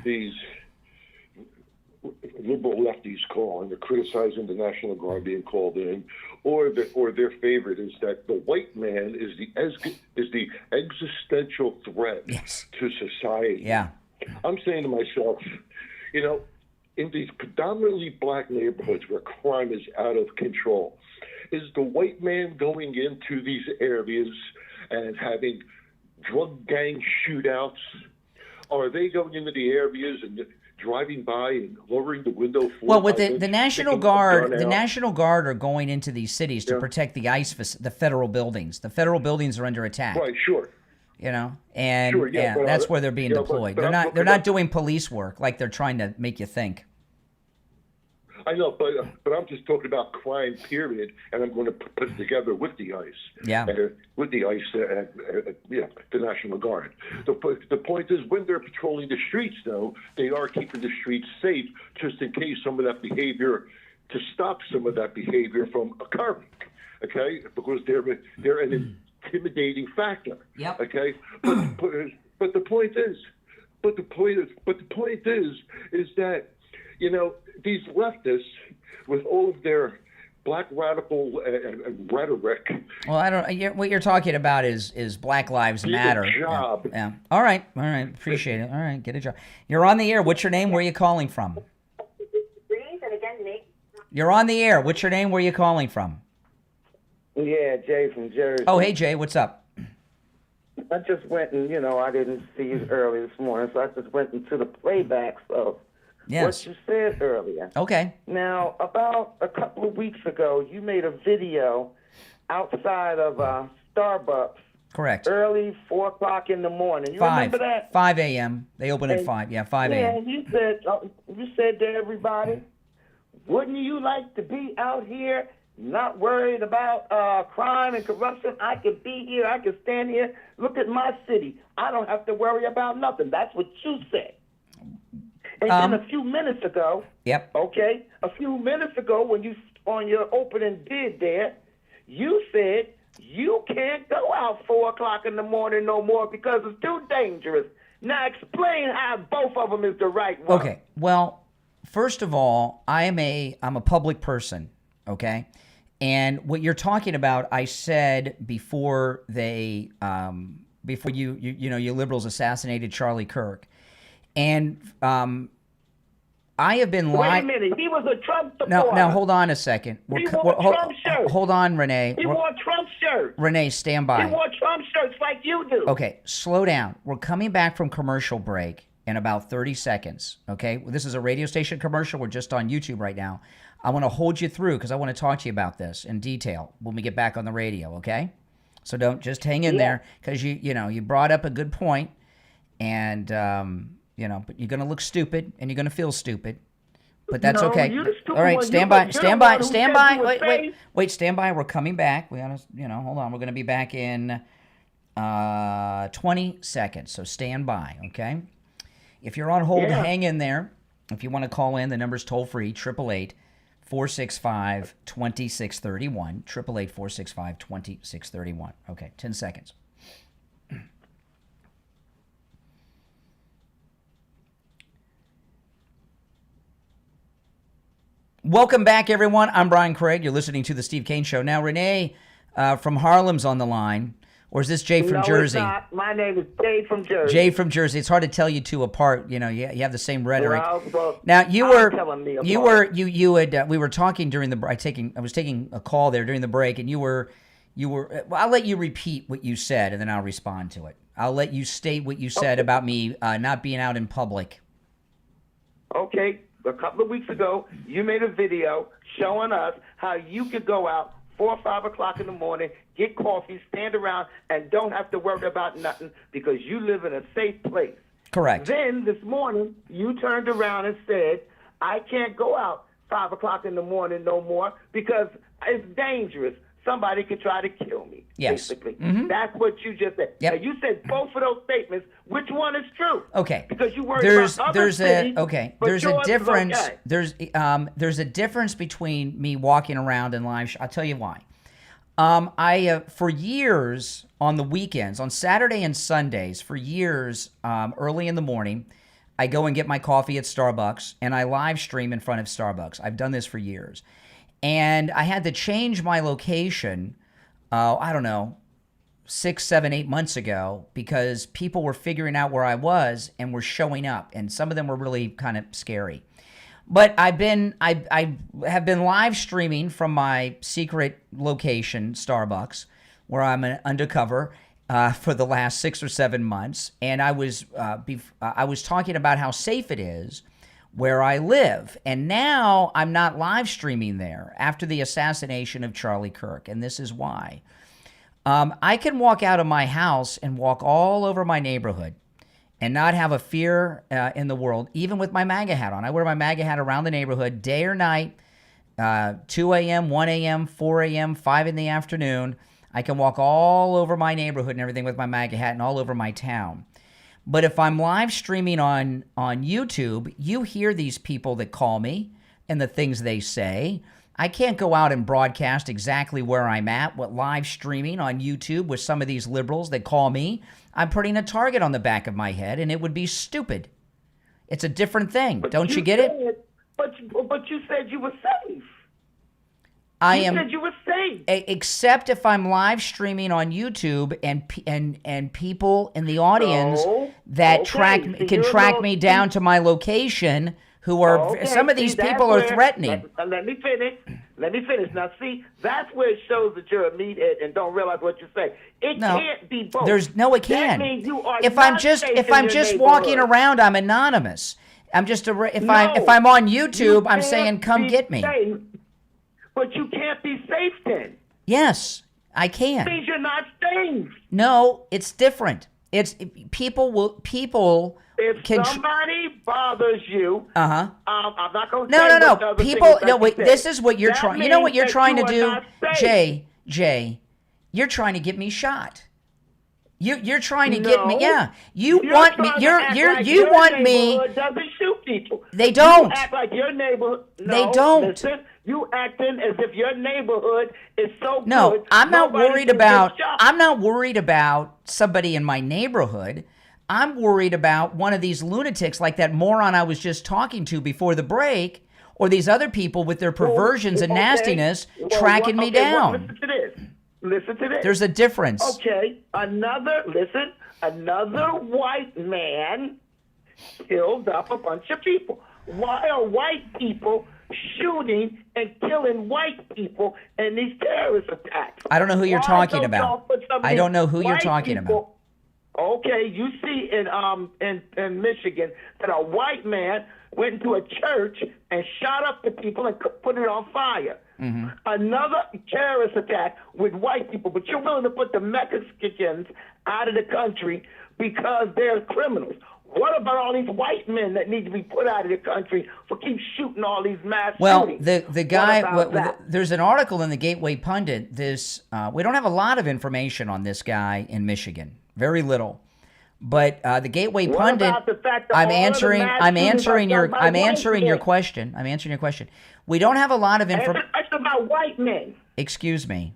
these liberal lefties calling or criticizing the National Guard being called in, or their favorite is that the white man is the existential threat to society. Yeah. I'm saying to myself, in these predominantly black neighborhoods where crime is out of control, Is the white man going into these areas and having drug gang shootouts? Are they going into the areas and driving by and lowering the window? Well, with the National Guard, the National Guard are going into these cities to protect the the federal buildings. The federal buildings are under attack. Right, sure. You know, and Sure, yeah, but that's where they're being deployed. but they're not doing police work like they're trying to make you think. I know, but I'm just talking about crime, period, and I'm going to put it together with the ICE. Yeah. With the ICE, the National Guard. The point is, when they're patrolling the streets, though, they are keeping the streets safe, just in case some of that behavior, to stop some of that behavior from occurring. Okay, because they're an intimidating factor. Yep. Okay, but the point is, is that, you know, these leftists, with all of their black radical rhetoric. Well, I don't. What you're talking about is Black Lives Matter. Get a job. Yeah. All right. Appreciate it. All right. Get a job. You're on the air. What's your name? Where are you calling from? You're on the air. What's your name? Where are you calling from? Yeah, Jay from Jersey. Oh, hey, Jay. What's up? I just went and, I didn't see you early this morning, so I just went into the playbacks of what you said earlier. Okay. Now, about a couple of weeks ago, you made a video outside of Starbucks. Correct. Early, 4 o'clock in the morning. You remember that? 5 a.m. They open at 5. Yeah, 5 a.m. Yeah, you said to everybody, wouldn't you like to be out here not worried about crime and corruption? I could be here. I could stand here. Look at my city. I don't have to worry about nothing. That's what you said. And then a few minutes ago, okay, a few minutes ago when you, on your opening bid there, you said you can't go out 4 o'clock in the morning no more because it's too dangerous. Now explain how both of them is the right one. Okay, well, first of all, I'm a public person, okay? And what you're talking about, I said before they, before you liberals assassinated Charlie Kirk. And I have been lying. Wait a minute, he was a Trump supporter. Now hold on a second. He wore Trump shirts. Hold on, Renee. He wore Trump shirts. Renee, stand by. He wore Trump shirts like you do. Okay, slow down. We're coming back from commercial break in about 30 seconds, okay? This is a radio station commercial. We're just on YouTube right now. I want to hold you through because I want to talk to you about this in detail when we get back on the radio, okay? So don't just hang in there because you brought up a good point, and but you're going to look stupid and you're going to feel stupid. But that's okay. All right, stand by. Wait, stand by. We're coming back. We gotta, hold on. We're going to be back in 20 seconds. So stand by, okay? If you're on hold, hang in there. If you want to call in, the number's toll free, 888-465-2631. 888-465-2631. Okay, 10 seconds. Welcome back, everyone. I'm Brian Craig. You're listening to The Steve Kane Show. Now, Renee from Harlem's on the line. Or is this Jay from Jersey? No, it's not. My name is Jay from Jersey. Jay from Jersey. It's hard to tell you two apart. You have the same rhetoric. Well, now, we were talking during the I was taking a call there during the break, and you were well, I'll let you repeat what you said, and then I'll respond to it. I'll let you state what you said about me not being out in public. Okay. A couple of weeks ago, you made a video showing us how you could go out 4 or 5 o'clock in the morning, get coffee, stand around, and don't have to worry about nothing because you live in a safe place. Correct. Then this morning, you turned around and said, I can't go out 5 o'clock in the morning no more because it's dangerous. Somebody could try to kill me. Yes. Basically. Mm-hmm. That's what you just said. Yep. Now, you said both of those statements. Which one is true? Okay. Because you worry about other cities, There's but a yours is difference. okay. There's a difference between me walking around and live. I'll tell you why. I for years on the weekends, on Saturday and Sundays, for years, early in the morning, I go and get my coffee at Starbucks and I live stream in front of Starbucks. I've done this for years. And I had to change my location, I don't know, 6, 7, 8 months ago because people were figuring out where I was and were showing up. And some of them were really kind of scary. But I have been live streaming from my secret location, Starbucks, where I'm an undercover for the last 6 or 7 months, and I was talking about how safe it is where I live, and now I'm not live streaming there after the assassination of Charlie Kirk, and this is why. I can walk out of my house and walk all over my neighborhood and not have a fear in the world, even with my MAGA hat on. I wear my MAGA hat around the neighborhood day or night, 2 a.m., 1 a.m., 4 a.m., 5 in the afternoon. I can walk all over my neighborhood and everything with my MAGA hat and all over my town. But if I'm live streaming on YouTube, you hear these people that call me and the things they say. I can't go out and broadcast exactly where I'm at, what live streaming on YouTube with some of these liberals that call me. I'm putting a target on the back of my head, and it would be stupid. It's a different thing. Don't you get it? But you said you were safe. You said you were safe. Except if I'm live streaming on YouTube and people in the audience that can track me down to my location who are some of these people are threatening. Let me finish. Now, see, that's where it shows that you're a meathead and don't realize what you say. It can't be both. It can. That means you are if I'm just walking around, I'm anonymous. I'm just if I'm on YouTube, I'm saying, "Come get me." Safe, but you can't be safe then. Yes, I can. That means you're not safe. No, it's different. It's people. If somebody bothers you, I'm not going to say No. People, no, wait. This is what you're trying. You know what you're trying to do, Jay. You're trying to get me shot. You're trying to get me. Yeah, you want me. You want me. Doesn't shoot people. They don't. You act like your neighborhood. No, they don't. Listen, you acting as if your neighborhood is so no, good. I'm not worried about. I'm not worried about somebody in my neighborhood. I'm worried about one of these lunatics like that moron I was just talking to before the break, or these other people with their perversions and nastiness tracking me down. Listen to this. There's a difference. Okay, another white man killed up a bunch of people. Why are white people shooting and killing white people in these terrorist attacks? I don't know who you're talking about. I don't know who you're talking about. Okay, you see in Michigan that a white man went into a church and shot up the people and put it on fire. Mm-hmm. Another terrorist attack with white people, but you're willing to put the Mexicans out of the country because they're criminals. What about all these white men that need to be put out of the country for keep shooting all these mass shootings? Well, the guy, there's an article in the Gateway Pundit. We don't have a lot of information on this guy in Michigan. Very little. But the Gateway Pundit, I'm answering your question. We don't have a lot of information. It's about white men. Excuse me.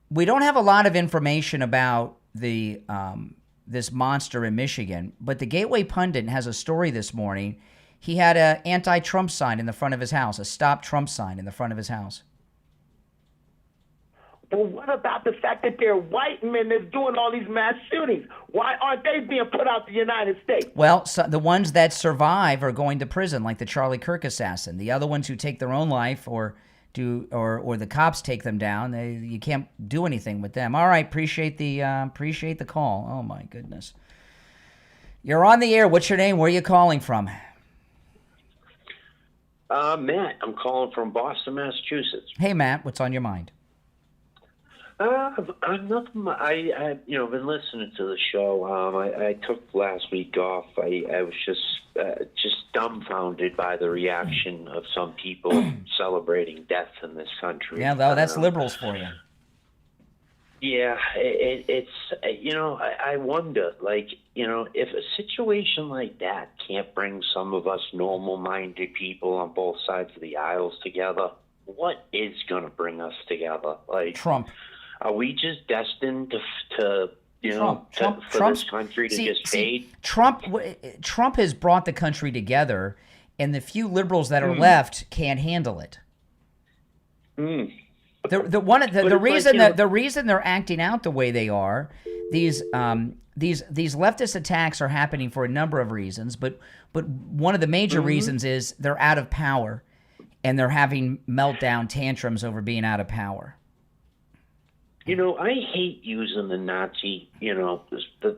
We don't have a lot of information about the this monster in Michigan, but the Gateway Pundit has a story this morning. He had an anti-Trump sign in the front of his house, a Stop Trump sign in the front of his house. But what about the fact that they're white men that's doing all these mass shootings? Why aren't they being put out the United States? Well, the ones that survive are going to prison, like the Charlie Kirk assassin. The other ones who take their own life or the cops take them down, you can't do anything with them. All right, appreciate the call. Oh my goodness, you're on the air. What's your name? Where are you calling from? Matt, I'm calling from Boston, Massachusetts. Hey, Matt, what's on your mind? Nothing. I been listening to the show. I took last week off. I was just dumbfounded by the reaction of some people celebrating death in this country. Yeah, though, that's liberals for you. Yeah, it's I wonder, if a situation like that can't bring some of us normal-minded people on both sides of the aisles together, what is going to bring us together? Trump. Are we just destined for this country to just fade? Trump has brought the country together, and the few liberals that are left can't handle it. The reason they're acting out the way they are, these leftist attacks are happening for a number of reasons, but one of the major reasons is they're out of power, and they're having meltdown tantrums over being out of power. You know, I hate using the Nazi, you know, the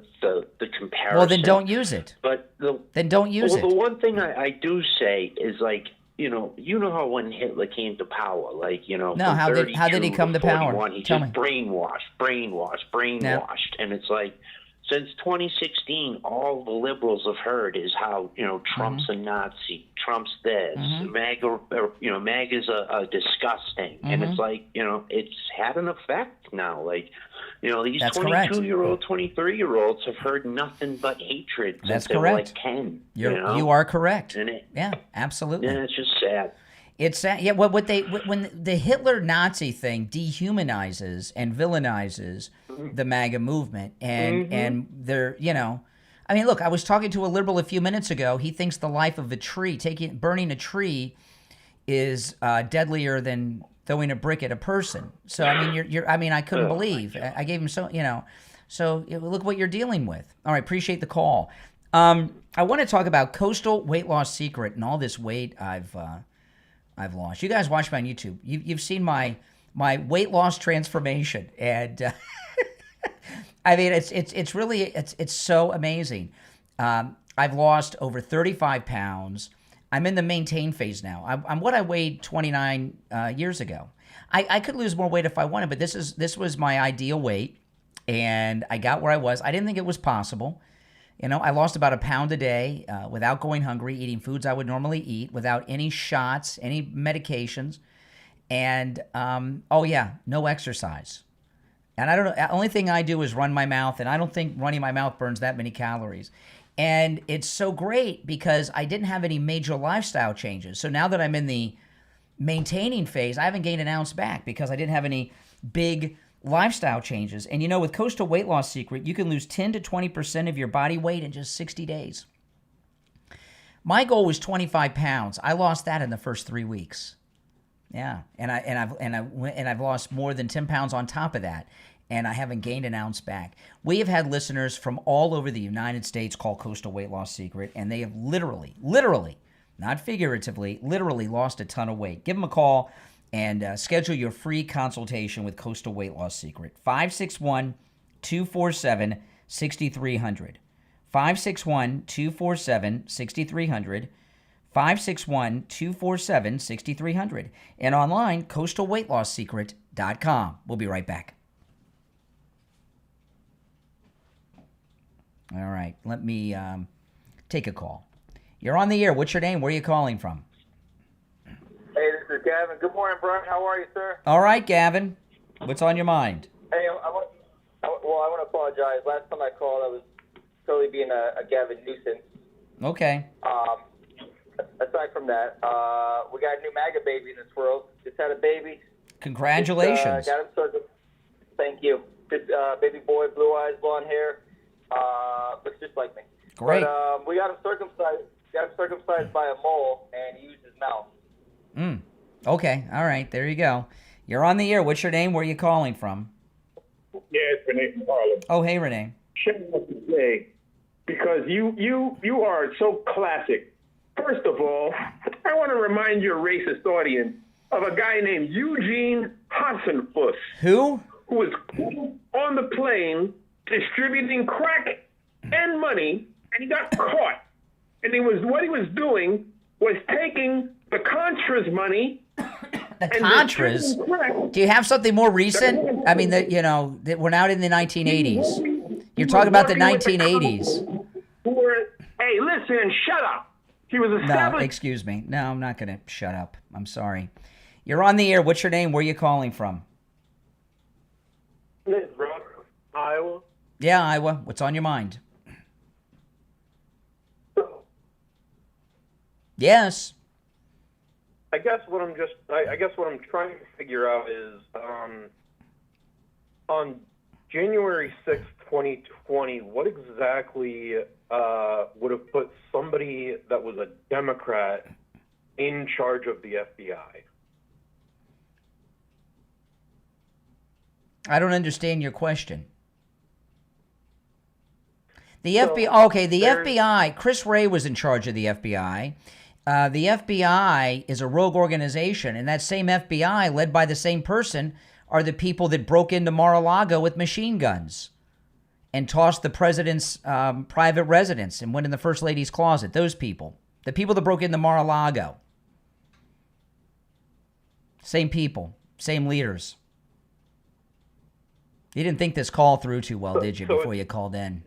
comparison. Well, then don't use it. But then don't use it. The one thing I do say is, like, you know how when Hitler came to power, like, you know, no, how did he come to power? He just brainwashed, and it's like, since 2016, all the liberals have heard is how, you know, Trump's a Nazi, Trump's this, MAGA, you know, MAGA's a disgusting, and it's like, you know, it's had an effect now. Like, you know, these 22-year-old, 23-year-olds have heard nothing but hatred since they were like 10. You are correct. Yeah, absolutely. And it's just sad. It's sad. Yeah, when the Hitler Nazi thing dehumanizes and villainizes the MAGA movement, and they're, you know, I mean, look, I was talking to a liberal a few minutes ago. He thinks the life of a tree, burning a tree, is deadlier than throwing a brick at a person. So I mean, I mean, I couldn't believe. I gave him so, you know, so look what you're dealing with. All right, appreciate the call. I want to talk about coastal weight loss secret and all this weight I've lost. You guys watch me on YouTube. You've seen my weight loss transformation, and I mean, it's really so amazing. I've lost over 35 pounds. I'm in the maintain phase now. I'm what I weighed 29 years ago. I could lose more weight if I wanted, but this was my ideal weight, and I got where I was. I didn't think it was possible. You know, I lost about a pound a day without going hungry, eating foods I would normally eat, without any shots, any medications, and no exercise. And I don't know, the only thing I do is run my mouth, and I don't think running my mouth burns that many calories. And it's so great because I didn't have any major lifestyle changes. So now that I'm in the maintaining phase, I haven't gained an ounce back because I didn't have any big lifestyle changes. And you know, with Coastal Weight Loss Secret, you can lose 10 to 20% of your body weight in just 60 days. My goal was 25 pounds. I lost that in the first 3 weeks. Yeah, and I've lost more than 10 pounds on top of that, and I haven't gained an ounce back. We have had listeners from all over the United States call Coastal Weight Loss Secret, and they have literally, not figuratively, literally lost a ton of weight. Give them a call and schedule your free consultation with Coastal Weight Loss Secret. 561-247-6300. 561-247-6300. 561-247-6300. And online, coastalweightlossecret.com. We'll be right back. All right, let me take a call. You're on the air. What's your name? Where are you calling from? Hey, this is Gavin. Good morning, Brian. How are you, sir? All right, Gavin. What's on your mind? Hey, I want to apologize. Last time I called, I was totally being a Gavin nuisance. Okay. Aside from that, we got a new MAGA baby in this world. Just had a baby. Congratulations. Got him circumcised. Thank you. Good baby boy, blue eyes, blonde hair. Looks just like me. Great. But we got him circumcised. By a mole, and he used his mouth. Okay. All right. There you go. You're on the air. What's your name? Where are you calling from? Yeah, it's Renee from Harlem. Oh, hey, Renee. Shame to say, because you are so classic. First of all, I want to remind your racist audience of a guy named Eugene Hassenfuss. Who? Who was on the plane distributing crack and money, and he got caught. And what he was doing was taking the Contras money. The Contras? Do you have something more recent? I mean, that we're now in the 1980s. You're talking about the 1980s. Hey, listen, shut up. He was established. No, excuse me. No, I'm not going to shut up. I'm sorry. You're on the air. What's your name? Where are you calling from? This is Rob, Iowa. Yeah, Iowa. What's on your mind? Yes. I guess what I'm trying to figure out is on January 6th, 2020, what exactly would have put somebody that was a Democrat in charge of the FBI? I don't understand your question. The FBI. Okay, the FBI. Chris Wray was in charge of the FBI. The FBI is a rogue organization, and that same FBI, led by the same person, are the people that broke into Mar-a-Lago with machine guns and tossed the president's private residence and went in the first lady's closet. Those people. The people that broke into Mar-a-Lago. Same people. Same leaders. You didn't think this call through too well, did you, before you called in?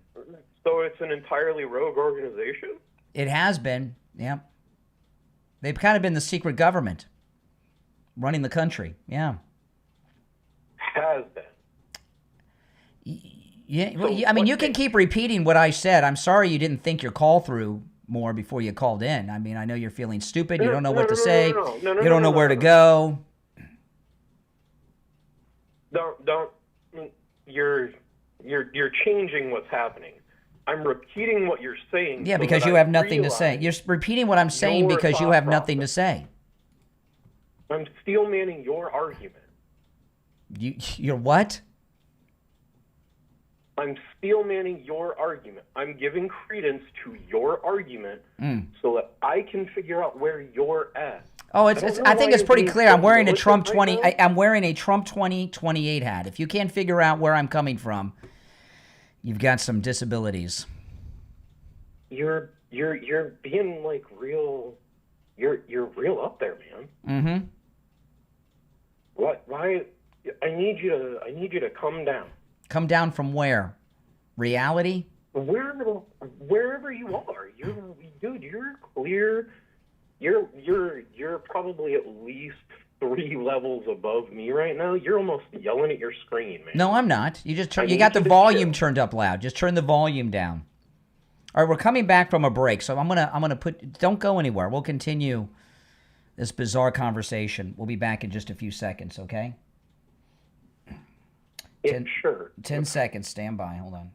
So it's an entirely rogue organization? It has been, yeah. They've kind of been the secret government running the country, yeah. Has been. Yeah, well, I mean, you can keep repeating what I said. I'm sorry you didn't think your call through more before you called in. I mean, I know you're feeling stupid. You don't know what to say. You don't know where to go. Don't. You're changing what's happening. I'm repeating what you're saying. Yeah, because you have nothing to say. You're repeating what I'm saying because you have nothing to say. I'm steelmanning your argument. You're what? I'm steelmanning your argument. I'm giving credence to your argument so that I can figure out where you're at. Oh, I think it's pretty clear. I'm wearing a Trump 20. I'm wearing a Trump 2028 hat. If you can't figure out where I'm coming from, you've got some disabilities. You're being like real. You're real up there, man. Mm-hmm. What? Why? I need you to come down. Come down from where? Reality? Wherever you are. Dude, you're clear. You're probably at least 3 levels above me right now. You're almost yelling at your screen, man. No, I'm not. You got the volume turned up loud. Just turn the volume down. All right, we're coming back from a break, so I'm gonna don't go anywhere. We'll continue this bizarre conversation. We'll be back in just a few seconds, okay? 10 seconds. Stand by. Hold on.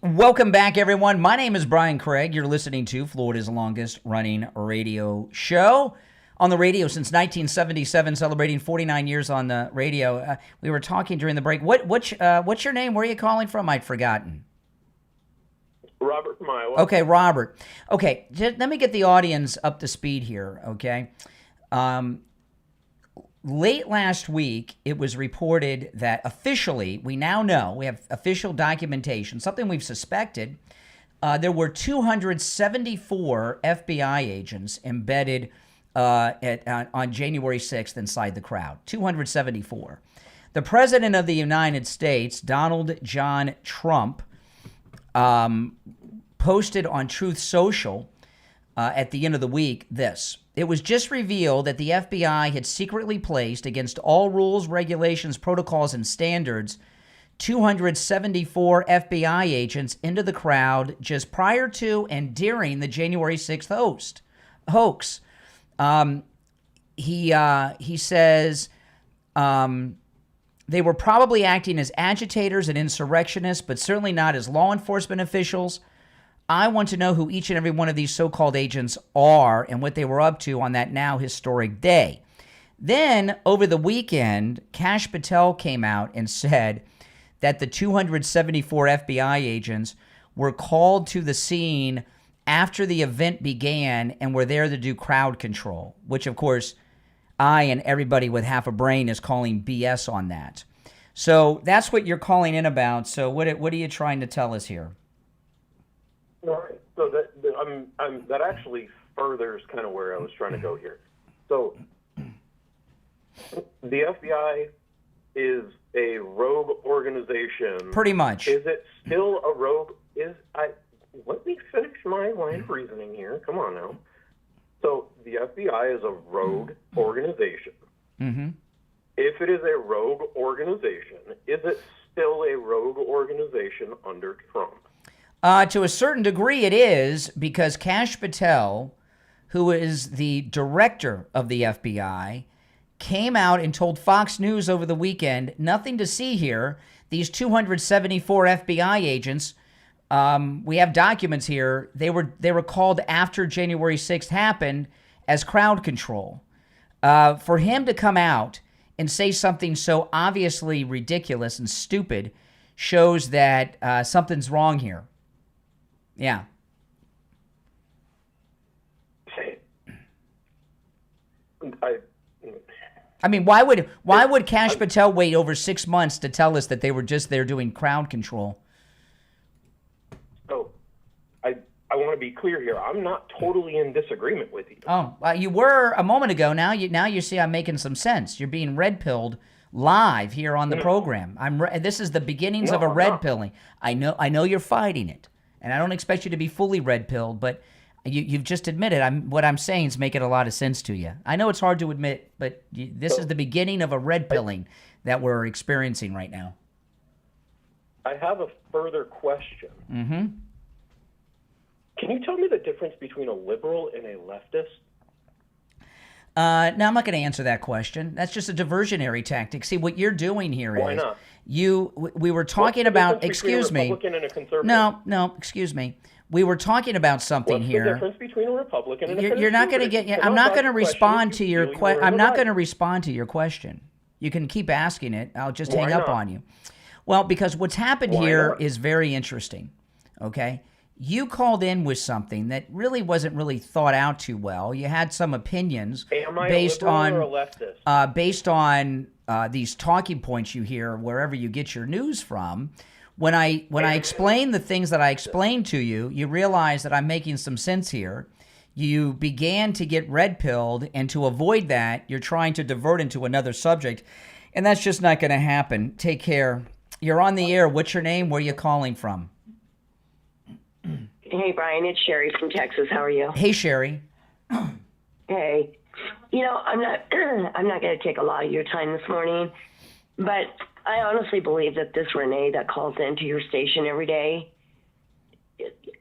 Welcome back, everyone. My name is Brian Craig. You're listening to Florida's longest running radio show. On the radio since 1977, celebrating 49 years on the radio. We were talking during the break. What's your name? Where are you calling from? I'd forgotten. Robert from Iowa. Okay, Robert. Okay, let me get the audience up to speed here, okay? Late last week, it was reported that officially, we now know, we have official documentation, something we've suspected, there were 274 FBI agents embedded on January 6th inside the crowd. 274. The President of the United States, Donald John Trump, posted on Truth Social at the end of the week this. It was just revealed that the FBI had secretly placed, against all rules, regulations, protocols, and standards, 274 FBI agents into the crowd just prior to and during the January 6th hoax. He says they were probably acting as agitators and insurrectionists, but certainly not as law enforcement officials. I want to know who each and every one of these so-called agents are and what they were up to on that now historic day. Then, over the weekend, Kash Patel came out and said that the 274 FBI agents were called to the scene after the event began and were there to do crowd control, which, of course, I and everybody with half a brain is calling BS on that. So that's what you're calling in about. So what are you trying to tell us here? All right. So that actually furthers kind of where I was trying to go here. So the FBI is a rogue organization. Pretty much. Is it still a rogue? Let me finish my line of reasoning here. Come on now. So the FBI is a rogue organization. Mm-hmm. If it is a rogue organization, is it still a rogue organization under Trump? To a certain degree, it is, because Kash Patel, who is the director of the FBI, came out and told Fox News over the weekend, nothing to see here. These 274 FBI agents, we have documents here, they were called after January 6th happened as crowd control. For him to come out and say something so obviously ridiculous and stupid shows that something's wrong here. Yeah. I mean, why would Kash Patel wait over 6 months to tell us that they were just there doing crowd control? So, I want to be clear here. I'm not totally in disagreement with you. Oh, you were a moment ago. Now you see I'm making some sense. You're being red-pilled live here on the program. This is the beginnings of a red pilling. I know you're fighting it, and I don't expect you to be fully red-pilled, but you've just admitted what I'm saying is making a lot of sense to you. I know it's hard to admit, but this is the beginning of a red pilling that we're experiencing right now. I have a further question. Mm-hmm. Can you tell me the difference between a liberal and a leftist? No, I'm not going to answer that question. That's just a diversionary tactic. See, what you're doing here Why not? we were talking about, excuse me. Republican and a conservative? No, excuse me. We were talking about something What's here. the difference between a Republican and a You're not going to conservative? get. I'm not going to respond to your question. question. I'm not going to respond to your question. You can keep asking it. I'll just hang up on you. Well, because what's happened here is very interesting. Okay. You called in with something that really wasn't really thought out too well. You had some opinions based on these talking points you hear wherever you get your news from. When I explain the things that I explained to you, you realize that I'm making some sense here. You began to get red-pilled, and to avoid that, you're trying to divert into another subject, and that's just not going to happen. Take care. You're on the air. What's your name? Where are you calling from? Hey, Brian, it's Sherry from Texas. How are you? Hey, Sherry. Hey. You know, I'm not going to take a lot of your time this morning, but I honestly believe that this Renee that calls into your station every day,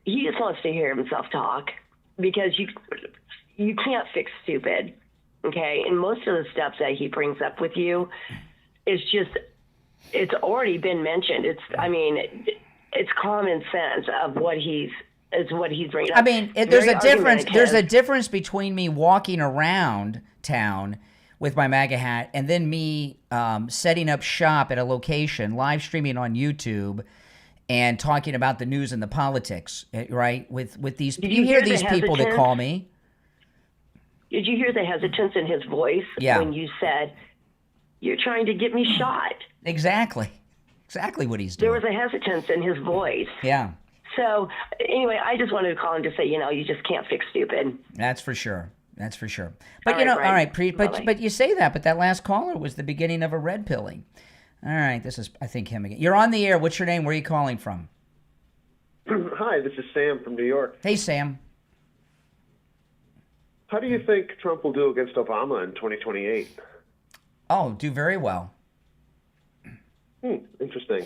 he just wants to hear himself talk, because you can't fix stupid, okay? And most of the stuff that he brings up with you is just, it's already been mentioned. It's common sense of what he's bringing up. I mean, there's a difference. There's a difference between me walking around town with my MAGA hat and then me setting up shop at a location, live streaming on YouTube, and talking about the news and the politics. Right? With these, you hear these people that call me. Did you hear the hesitance in his voice when you said, "You're trying to get me shot"? Exactly what he's doing. There was a hesitance in his voice. Yeah. So anyway, I just wanted to call and to say, you just can't fix stupid. That's for sure. But all right, but you say that, but that last caller was the beginning of a red pilling. All right, this is, I think, him again. You're on the air. What's your name? Where are you calling from? Hi, this is Sam from New York. Hey, Sam. How do you think Trump will do against Obama in 2028? Oh, do very well. Interesting.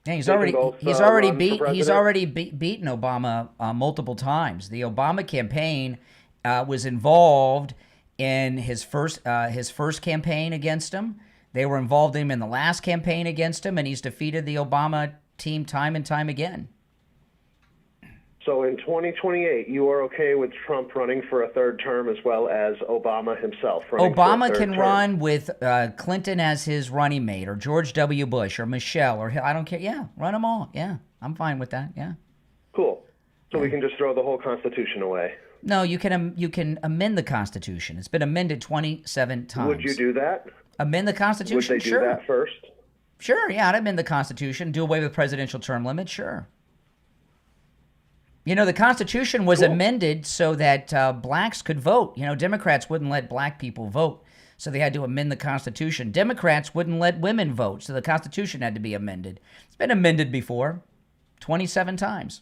Yeah, he's already beaten Obama multiple times. The Obama campaign was involved in his first campaign against him. They were involved in the last campaign against him, and he's defeated the Obama team time and time again. So in 2028, you are okay with Trump running for a third term as well as Obama himself running for a Obama third can term? run with Clinton as his running mate, or George W. Bush, or Michelle, or I don't care. Yeah, run them all. Yeah, I'm fine with that. Yeah. Cool. So we can just throw the whole Constitution away. No, you can amend the Constitution. It's been amended 27 times. Would you do that? Amend the Constitution? Would they do Sure. that first? Sure, yeah, I'd amend the Constitution, do away with presidential term limits, sure. You know, the Constitution was amended so that blacks could vote. You know, Democrats wouldn't let black people vote, so they had to amend the Constitution. Democrats wouldn't let women vote, so the Constitution had to be amended. It's been amended before, 27 times.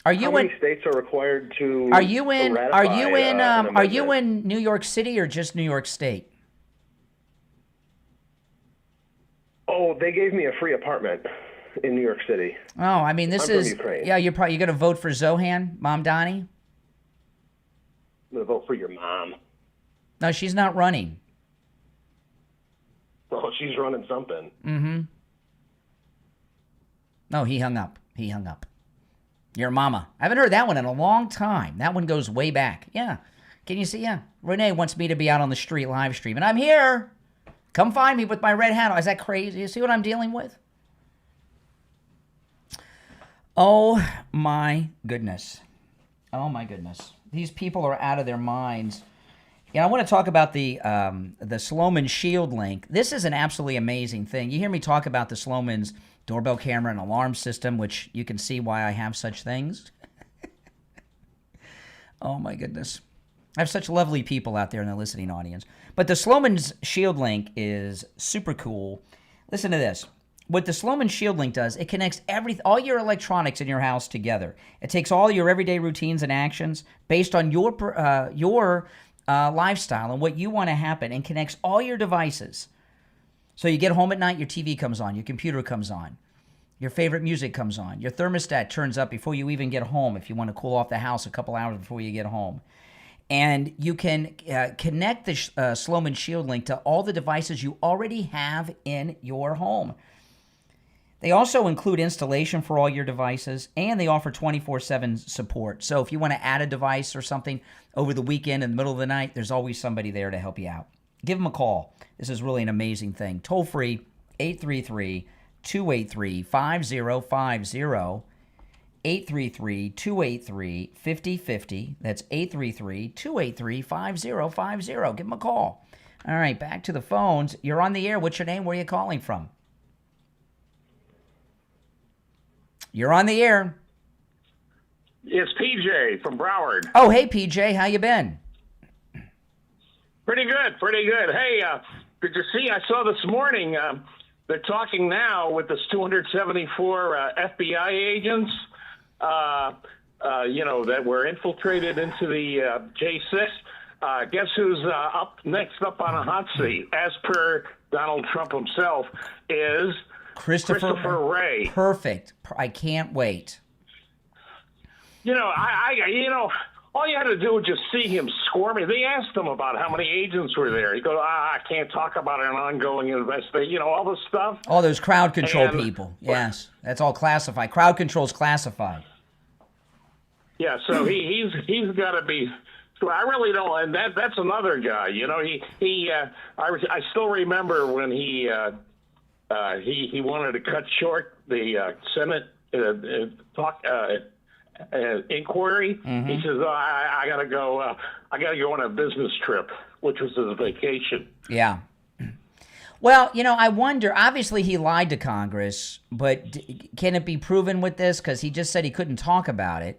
How many states are required to Are you in amendment? New York City or just New York State? Oh, they gave me a free apartment in New York City. Oh, I mean, this I'm is from Ukraine. Yeah, you're going to vote for Zohan, Mom Donnie? I'm going to vote for your mom. No, she's not running. Oh, she's running something. Mm-hmm. No, he hung up. Your mama. I haven't heard that one in a long time. That one goes way back. Yeah. Can you see? Yeah. Renee wants me to be out on the street live stream, and I'm here. Come find me with my red hat on. Is that crazy? You see what I'm dealing with? Oh, my goodness. Oh, my goodness. These people are out of their minds. Yeah, I want to talk about the Sloman Shield link. This is an absolutely amazing thing. You hear me talk about the Sloman's doorbell camera and alarm system, which you can see why I have such things. Oh, my goodness. I have such lovely people out there in the listening audience. But the Sloman's Shield link is super cool. Listen to this. What the Sloman Shield link does, it connects all your electronics in your house together. It takes all your everyday routines and actions based on your lifestyle and what you want to happen, and connects all your devices. So you get home at night, your TV comes on, your computer comes on, your favorite music comes on, your thermostat turns up before you even get home if you want to cool off the house a couple hours before you get home. And you can connect the Sloman Shield link to all the devices you already have in your home. They also include installation for all your devices, and they offer 24/7 support. So if you want to add a device or something over the weekend in the middle of the night, there's always somebody there to help you out. Give them a call. This is really an amazing thing. Toll free, 833-283-5050. 833-283-5050. That's 833-283-5050. Give them a call. All right, back to the phones. You're on the air. What's your name? Where are you calling from? You're on the air. It's PJ from Broward. Oh, hey, PJ. How you been? Pretty good, pretty good. Hey, did you see? I saw this morning, they're talking now with this 274 FBI agents, that were infiltrated into the J6. Guess who's next up on a hot seat, as per Donald Trump himself, is Christopher Wray. Perfect. I can't wait. All you had to do was just see him squirming. They asked him about how many agents were there. He goes, I can't talk about an ongoing investigation, all this stuff. All those crowd control people. Yes, that's all classified. Crowd control's classified. Yeah, so he's got to be. I really don't, and that's another guy. I still remember when he wanted to cut short the Senate inquiry. Mm-hmm. He says, I gotta go on a business trip, which was his vacation. Yeah. Well, I wonder, obviously he lied to Congress, but can it be proven with this? Because he just said he couldn't talk about it.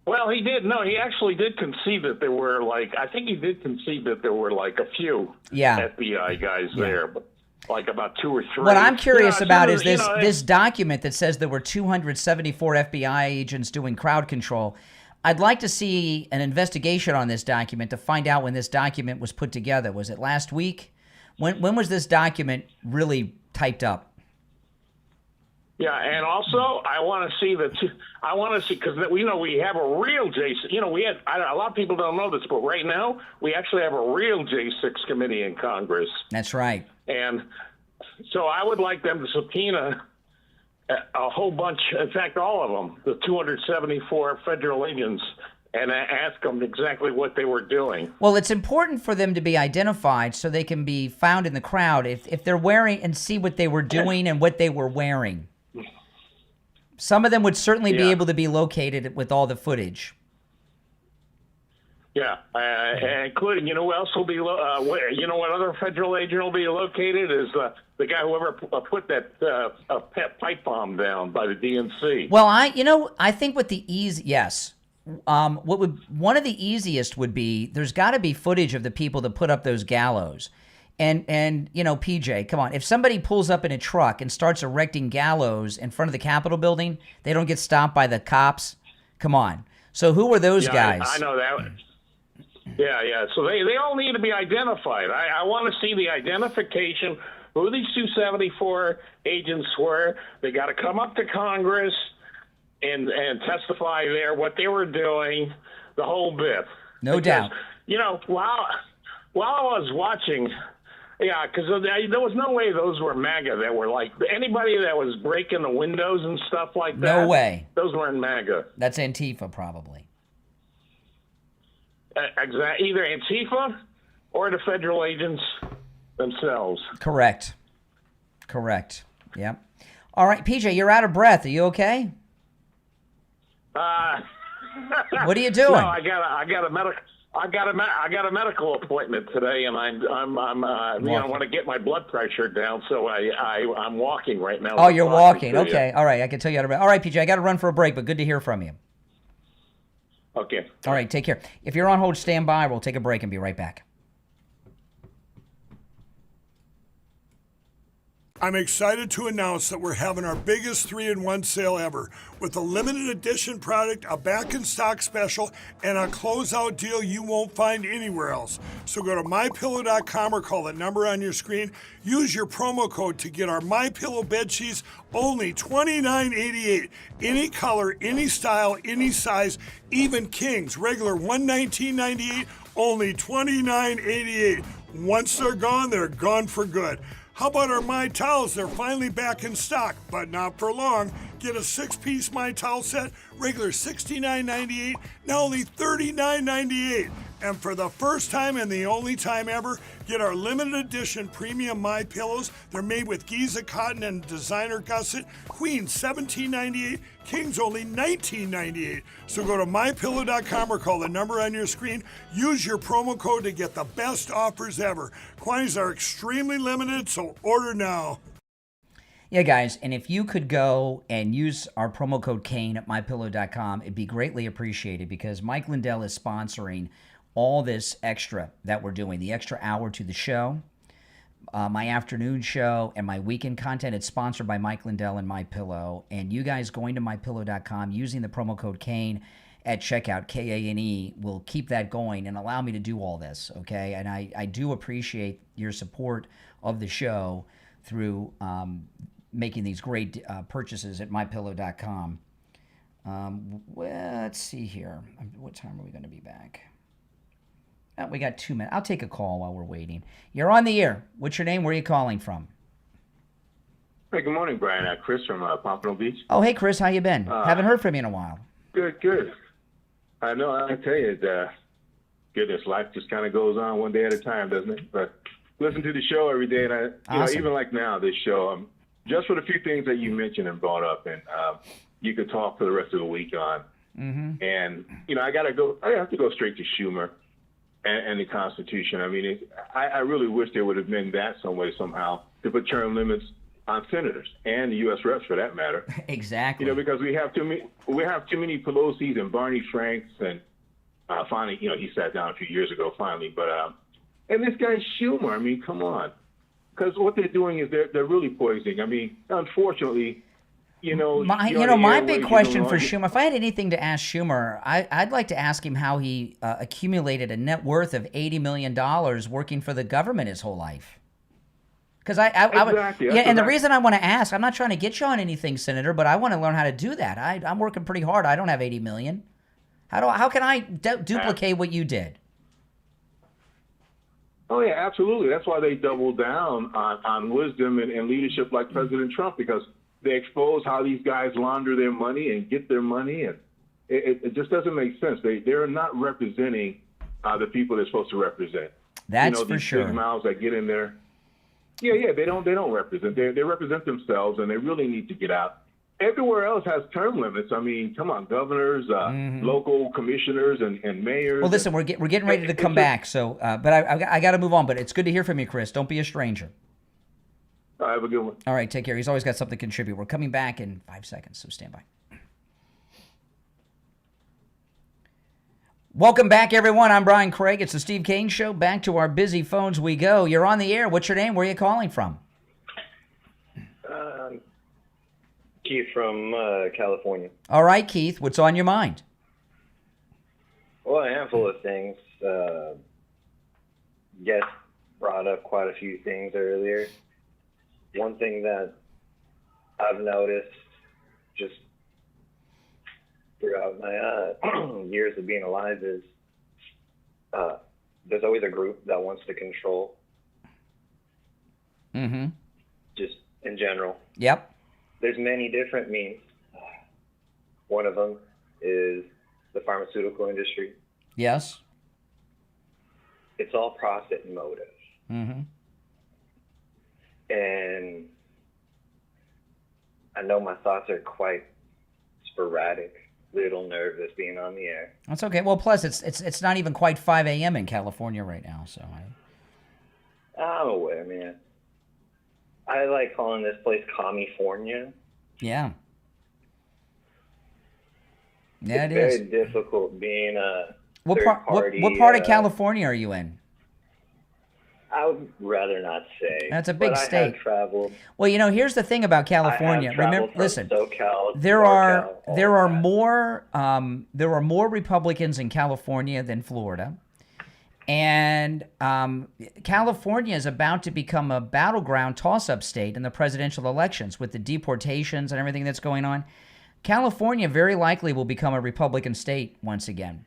Well, he did. No, he actually did concede that there were a few FBI guys there, but about 2 or 3. What I'm curious about is this document that says there were 274 FBI agents doing crowd control. I'd like to see an investigation on this document to find out when this document was put together. Was it last week? When was this document really typed up? Yeah, and also I want to see because we have a real J6. A lot of people don't know this, but right now we actually have a real J6 committee in Congress. That's right. And so I would like them to subpoena a whole bunch, in fact, all of them, the 274 federal agents, and ask them exactly what they were doing. Well, it's important for them to be identified so they can be found in the crowd if they're wearing, and see what they were doing and what they were wearing. Some of them would certainly be able to be located with all the footage. Yeah, including, who else will be, what other federal agent will be located is the guy who ever put that pipe bomb down by the DNC. Well, I think with the one of the easiest would be, there's got to be footage of the people that put up those gallows. And PJ, come on. If somebody pulls up in a truck and starts erecting gallows in front of the Capitol building, they don't get stopped by the cops. Come on. So who were those guys? I know that. Yeah. So they all need to be identified. I want to see the identification, who these 274 agents were. They got to come up to Congress and testify there, what they were doing, the whole bit. No doubt. While I was watching... Yeah, because there was no way those were MAGA that were anybody that was breaking the windows and stuff like that. No way. Those weren't MAGA. That's Antifa, probably. either Antifa or the federal agents themselves. Correct. Yep. All right, PJ, you're out of breath. Are you okay? What are you doing? No, I got a medical appointment today, and I'm want to get my blood pressure down, so I'm walking right now. Oh, you're walking. Okay. All right. I can tell you how to. All right, PJ, I got to run for a break, but good to hear from you. Okay. All right. Take care. If you're on hold, stand by. We'll take a break and be right back. I'm excited to announce that we're having our biggest 3-in-1 sale ever with a limited edition product, a back-in-stock special, and a closeout deal you won't find anywhere else. So go to MyPillow.com or call the number on your screen. Use your promo code to get our MyPillow bed sheets, only $29.88. Any color, any style, any size, even kings. Regular $119.98, only $29.88. Once they're gone for good. How about our My Towels? They're finally back in stock, but not for long. Get a 6-piece My Towel set, regular $69.98, now only $39.98. And for the first time and the only time ever, get our limited edition premium My Pillows. They're made with Giza cotton and designer gusset. Queen $17.98, Kings only $19.98. So go to mypillow.com or call the number on your screen. Use your promo code to get the best offers ever. Quantities are extremely limited, so order now. Yeah, guys, and if you could go and use our promo code Kane at mypillow.com, it'd be greatly appreciated because Mike Lindell is sponsoring all this extra that we're doing, the extra hour to the show, my afternoon show, and my weekend content. It's sponsored by Mike Lindell and MyPillow. And you guys going to mypillow.com, using the promo code Kane at checkout, K-A-N-E, will keep that going and allow me to do all this, okay? And I do appreciate your support of the show through making these great purchases at mypillow.com. Let's see here. What time are we going to be back? We got 2 minutes. I'll take a call while we're waiting. You're on the air. What's your name? Where are you calling from? Hey, good morning, Brian. Chris from Pompano Beach. Oh, hey, Chris. How you been? Haven't heard from you in a while. Good. I know. I tell you, goodness, life just kind of goes on one day at a time, doesn't it? But listen to the show every day, and Awesome. Even like now, this show, just for the few things that you mentioned and brought up, and you could talk for the rest of the week on. Mm-hmm. And I have to go straight to Schumer and the Constitution. I mean, I really wish there would have been that some way somehow to put term limits on senators and the U.S. reps for that matter. Exactly. Because we have too many Pelosi's and Barney Franks, and finally, he sat down a few years ago finally. But and this guy Schumer, I mean, come on, because what they're doing is they're really poisoning. I mean, unfortunately. My big question for Schumer, if I had anything to ask Schumer, I'd like to ask him how he accumulated a net worth of $80 million working for the government his whole life. Because Exactly. and the reason I want to ask, I'm not trying to get you on anything, Senator, but I want to learn how to do that. I'm working pretty hard. I don't have $80 million. How can I duplicate what you did? Oh, yeah, absolutely. That's why they doubled down on wisdom and leadership like President Trump, because they expose how these guys launder their money and get their money, and it just doesn't make sense. They're not representing the people they're supposed to represent. That's for these sure. Big mouths that get in there. Yeah, they don't represent. They represent themselves, and they really need to get out. Everywhere else has term limits. I mean, come on, governors, local commissioners, and mayors. Well, listen, we're getting ready to come back, so but I got to move on. But it's good to hear from you, Chris. Don't be a stranger. Have a good one. All right, take care. He's always got something to contribute. We're coming back in 5 seconds, so stand by. Welcome back, everyone. I'm Brian Craig. It's the Steve Kane Show. Back to our busy phones we go. You're on the air. What's your name? Where are you calling from? Keith from California. All right, Keith. What's on your mind? Well, a handful of things. Guest brought up quite a few things earlier. One thing that I've noticed just throughout my years of being alive is there's always a group that wants to control. Mm-hmm. Just in general. Yep. There's many different means. One of them is the pharmaceutical industry. Yes. it's all profit motive. Mm-hmm. And I know my thoughts are quite sporadic, little nervous being on the air. That's okay. Well, plus it's not even quite 5 a.m. in California right now, so I'm aware, man. I like calling this place California. Yeah. Yeah, it's it is. very difficult being a what third party. What part of California are you in? I would rather not say. That's a big but state. I have traveled. Well, here's the thing about California. I have traveled from listen. SoCal, There are more Republicans in California than Florida, and California is about to become a battleground toss-up state in the presidential elections with the deportations and everything that's going on. California very likely will become a Republican state once again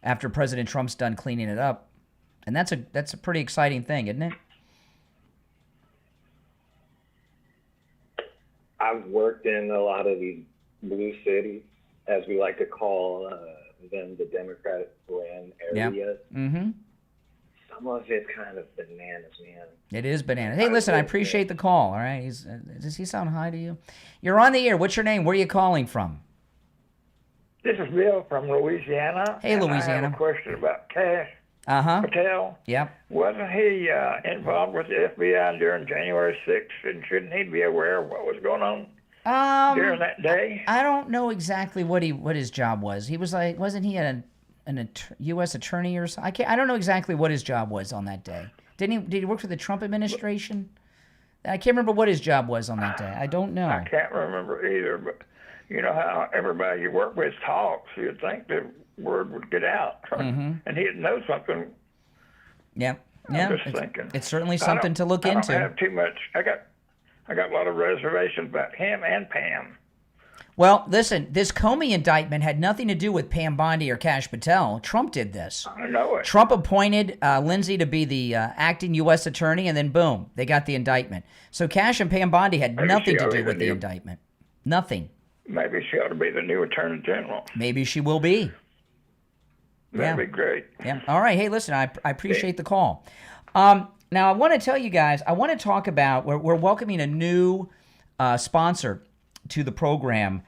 after President Trump's done cleaning it up. And that's a pretty exciting thing, isn't it? I've worked in a lot of these blue cities, as we like to call them, the Democratic ran areas. Yeah. Mm-hmm. Some of it's kind of bananas, man. It is bananas. Hey, listen, I appreciate the call, all right? Does he sound high to you? You're on the air. What's your name? Where are you calling from? This is Bill from Louisiana. Hey, Louisiana. I have a question about Cash Patel. Yep. Wasn't he involved with the FBI during January 6th, and shouldn't he be aware of what was going on during that day? I don't know exactly what his job was. He was like, wasn't he an U.S. attorney or something? I don't know exactly what his job was on that day. Did he work for the Trump administration? I can't remember what his job was on that day. I don't know. I can't remember either, but you know how everybody you work with talks. You'd think the word would get out, Mm-hmm. and he'd know something. Yeah, I'm just thinking. It's certainly something to look into. I don't have too much. I got a lot of reservations about him and Pam. Well, listen, this Comey indictment had nothing to do with Pam Bondi or Cash Patel. Trump did this. I know it. Trump appointed Lindsay to be the acting U.S. attorney, and then boom, they got the indictment. So Cash and Pam Bondi had nothing to do with the indictment. Nothing. Maybe she ought to be the new Attorney General. Maybe she will be. That'd be great. Yeah. All right. Hey, listen, I appreciate the call. Now, I want to tell you guys, I want to talk about, we're welcoming a new sponsor to the program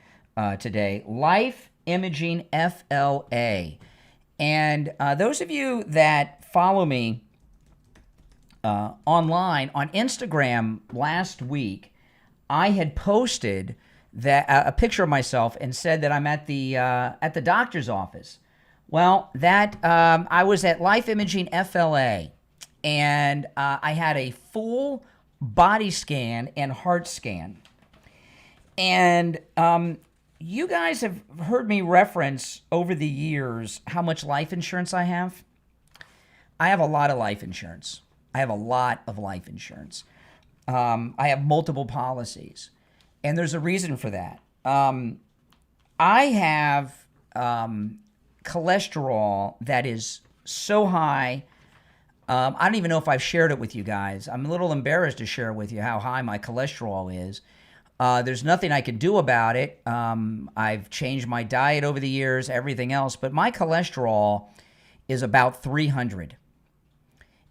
today, Life Imaging FLA. And those of you that follow me online, on Instagram last week, I had posted that a picture of myself and said that I'm at the doctor's office. Well, I was at Life Imaging FLA, and I had a full body scan and heart scan. And you guys have heard me reference over the years how much life insurance I have. I have a lot of life insurance. I have multiple policies, and there's a reason for that. I have cholesterol that is so high. I don't even know if I've shared it with you guys. I'm a little embarrassed to share with you how high my cholesterol is. There's nothing I can do about it. I've changed my diet over the years, everything else, but my cholesterol is about 300.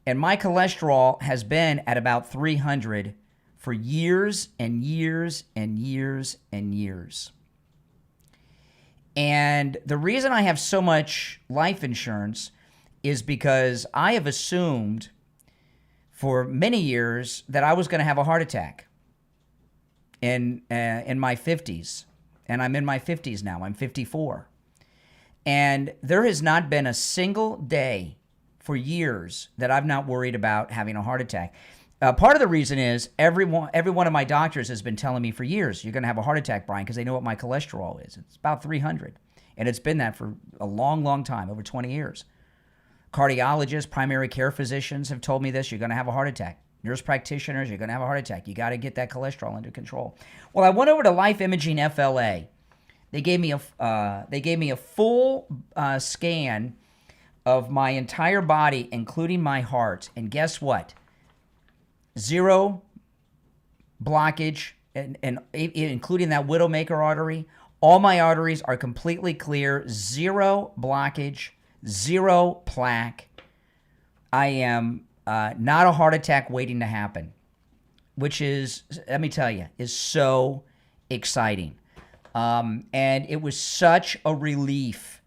And my cholesterol has been at about 300 for years and years and years and years. And the reason I have so much life insurance is because I have assumed for many years that I was going to have a heart attack in my 50s. And I'm in my 50s now. I'm 54. And there has not been a single day for years that I've not worried about having a heart attack. Part of the reason is every one of my doctors has been telling me for years, you're going to have a heart attack, Brian, because they know what my cholesterol is. It's about 300. And it's been that for a long, long time, over 20 years. Cardiologists, primary care physicians have told me this, you're going to have a heart attack. Nurse practitioners, you're going to have a heart attack. You got to get that cholesterol under control. Well, I went over to Life Imaging FLA. They gave me a full scan of my entire body, including my heart. And guess what? Zero blockage, and including that widowmaker artery. All my arteries are completely clear. Zero blockage, zero plaque. I am not a heart attack waiting to happen, which is, let me tell you, is so exciting. And it was such a relief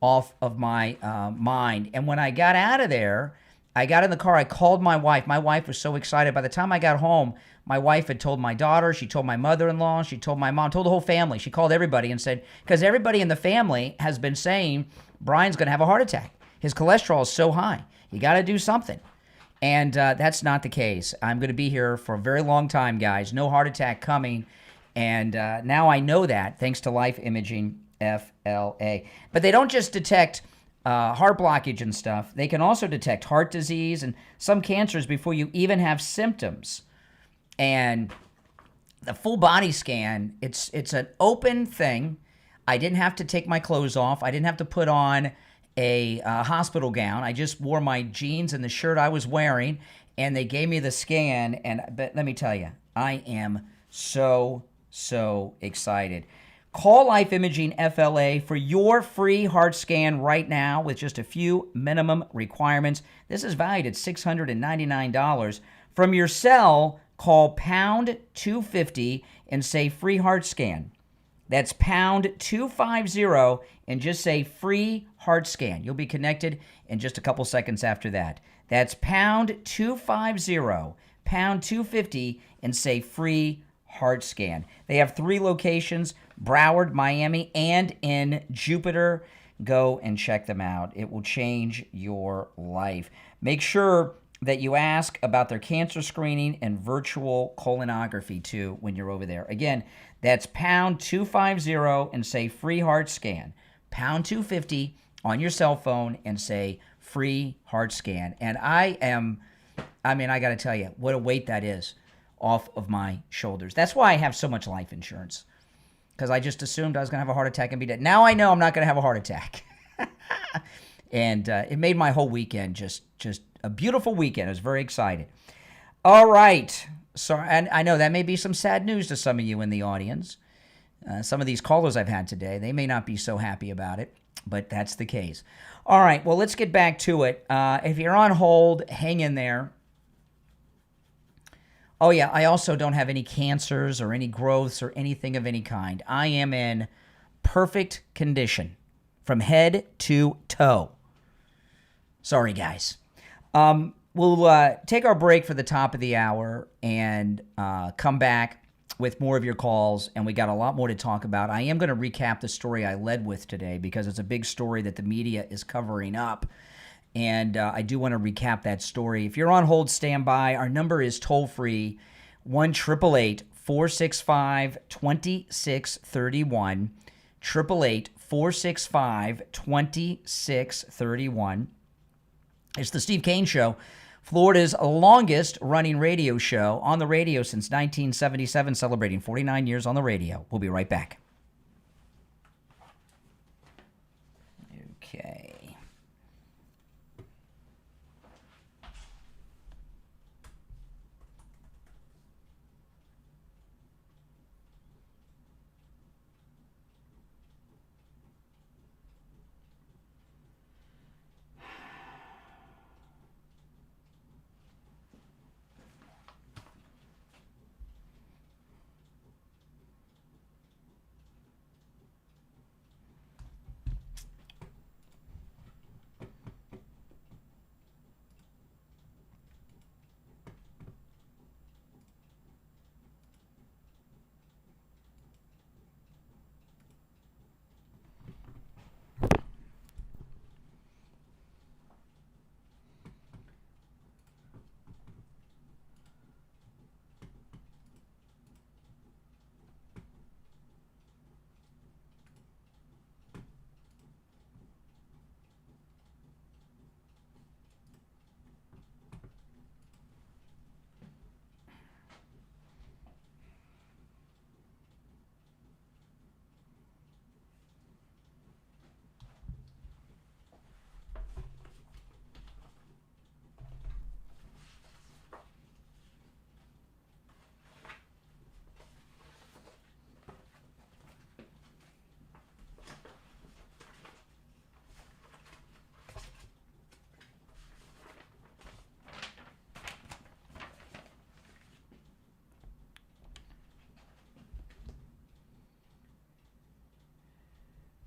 off of my mind. And when I got out of there, I got in the car, I called my wife. My wife was so excited. By the time I got home, my wife had told my daughter, she told my mother-in-law, she told my mom, told the whole family. She called everybody and said, because everybody in the family has been saying, Brian's going to have a heart attack. His cholesterol is so high. You got to do something. And that's not the case. I'm going to be here for a very long time, guys. No heart attack coming. And now I know that thanks to Life Imaging FLA. But they don't just detect heart blockage and stuff. They can also detect heart disease and some cancers before you even have symptoms. And the full body scan, it's an open thing. I didn't have to take my clothes off. I didn't have to put on a hospital gown. I just wore my jeans and the shirt I was wearing, and they gave me the scan. But let me tell you, I am so excited. Call Life Imaging FLA for your free heart scan right now with just a few minimum requirements. This is valued at $699. From your cell, call pound 250 and say free heart scan. That's pound 250 and just say free heart scan. You'll be connected in just a couple seconds after that. That's pound 250, pound 250 and say free heart scan. They have 3 locations, Broward, Miami, and in Jupiter. Go and check them out. It will change your life. Make sure that you ask about their cancer screening and virtual colonography too when you're over there. Again, that's pound 250 and say free heart scan. Pound 250 on your cell phone and say free heart scan. And I got to tell you, what a weight that is off of my shoulders. That's why I have so much life insurance, because I just assumed I was going to have a heart attack and be dead. Now I know I'm not going to have a heart attack. And it made my whole weekend just a beautiful weekend. I was very excited. All right. So, and I know that may be some sad news to some of you in the audience. Some of these callers I've had today, they may not be so happy about it, but that's the case. All right. Well, let's get back to it. If you're on hold, hang in there. Oh, yeah, I also don't have any cancers or any growths or anything of any kind. I am in perfect condition from head to toe. Sorry, guys. We'll take our break for the top of the hour and come back with more of your calls, and we got a lot more to talk about. I am going to recap the story I led with today because it's a big story that the media is covering up. And I do want to recap that story. If you're on hold, stand by. Our number is toll-free, 1-888-465-2631, 888-465-2631. It's the Steve Kane Show, Florida's longest-running radio show on the radio since 1977, celebrating 49 years on the radio. We'll be right back. Okay.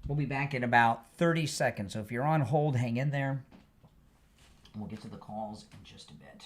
We'll be back in about 30 seconds. So if you're on hold, hang in there. We'll get to the calls in just a bit.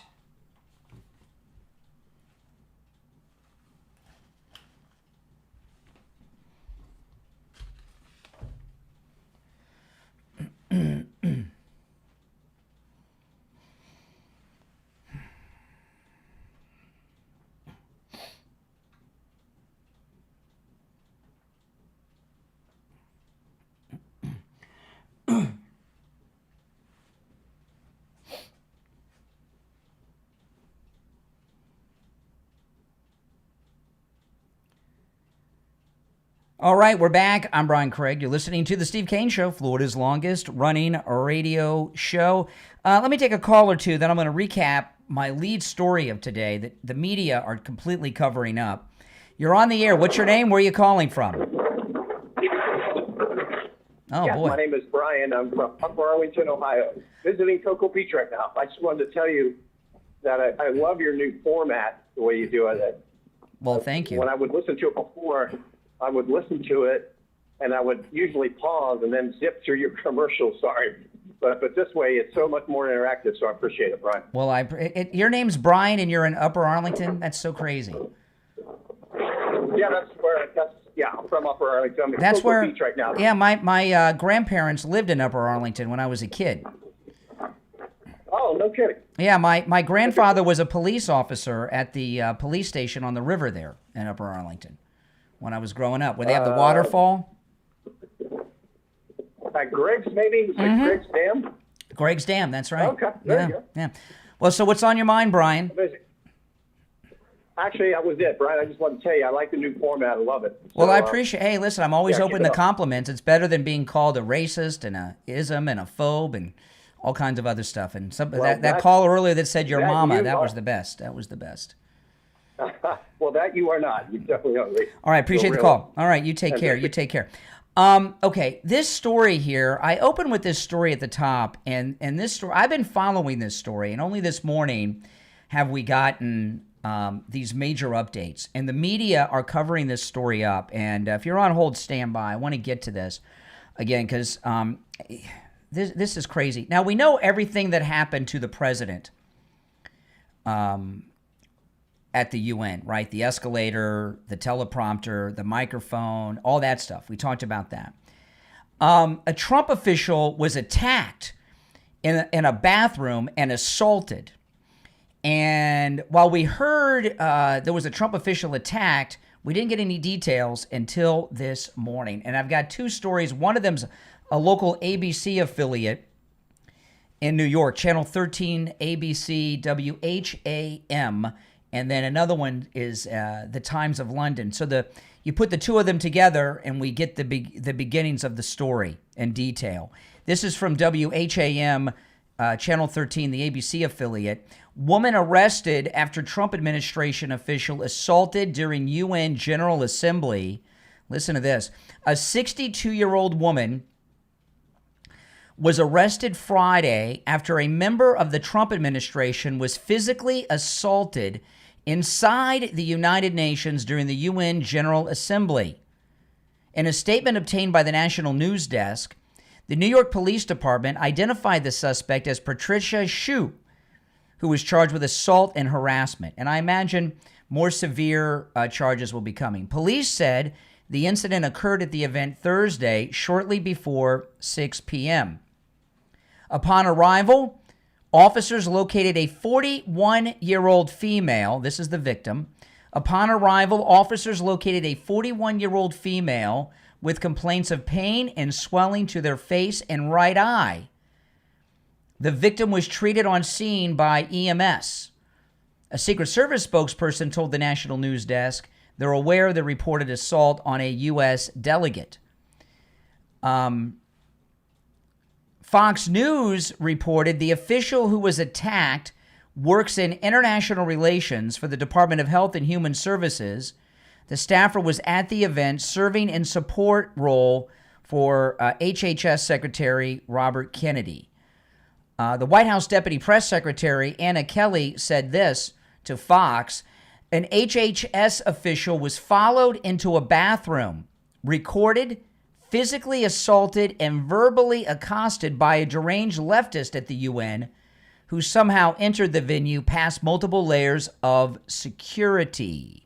All right, we're back. I'm Brian Craig. You're listening to The Steve Kane Show, Florida's longest running radio show. Let me take a call or two, then I'm going to recap my lead story of today that the media are completely covering up. You're on the air. What's your name? Where are you calling from? Oh, yeah, boy. My name is Brian. I'm from Upper Arlington, Ohio. Visiting Cocoa Beach right now. I just wanted to tell you that I love your new format, the way you do it. Well, thank you. When I would listen to it before, I would listen to it, and I would usually pause and then zip through your commercials. Sorry. But this way, it's so much more interactive, so I appreciate it, Brian. Well, your name's Brian, and you're in Upper Arlington? That's so crazy. Yeah, I'm from Upper Arlington. I'm in That's Cocoa where, Beach right now. yeah, my grandparents lived in Upper Arlington when I was a kid. Oh, no kidding. Yeah, my grandfather was a police officer at the police station on the river there in Upper Arlington when I was growing up, where they have the waterfall. At Greg's, maybe? It's like Greg's Dam? Greg's Dam, that's right. Okay, there you go. Yeah. Well, so what's on your mind, Brian? Amazing. Actually, that was it, Brian. I just wanted to tell you, I like the new format. I love it. Well, So, I appreciate. Hey, listen, I'm always yeah, open keep to it up. compliments. It's better than being called a racist and a ism and a phobe and all kinds of other stuff. And that caller earlier that said your that mama, you that are. was the best. That was the best. Well, that you are not. You definitely are. All right, appreciate the call. All right, you take care. You take care. Okay, this story here, I opened with this story at the top, and this story, I've been following this story, and only this morning have we gotten these major updates. And the media are covering this story up. And if you're on hold, stand by. I want to get to this again because this is crazy. Now, we know everything that happened to the president at the UN, right? The escalator, the teleprompter, the microphone, all that stuff. We talked about that. A Trump official was attacked in a bathroom and assaulted. And while we heard there was a Trump official attacked, we didn't get any details until this morning. And I've got two stories. One of them's a local ABC affiliate in New York, Channel 13 ABC WHAM. And then another one is the Times of London. So you put the two of them together, and we get the beginnings of the story in detail. This is from WHAM, Channel 13, the ABC affiliate. Woman arrested after Trump administration official assaulted during UN General Assembly. Listen to this. A 62-year-old woman was arrested Friday after a member of the Trump administration was physically assaulted inside the United Nations during the UN General Assembly. In a statement obtained by the National News Desk, the New York Police Department identified the suspect as Patricia Shu, who was charged with assault and harassment. And I imagine more severe charges will be coming. Police said the incident occurred at the event Thursday, shortly before 6 p.m. Upon arrival, officers located a 41-year-old female. This is the victim. Upon arrival, officers located a 41-year-old female with complaints of pain and swelling to their face and right eye. The victim was treated on scene by EMS. A Secret Service spokesperson told the National News Desk they're aware of the reported assault on a U.S. delegate. Fox News reported the official who was attacked works in international relations for the Department of Health and Human Services. The staffer was at the event serving in support role for HHS Secretary Robert Kennedy. The White House Deputy Press Secretary Anna Kelly said this to Fox. An HHS official was followed into a bathroom, recorded, physically assaulted and verbally accosted by a deranged leftist at the UN who somehow entered the venue past multiple layers of security.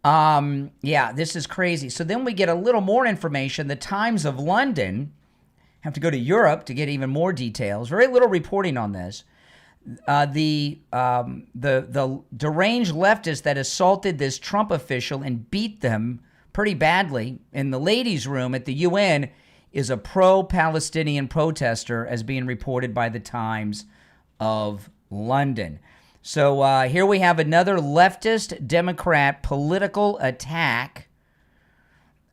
Yeah, this is crazy. So then we get a little more information. The Times of London, have to go to Europe to get even more details. Very little reporting on this. The deranged leftist that assaulted this Trump official and beat them pretty badly in the ladies' room at the UN is a pro-Palestinian protester, as being reported by the Times of London. So here we have another leftist Democrat political attack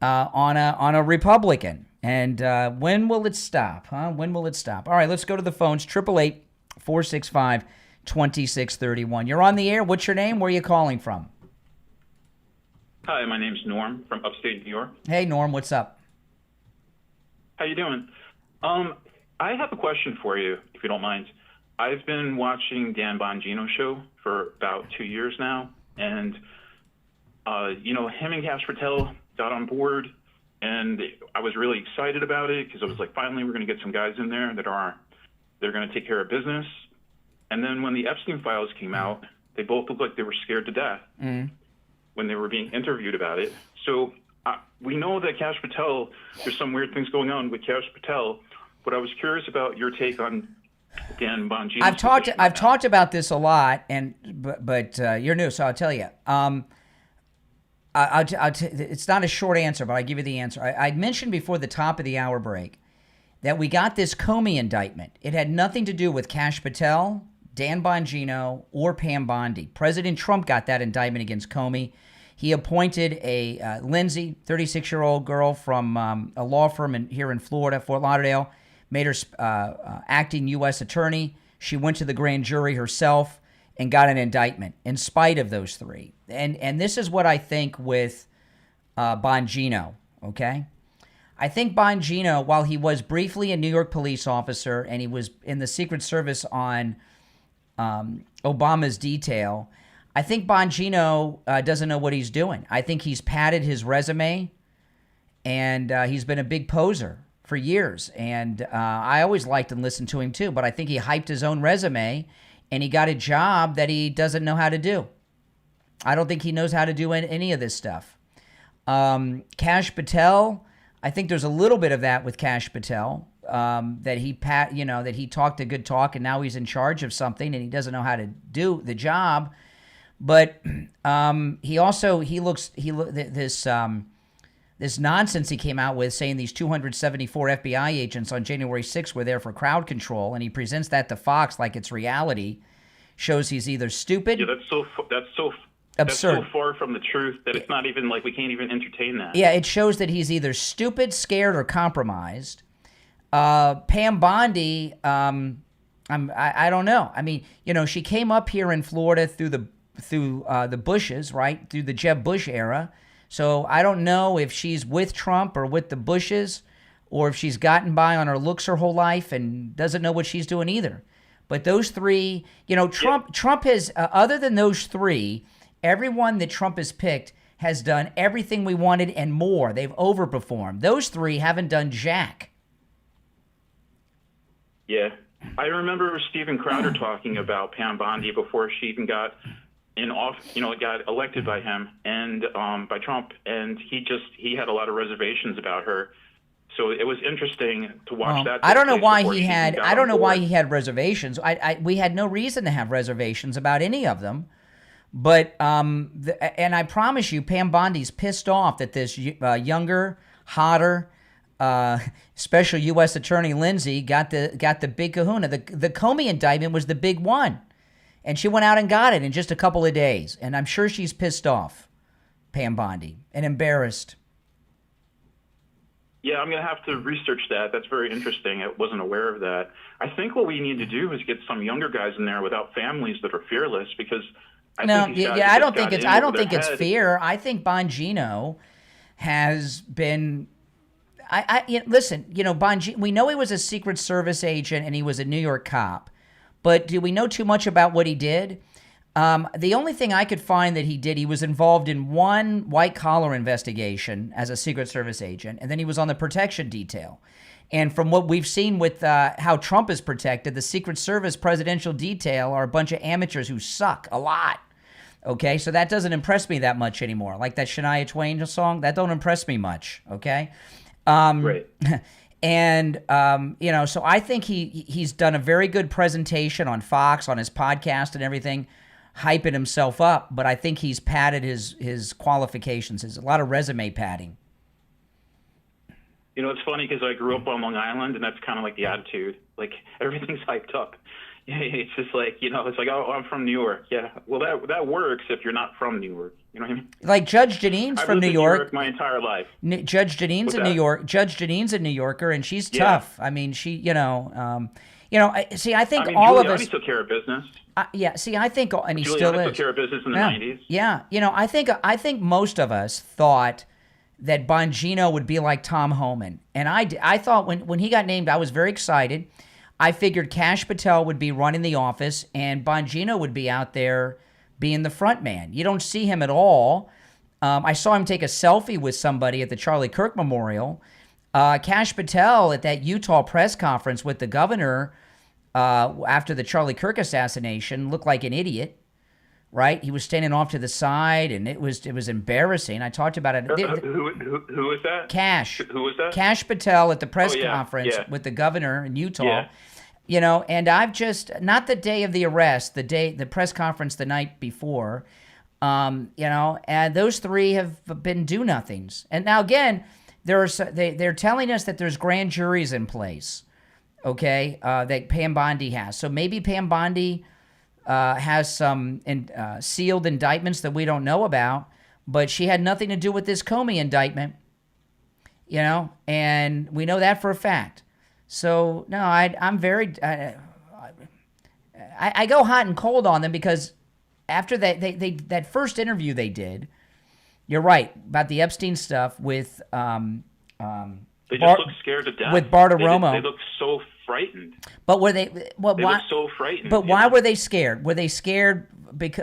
on a Republican. And when will it stop? When will it stop? All right, let's go to the phones. 888-465-2631. You're on the air. What's your name? Where are you calling from? Hi, my name's Norm from upstate New York. Hey, Norm, what's up? How you doing? I have a question for you, if you don't mind. I've been watching Dan Bongino show for about 2 years now, and him and Cash Patel got on board, and I was really excited about it because I was like, finally, we're going to get some guys in there they're going to take care of business. And then when the Epstein files came out, they both looked like they were scared to death when they were being interviewed about it. So we know that Cash Patel, there's some weird things going on with Cash Patel, but I was curious about your take on Dan Bongino. I've talked about this a lot, but you're new, so I'll tell you. It's not a short answer, but I'll give you the answer. I mentioned before the top of the hour break that we got this Comey indictment. It had nothing to do with Cash Patel, Dan Bongino, or Pam Bondi. President Trump got that indictment against Comey. He appointed a Lindsay, 36-year-old girl from a law firm here in Florida, Fort Lauderdale, made her acting U.S. attorney. She went to the grand jury herself and got an indictment in spite of those three. And this is what I think with Bongino, okay? I think Bongino, while he was briefly a New York police officer and he was in the Secret Service on Obama's detail, I think Bongino doesn't know what he's doing. I think he's padded his resume, and he's been a big poser for years. And I always liked and listened to him too, but I think he hyped his own resume, and he got a job that he doesn't know how to do. I don't think he knows how to do any of this stuff. Cash Patel, I think there's a little bit of that with Cash Patel, that he talked a good talk, and now he's in charge of something, and he doesn't know how to do the job. But this nonsense he came out with, saying these 274 FBI agents on January 6th were there for crowd control, and he presents that to Fox like it's reality, shows he's either stupid. Yeah, that's so absurd. That's so far from the truth that it's not even like we can't even entertain that. Yeah, it shows that he's either stupid, scared, or compromised. Pam Bondi, I don't know. I mean, she came up here in Florida through the Bushes, right? Through the Jeb Bush era. So I don't know if she's with Trump or with the Bushes, or if she's gotten by on her looks her whole life and doesn't know what she's doing either. But those three, Trump has, other than those three, everyone that Trump has picked has done everything we wanted and more. They've overperformed. Those three haven't done jack. Yeah. I remember Steven Crowder talking about Pam Bondi before she even got got elected by him and by Trump, and he had a lot of reservations about her. So it was interesting to watch that. I don't know why he had reservations. We had no reason to have reservations about any of them. But and I promise you, Pam Bondi's pissed off that this younger, hotter, special U.S. Attorney Lindsay got the big kahuna. The Comey indictment was the big one, and she went out and got it in just a couple of days. And I'm sure she's pissed off, Pam Bondi, and embarrassed. Yeah, I'm going to have to research that. That's very interesting. I wasn't aware of that. I think what we need to do is get some younger guys in there without families that are fearless, because I don't think it's fear. I think Bongino has been. Listen. Bongino. We know he was a Secret Service agent and he was a New York cop, but do we know too much about what he did? The only thing I could find that he did, he was involved in one white-collar investigation as a Secret Service agent, and then he was on the protection detail. And from what we've seen with how Trump is protected, the Secret Service presidential detail are a bunch of amateurs who suck a lot. Okay, so that doesn't impress me that much anymore. Like that Shania Twain song, that don't impress me much. Okay, Right. And so I think he's done a very good presentation on Fox, on his podcast and everything, hyping himself up. But I think he's padded his qualifications. There's a lot of resume padding. You know, it's funny because I grew up on Long Island, and that's kind of like the attitude. Like, everything's hyped up. It's just like, it's like, oh, I'm from New York. Yeah, well, that works if you're not from New York. You know what I mean? Like Judge Janine's from New York. My entire life. Judge Janine's in New York. Judge Janine's a New Yorker, and she's tough. I mean, she, I think all of us. Giuliani took care of business. I think, and he Giuliani still is. took care of business in the 90s. Yeah, I think most of us thought that Bongino would be like Tom Homan. And I thought when he got named, I was very excited. I figured Kash Patel would be running the office and Bongino would be out there being the front man. You don't see him at all. I saw him take a selfie with somebody at the Charlie Kirk Memorial. Kash Patel at that Utah press conference with the governor after the Charlie Kirk assassination looked like an idiot. Right, he was standing off to the side, and it was embarrassing. I talked about it. Who was that? Kash. Who was that? Kash Patel at the press conference with the governor in Utah. Yeah. And I've just not the day of the arrest, the press conference the night before. And those three have been do-nothings. And now again, they're telling us that there's grand juries in place. Okay, that Pam Bondi has. So maybe Pam Bondi has some sealed indictments that we don't know about, but she had nothing to do with this Comey indictment, and we know that for a fact. So no, I'm very, I go hot and cold on them because after that first interview they did, you're right about the Epstein stuff with they just look scared to death with Bartiromo. They look so frightened. But were they? Well, they why? look so frightened. But why were they scared? Were they scared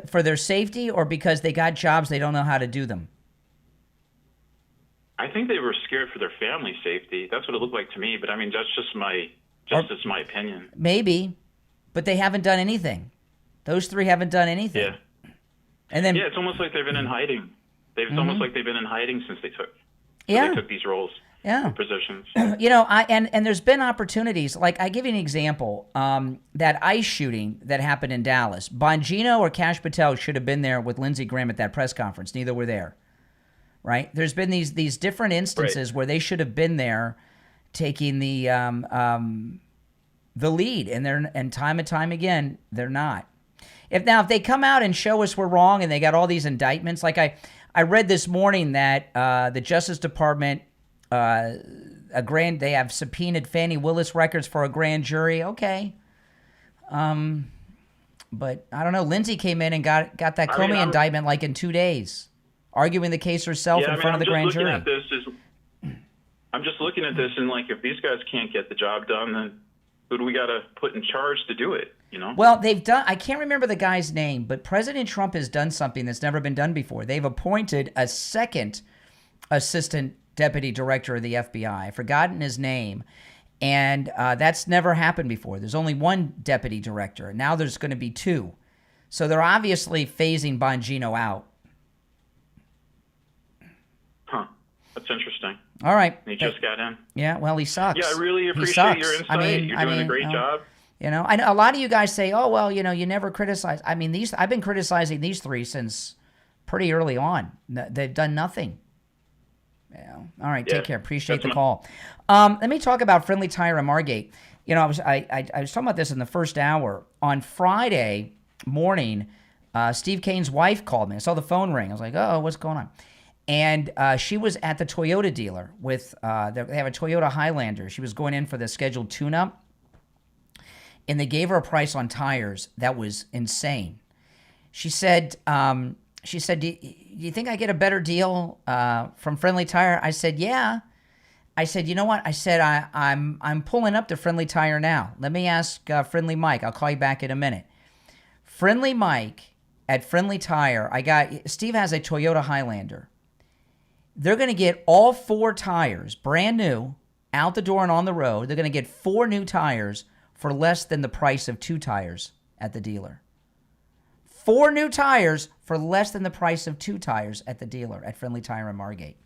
for their safety, or because they got jobs they don't know how to do them? I think they were scared for their family safety. That's what it looked like to me. But I mean, that's just my opinion. Maybe, but they haven't done anything. Those three haven't done anything. Yeah. And then it's almost like they've been in hiding. It's almost like they've been in hiding since they took these roles. Yeah. Positions. And there's been opportunities. Like, I give you an example. That ICE shooting that happened in Dallas. Bongino or Kash Patel should have been there with Lindsey Graham at that press conference. Neither were there. Right? There's been these different instances where they should have been there taking the lead. And time and time again, they're not. If they come out and show us we're wrong and they got all these indictments. Like I read this morning that the Justice Department they have subpoenaed Fannie Willis records for a grand jury. Okay. But I don't know. Lindsay came in and got that Comey indictment like in 2 days, arguing the case herself in front of the grand jury. I'm just looking at this and like, if these guys can't get the job done, then who do we got to put in charge to do it? Well, they've done, I can't remember the guy's name, but President Trump has done something that's never been done before. They've appointed a second assistant deputy director of the FBI. I've forgotten his name. And that's never happened before. There's only one deputy director. Now there's going to be two. So they're obviously phasing Bongino out. Huh. That's interesting. All right. He just got in. Yeah, well, he sucks. Yeah, I really appreciate your insight. You're doing a great job. I know a lot of you guys say, oh, well, you never criticize. I mean, I've been criticizing these three since pretty early on. They've done nothing. All right, take care. Appreciate the call. Let me talk about Friendly Tire and Margate. I was talking about this in the first hour. On Friday morning, Steve Kane's wife called me. I saw the phone ring. I was like, oh, what's going on? And she was at the Toyota dealer with, they have a Toyota Highlander. She was going in for the scheduled tune-up. And they gave her a price on tires that was insane. She said, do you think I get a better deal from Friendly Tire? I said, yeah. I said, you know what? I said, I'm pulling up to Friendly Tire now. Let me ask Friendly Mike. I'll call you back in a minute. Friendly Mike at Friendly Tire, Steve has a Toyota Highlander. They're going to get all 4 tires, brand new, out the door and on the road. They're going to get 4 new tires for less than the price of 2 tires at the dealer. 4 new tires for less than the price of 2 tires at the dealer at Friendly Tire in Margate.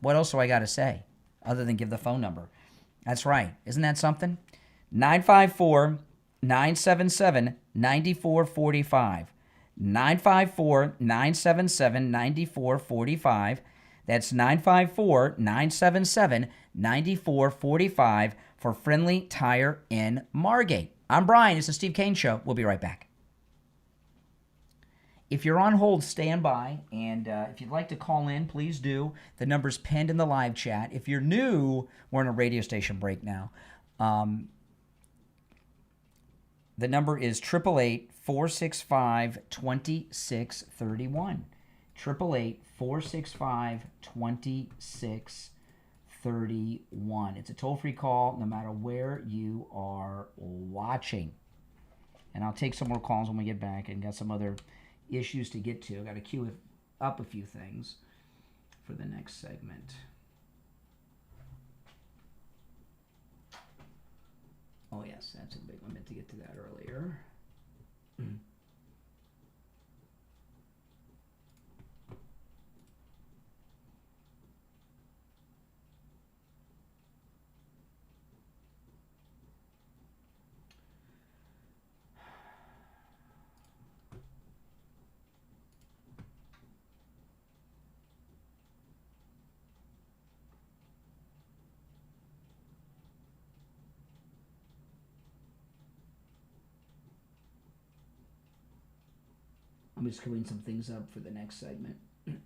What else do I got to say other than give the phone number? That's right. Isn't that something? 954-977-9445. 954-977-9445. That's 954-977-9445 for Friendly Tire in Margate. I'm Brian. It's the Steve Kane Show. We'll be right back. If you're on hold, stand by. And if you'd like to call in, please do. The number's pinned in the live chat. If you're new, we're in a radio station break now. The number is 888-465-2631. 888-465-2631. It's a toll-free call no matter where you are watching. And I'll take some more calls when we get back and got some other issues to get to. I've got to queue up a few things for the next segment. Oh, yes, that's a big one. I meant to get to that earlier. I'm just cleaning some things up for the next segment. Okay.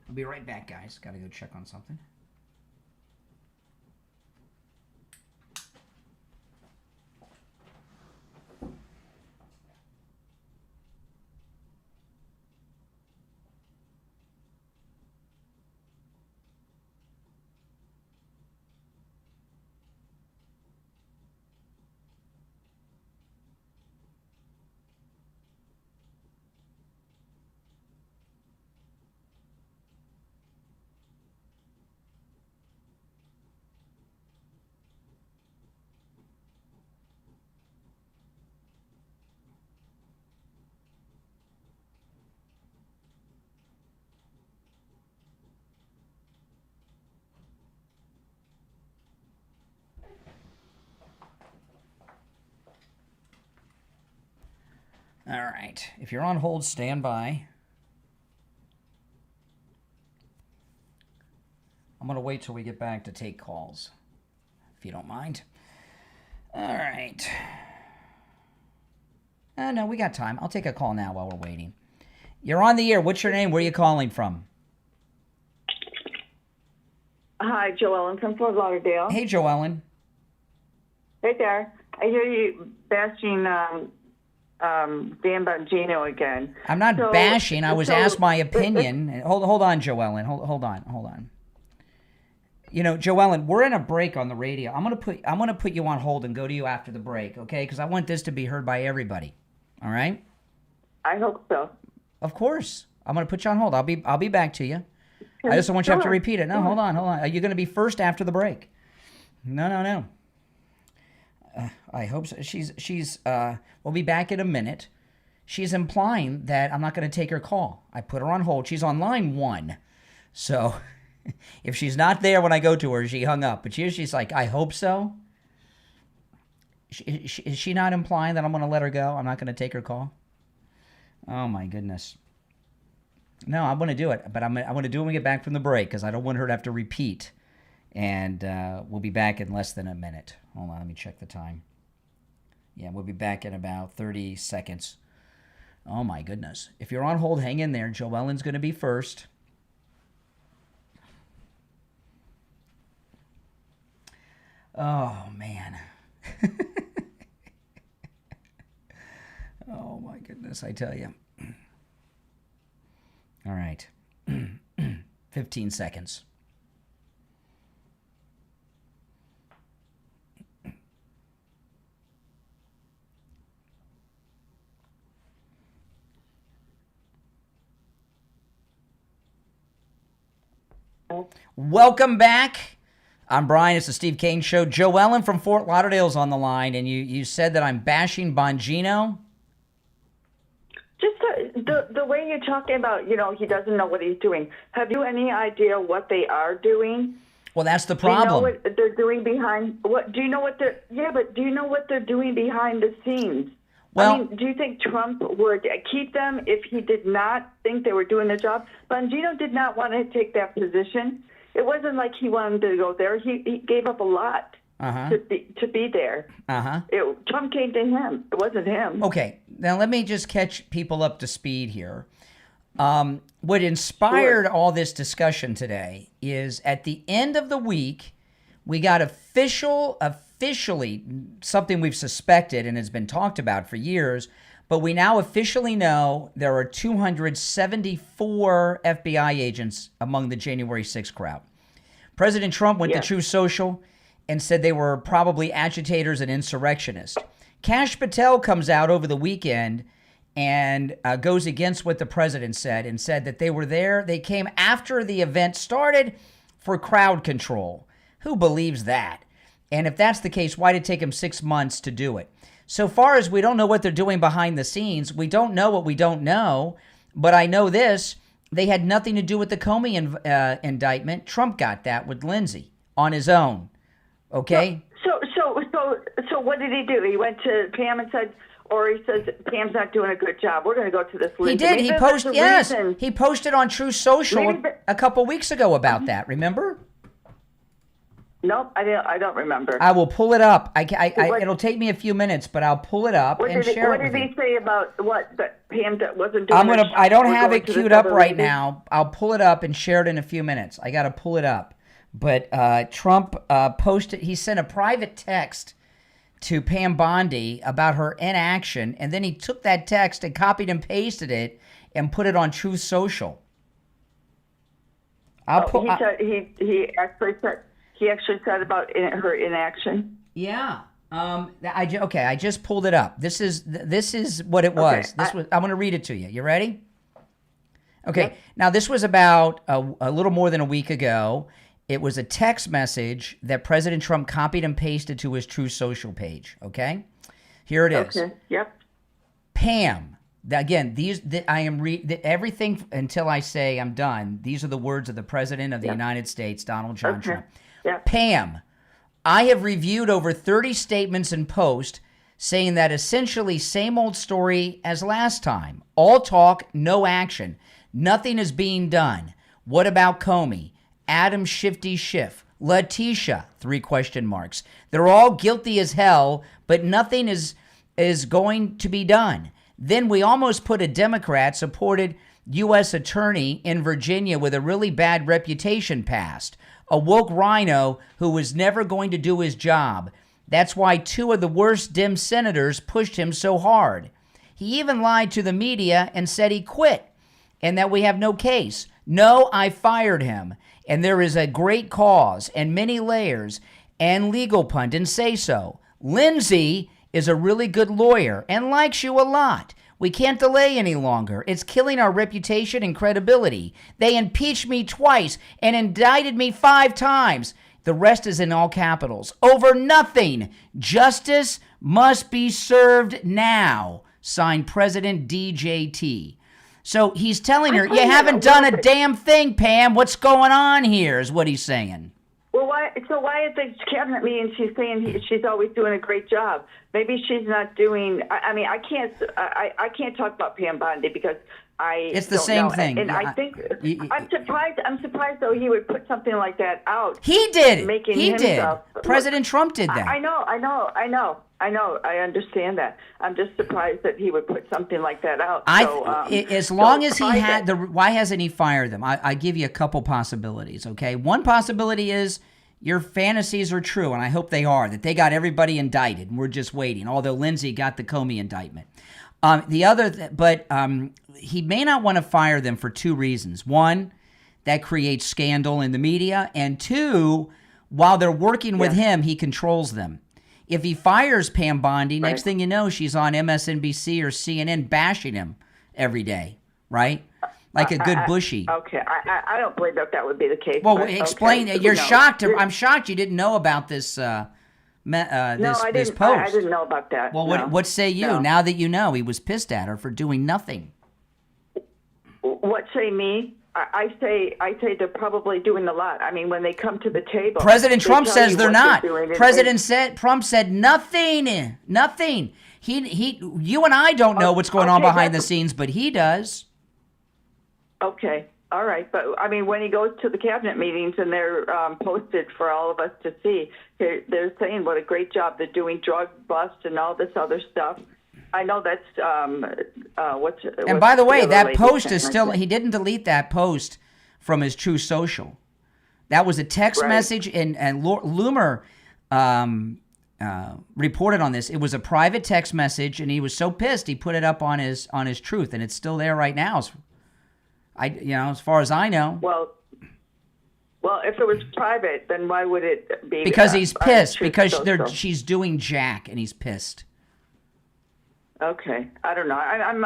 I'll be right back, guys. Got to go check on something. All right. If you're on hold, stand by. I'm going to wait till we get back to take calls, if you don't mind. All right. No, we got time. I'll take a call now while we're waiting. You're on the air. What's your name? Where are you calling from? Hi, Joellen from Fort Lauderdale. Hey, Joellen. Hey there. I hear you bashing Dan Bongino again. I'm not bashing. I was asked my opinion. Hold on, Joellen. Hold on. You know, Joellen, we're in a break on the radio. I'm gonna put you on hold and go to you after the break, okay? Because I want this to be heard by everybody. All right? I hope so. Of course. I'm gonna put you on hold. I'll be back to you. I just don't want you to have to repeat it. No, hold on. Are you gonna be first after the break? No. I hope so. We'll be back in a minute. She's implying that I'm not going to take her call. I put her on hold. She's on line 1. So if she's not there when I go to her, she hung up. But she's like, I hope so. Is she not implying that I'm going to let her go? I'm not going to take her call? Oh, my goodness. No, I'm going to do it. But I'm going to do it when we get back from the break because I don't want her to have to repeat. And we'll be back in less than a minute. Hold on, let me check the time. Yeah, we'll be back in about 30 seconds. Oh, my goodness. If you're on hold, hang in there. Joellen's going to be first. Oh, man. Oh, my goodness, I tell you. All right. 15 seconds. Welcome back. I'm Brian. It's the Steve Kane Show. Joe Ellen from Fort Lauderdale's on the line, and you said that I'm bashing Bongino. Just the way you're talking about, he doesn't know what he's doing. Have you any idea what they are doing? Well, that's the problem. Do you know what they're doing behind? What do you know what they're? Yeah, but do you know what they're doing behind the scenes? Well, I mean, do you think Trump would keep them if he did not think they were doing the job? Bongino did not want to take that position. It wasn't like he wanted to go there. He gave up a lot to be there. Trump came to him. It wasn't him. Okay, now let me just catch people up to speed here. What inspired all this discussion today is at the end of the week, we got officially something we've suspected and has been talked about for years, but we now officially know there are 274 FBI agents among the January 6th crowd. President Trump went to Truth Social and said they were probably agitators and insurrectionists. Kash Patel comes out over the weekend and goes against what the president said and said that they were there. They came after the event started for crowd control. Who believes that? And if that's the case, why did it take them 6 months to do it? So far as we don't know what they're doing behind the scenes, we don't know what we don't know. But I know this, they had nothing to do with the Comey indictment. Trump got that with Lindsey on his own. Okay? So what did he do? He went to Pam and said, or he says, Pam's not doing a good job. We're going to go to this Lindsey. He did. He posted, yes. He posted on Truth Social a couple weeks ago about that. Remember? Nope, I don't remember. I will pull it up. It'll take me a few minutes, but I'll pull it up and share it with you. What did he say about what that Pam wasn't doing? I don't have it queued up right now. I'll pull it up and share it in a few minutes. I got to pull it up. But Trump posted. He sent a private text to Pam Bondi about her inaction, and then he took that text and copied and pasted it and put it on Truth Social. He actually said about her inaction. Yeah. I just pulled it up. This is what it was. I'm going to read it to you. You ready? Okay. Yep. Now this was about a little more than a week ago. It was a text message that President Trump copied and pasted to his Truth Social page. Okay. Here it is. Okay. Yep. Pam. Again, everything until I say I'm done. These are the words of the President of the United States, Donald John Trump. Yeah. Pam, I have reviewed over 30 statements and posts saying that essentially same old story as last time. All talk, no action. Nothing is being done. What about Comey? Adam Shifty Schiff? Letitia? 3 question marks. They're all guilty as hell, but nothing is going to be done. Then we almost put a Democrat-supported U.S. attorney in Virginia with a really bad reputation past. A woke rhino who was never going to do his job. That's why 2 of the worst Dem senators pushed him so hard. He even lied to the media and said he quit and that we have no case. No, I fired him. And there is a great cause and many layers and legal pundits say so. Lindsey is a really good lawyer and likes you a lot. We can't delay any longer. It's killing our reputation and credibility. They impeached me twice and indicted me 5 times. The rest is in all capitals. Over nothing. Justice must be served now. Signed President DJT. So he's telling her, you haven't done a damn thing, Pam. What's going on here is what he's saying. Well, why at the cabinet meeting she's saying she's always doing a great job? Maybe she's not doing. I can't talk about Pam Bondi because it's the same thing. And I think I'm surprised though he would put something like that out. He did. He did. President Trump did that. I know. I understand that. I'm just surprised that he would put something like that out. As long as he had why hasn't he fired them? I give you a couple possibilities. Okay, one possibility is Your fantasies are true, and I hope they are, that they got everybody indicted, and we're just waiting, although Lindsey got the Comey indictment. He may not want to fire them for two reasons. One, that creates scandal in the media, and two, while they're working with him, he controls them. If he fires Pam Bondi, next thing you know, she's on MSNBC or CNN bashing him every day, right? Like a good Bushy. Okay, I don't believe that would be the case. Well, explain. Okay. You're shocked. I'm shocked you didn't know about this. This post. I didn't know about that. Well, no. what say you now that you know he was pissed at her for doing nothing? What say me? I say they're probably doing a lot. I mean, when they come to the table, President Trump says they're not. Trump said nothing. Nothing. You and I don't know what's going on behind the scenes, but he does. Okay. All right. But, I mean, when he goes to the cabinet meetings and they're posted for all of us to see, they're saying what a great job they're doing, drug bust and all this other stuff. I know that's and by the way, that post is still, he didn't delete that post from his True Social. That was a text message, and Loomer reported on this. It was a private text message, and he was so pissed he put it up on his Truth, and it's still there right now. As far as I know. Well, if it was private, then why would it be? Because he's pissed. Because she's doing Jack, and he's pissed. Okay, I don't know. I'm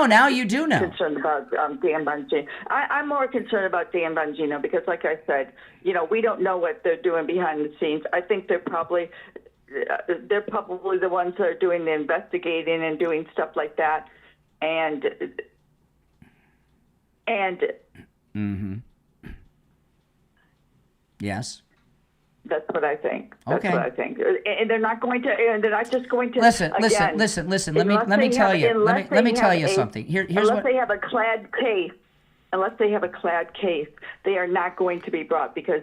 now you do know. Concerned about Dan Bongino. I'm more concerned about Dan Bongino because, like I said, we don't know what they're doing behind the scenes. I think they're probably the ones that are doing the investigating and doing stuff like that, and. Mm-hmm. Yes. That's what I think. That's what I think. And they're not going to. And they're not just going to. Listen. Let me tell you. Let me tell you something. Unless they have a clad case. Unless they have a clad case, they are not going to be brought because.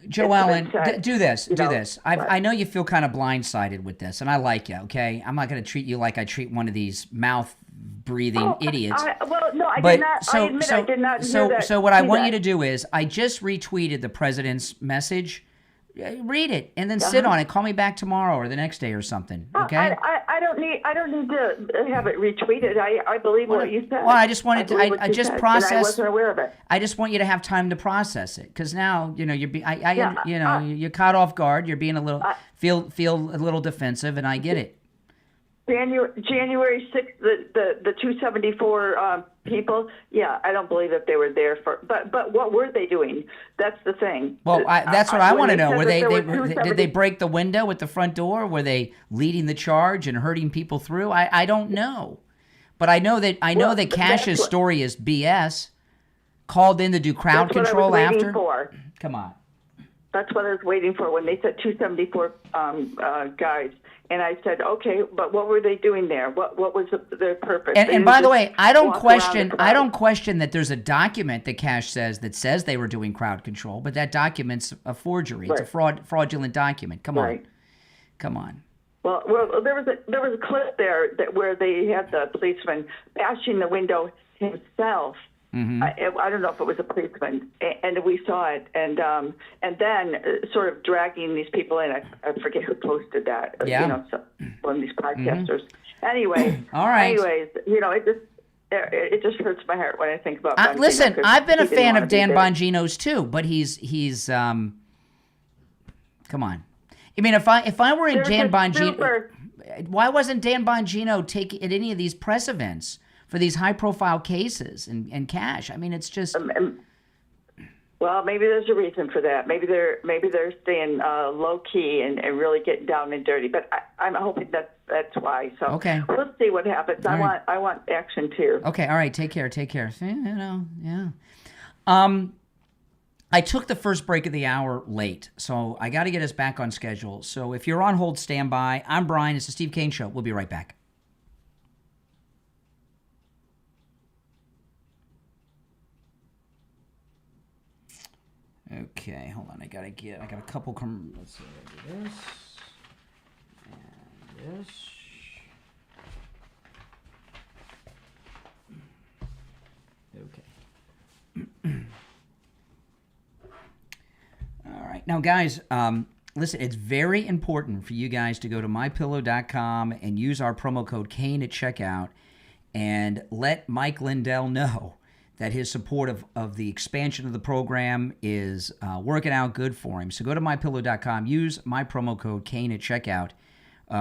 Joellen, do this. I know you feel kind of blindsided with this, and I like you. Okay, I'm not going to treat you like I treat one of these mouth-breathing idiots. I did not. I admit I did not hear that. So what I want you to do is, I just retweeted the president's message. Read it and then sit on it. Call me back tomorrow or the next day or something. Okay. I don't need to have it retweeted. I believe what you said. Well, I just wanted to. I just process. I wasn't aware of it. I just want you to have time to process it because now you're caught off guard. You're being a little feel a little defensive, and I get it. January 6th, the 274 people. Yeah, I don't believe that they were there for. But what were they doing? That's the thing. Well, that's what I want to know. Did they break the window at the front door? Were they leading the charge and hurting people through? I don't know, but I know that Cash's story is BS. Called in to do crowd control after. Come on. That's what I was waiting for when they said 274 guys. And I said, okay, but what were they doing there? What was their purpose? And by the way, I don't question that there's a document that Cash says they were doing crowd control, but that document's a forgery. Right. It's a fraudulent document. Come on. Well, there was a clip there where they had the policeman bashing the window himself. Mm-hmm. I don't know if it was a policeman, and we saw it, and then sort of dragging these people in. I forget who posted that. Yeah. One of these podcasters. Anyway. All right. Anyways, it just hurts my heart when I think about. Bongino, listen, I've been a fan of Dan Bongino's too, but he's come on. I mean, if I were in Dan Bongino, why wasn't Dan Bongino taking at any of these press events for these high-profile cases and Cash? I mean, it's just. Well, maybe there's a reason for that. Maybe they're staying low key and really getting down and dirty. But I'm hoping that's why. So okay, let's see what happens. All I want action too. Okay, all right. Take care. Yeah. I took the first break of the hour late, so I got to get us back on schedule. So if you're on hold, stand by. I'm Brian. It's the Steve Kane Show. We'll be right back. Okay, hold on. I got a couple. Let's see. I do this and this. Okay. All right. right. Now, guys, listen, it's very important for you guys to go to mypillow.com and use our promo code Kane at checkout and let Mike Lindell know that his support of the expansion of the program is working out good for him. So go to mypillow.com, use my promo code Kane at checkout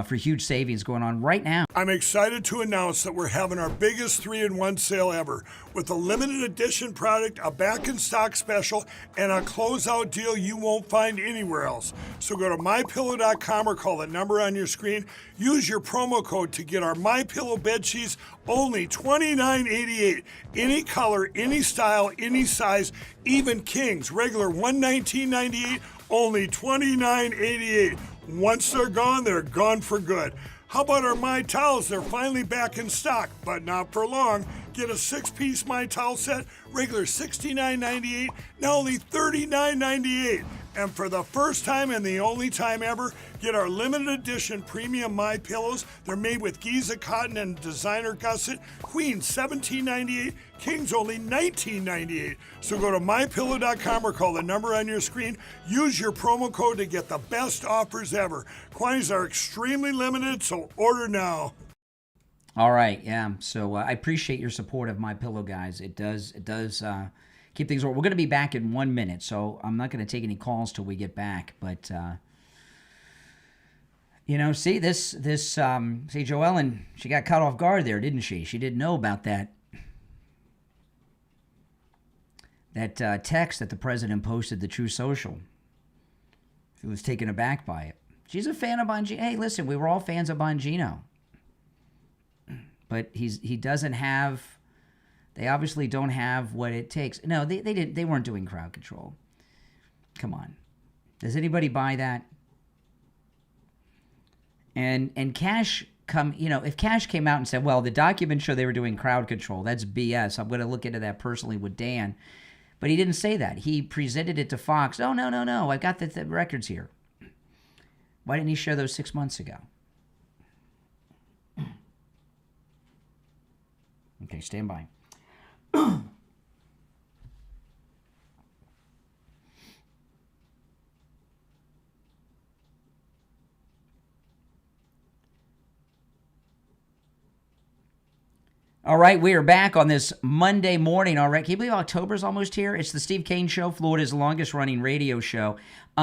for huge savings going on right now. I'm excited to announce that we're having our biggest 3-in-1 sale ever with a limited edition product, a back-in-stock special, and a closeout deal you won't find anywhere else. So go to mypillow.com or call the number on your screen. Use your promo code to get our MyPillow bed sheets, only $29.88. Any color, any style, any size, even kings, regular $119.98, only $29.88. Once they're gone for good. How about our My Towels? They're finally back in stock, but not for long. Get a 6-piece My Towel set, regular $69.98, now only $39.98. And for the first time and the only time ever, get our limited edition premium My Pillows. They're made with Giza cotton and designer gusset. Queen $17.98, Kings only $19.98. So go to mypillow.com or call the number on your screen. Use your promo code to get the best offers ever. Quantities are extremely limited, so order now. All right, yeah. So I appreciate your support of My Pillow, guys. It does keep things. We're going to be back in 1 minute, so I'm not going to take any calls till we get back. But see see Joellen, she got caught off guard there, didn't she? She didn't know about that text that the president posted to True Social. She was taken aback by it. She's a fan of Bongino. Hey, listen, we were all fans of Bongino. But he doesn't have, they obviously don't have what it takes. No, they weren't doing crowd control. Come on. Does anybody buy that? And Cash if Cash came out and said, well, the documents show they were doing crowd control, that's BS. I'm going to look into that personally with Dan. But he didn't say that. He presented it to Fox. Oh, no. I've got the records here. Why didn't he share those 6 months ago? Okay, stand by. All right, we are back on this Monday morning. All right, can you believe October's almost here? It's the Steve Kane Show, Florida's longest-running radio show.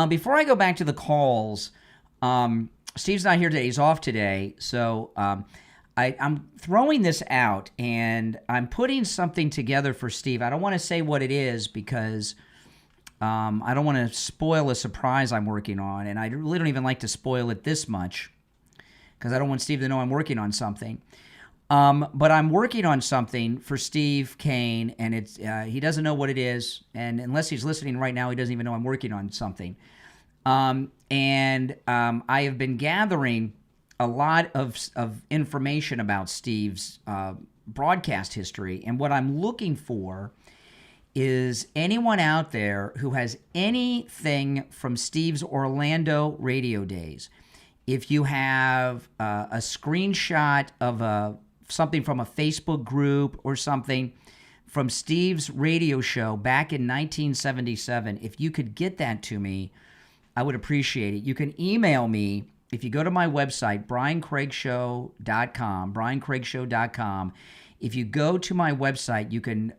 Before I go back to the calls, Steve's not here today. He's off today, so I'm throwing this out, and I'm putting something together for Steve. I don't want to say what it is because I don't want to spoil a surprise I'm working on, and I really don't even like to spoil it this much because I don't want Steve to know I'm working on something. But I'm working on something for Steve Kane, and it's he doesn't know what it is, and unless he's listening right now, he doesn't even know I'm working on something. I have been gathering a lot of information about Steve's broadcast history, and what I'm looking for is anyone out there who has anything from Steve's Orlando radio days. If you have a screenshot of something from a Facebook group or something from Steve's radio show back in 1977, if you could get that to me, I would appreciate it. You can email me. If you go to my website, briancraigshow.com, if you go to my website, you can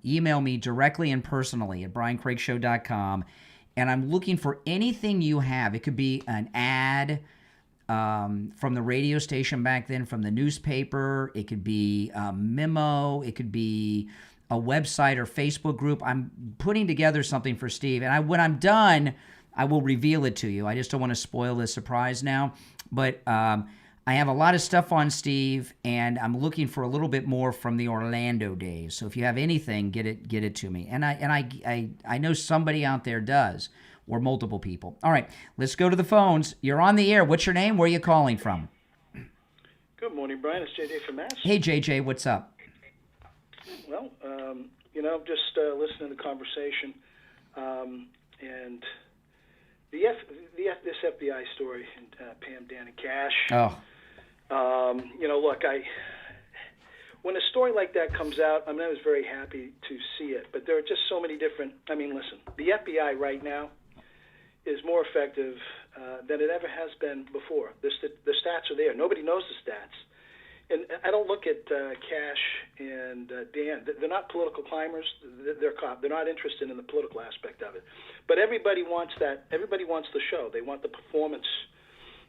email me directly and personally at briancraigshow.com, and I'm looking for anything you have. It could be an ad from the radio station back then, from the newspaper. It could be a memo. It could be a website or Facebook group. I'm putting together something for Steve, and when I'm done, I will reveal it to you. I just don't want to spoil the surprise now. But I have a lot of stuff on Steve, and I'm looking for a little bit more from the Orlando days. So if you have anything, get it to me. And I know somebody out there does, or multiple people. All right, let's go to the phones. You're on the air. What's your name? Where are you calling from? Good morning, Brian. It's JJ from Mass. Hey, JJ, what's up? Well, just listening to the conversation, and this FBI story, and Pam, Dan, and Cash. Oh. When a story like that comes out, I was very happy to see it, but there are just so many different. Listen, the FBI right now is more effective than it ever has been before. The stats are there. Nobody knows the stats. And I don't look at Cash and Dan. They're not political climbers. They're not interested in the political aspect of it. But everybody wants that. Everybody wants the show. They want the performance.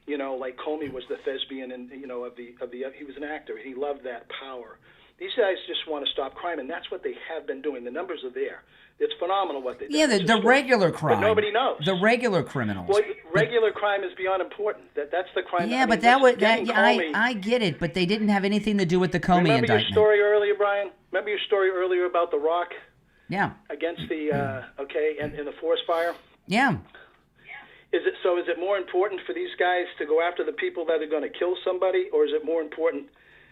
You know, like Comey was the thespian, and he was an actor. He loved that power. These guys just want to stop crime, and that's what they have been doing. The numbers are there. It's phenomenal what they do. Yeah, the regular crime. But nobody knows. The regular criminals. Well, regular crime is beyond important. That's the crime. Yeah, but I get it, but they didn't have anything to do with the Comey Remember indictment. Your story earlier, Brian? Remember your story earlier about The Rock? Yeah. Against the and the forest fire? Yeah. Is it more important for these guys to go after the people that are going to kill somebody, or is it more important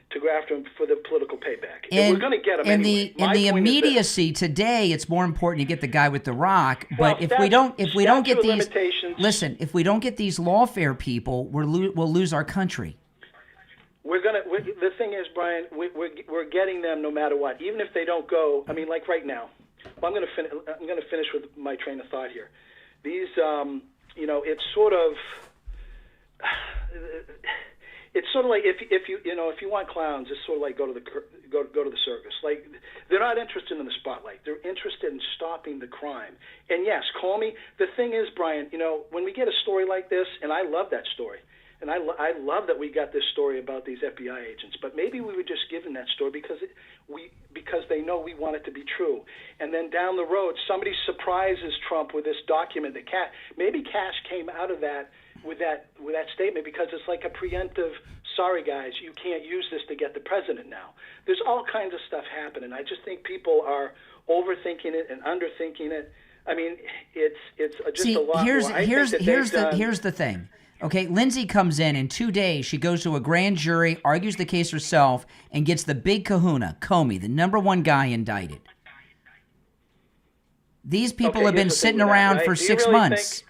to go after them for the political payback? We're going to get them anyway. In the immediacy today, it's more important to get the guy with the rock. But if we don't get these, listen, if we don't get these lawfare people, we'll lose our country. The thing is, Brian, we're getting them no matter what, even if they don't go. I mean, like right now. Well, I'm going to finish with my train of thought here. These, it's sort of. It's sort of like if you want clowns, it's sort of like go to the circus. Like, they're not interested in the spotlight. They're interested in stopping the crime. And yes, call me. The thing is, Brian, when we get a story like this, and I love that story, and I love that we got this story about these FBI agents. But maybe we were just given that story because they know we want it to be true. And then down the road, somebody surprises Trump with this document that maybe Cash came out of that. With that statement, because it's like a preemptive, sorry guys, you can't use this to get the president now. There's all kinds of stuff happening. I just think people are overthinking it and underthinking it. I mean, it's just a lot more. Here's the thing. Okay, Lindsay comes in 2 days, she goes to a grand jury, argues the case herself, and gets the big kahuna, Comey, the #1 guy, indicted. These people have been sitting around for 6 months.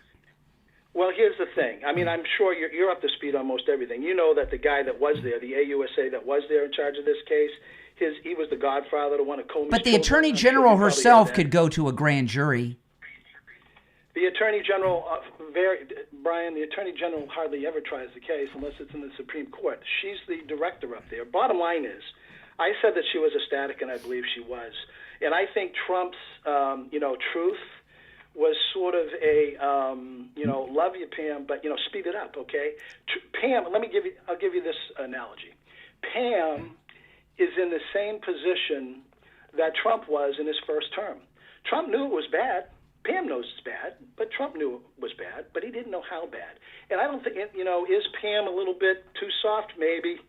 Well, here's the thing. I mean, I'm sure you're up to speed on most everything. You know that the guy that was there, the AUSA that was there in charge of this case, he was the godfather to one of Comey's. But the Attorney General herself could go to a grand jury. The Attorney General, Brian, the Attorney General hardly ever tries the case unless it's in the Supreme Court. She's the director up there. Bottom line is, I said that she was ecstatic, and I believe she was. And I think Trump's, truth was sort of a, love you, Pam, but, speed it up, okay? Pam, I'll give you this analogy. Pam is in the same position that Trump was in his first term. Trump knew it was bad. Pam knows it's bad, but Trump knew it was bad, but he didn't know how bad. And I don't think, is Pam a little bit too soft? Maybe.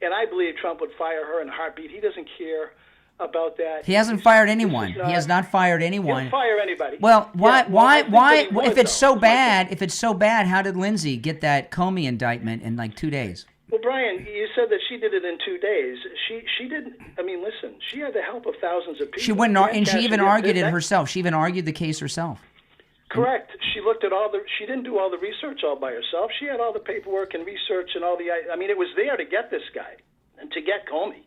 And I believe Trump would fire her in a heartbeat. He doesn't care about that. He hasn't fired anyone. He has not fired anyone. He'll fire anybody. Well, why? If it's so bad, how did Lindsay get that Comey indictment in like 2 days? Well, Brian, you said that she did it in 2 days. She didn't. I mean, listen, she had the help of thousands of people. She went and she even argued it herself. She even argued the case herself. Correct. She looked at she didn't do all the research all by herself. She had all the paperwork and research and all it was there to get this guy and to get Comey.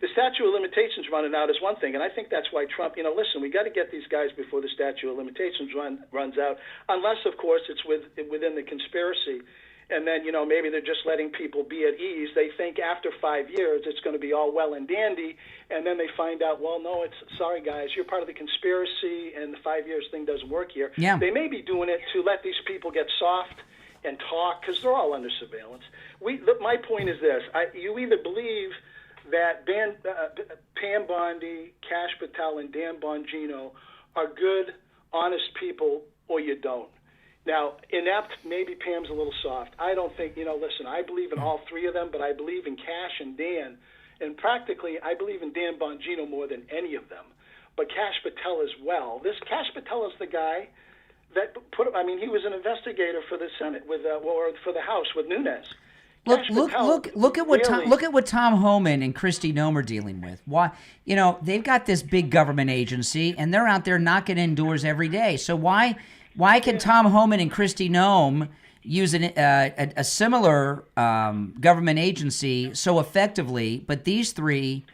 The statute of limitations running out is one thing, and I think that's why Trump, listen, we got to get these guys before the statute of limitations runs out, unless, of course, it's within the conspiracy. And then, maybe they're just letting people be at ease. They think after 5 years it's going to be all well and dandy, and then they find out, well, no, sorry, guys, you're part of the conspiracy, and the 5 years thing doesn't work here. Yeah. They may be doing it to let these people get soft and talk, because they're all under surveillance. My point is this. You either believe that Pam Bondi, Cash Patel, and Dan Bongino are good, honest people, or you don't. Now, inept, maybe Pam's a little soft. I don't think, listen, I believe in all three of them, but I believe in Cash and Dan. And practically, I believe in Dan Bongino more than any of them. But Cash Patel as well. This Cash Patel is the guy that he was an investigator for the Senate or for the House with Nunes. Look at what Tom Homan and Kristi Noem are dealing with. Why, they've got this big government agency and they're out there knocking in doors every day. So why can Tom Homan and Kristi Noem use a similar government agency so effectively, but these three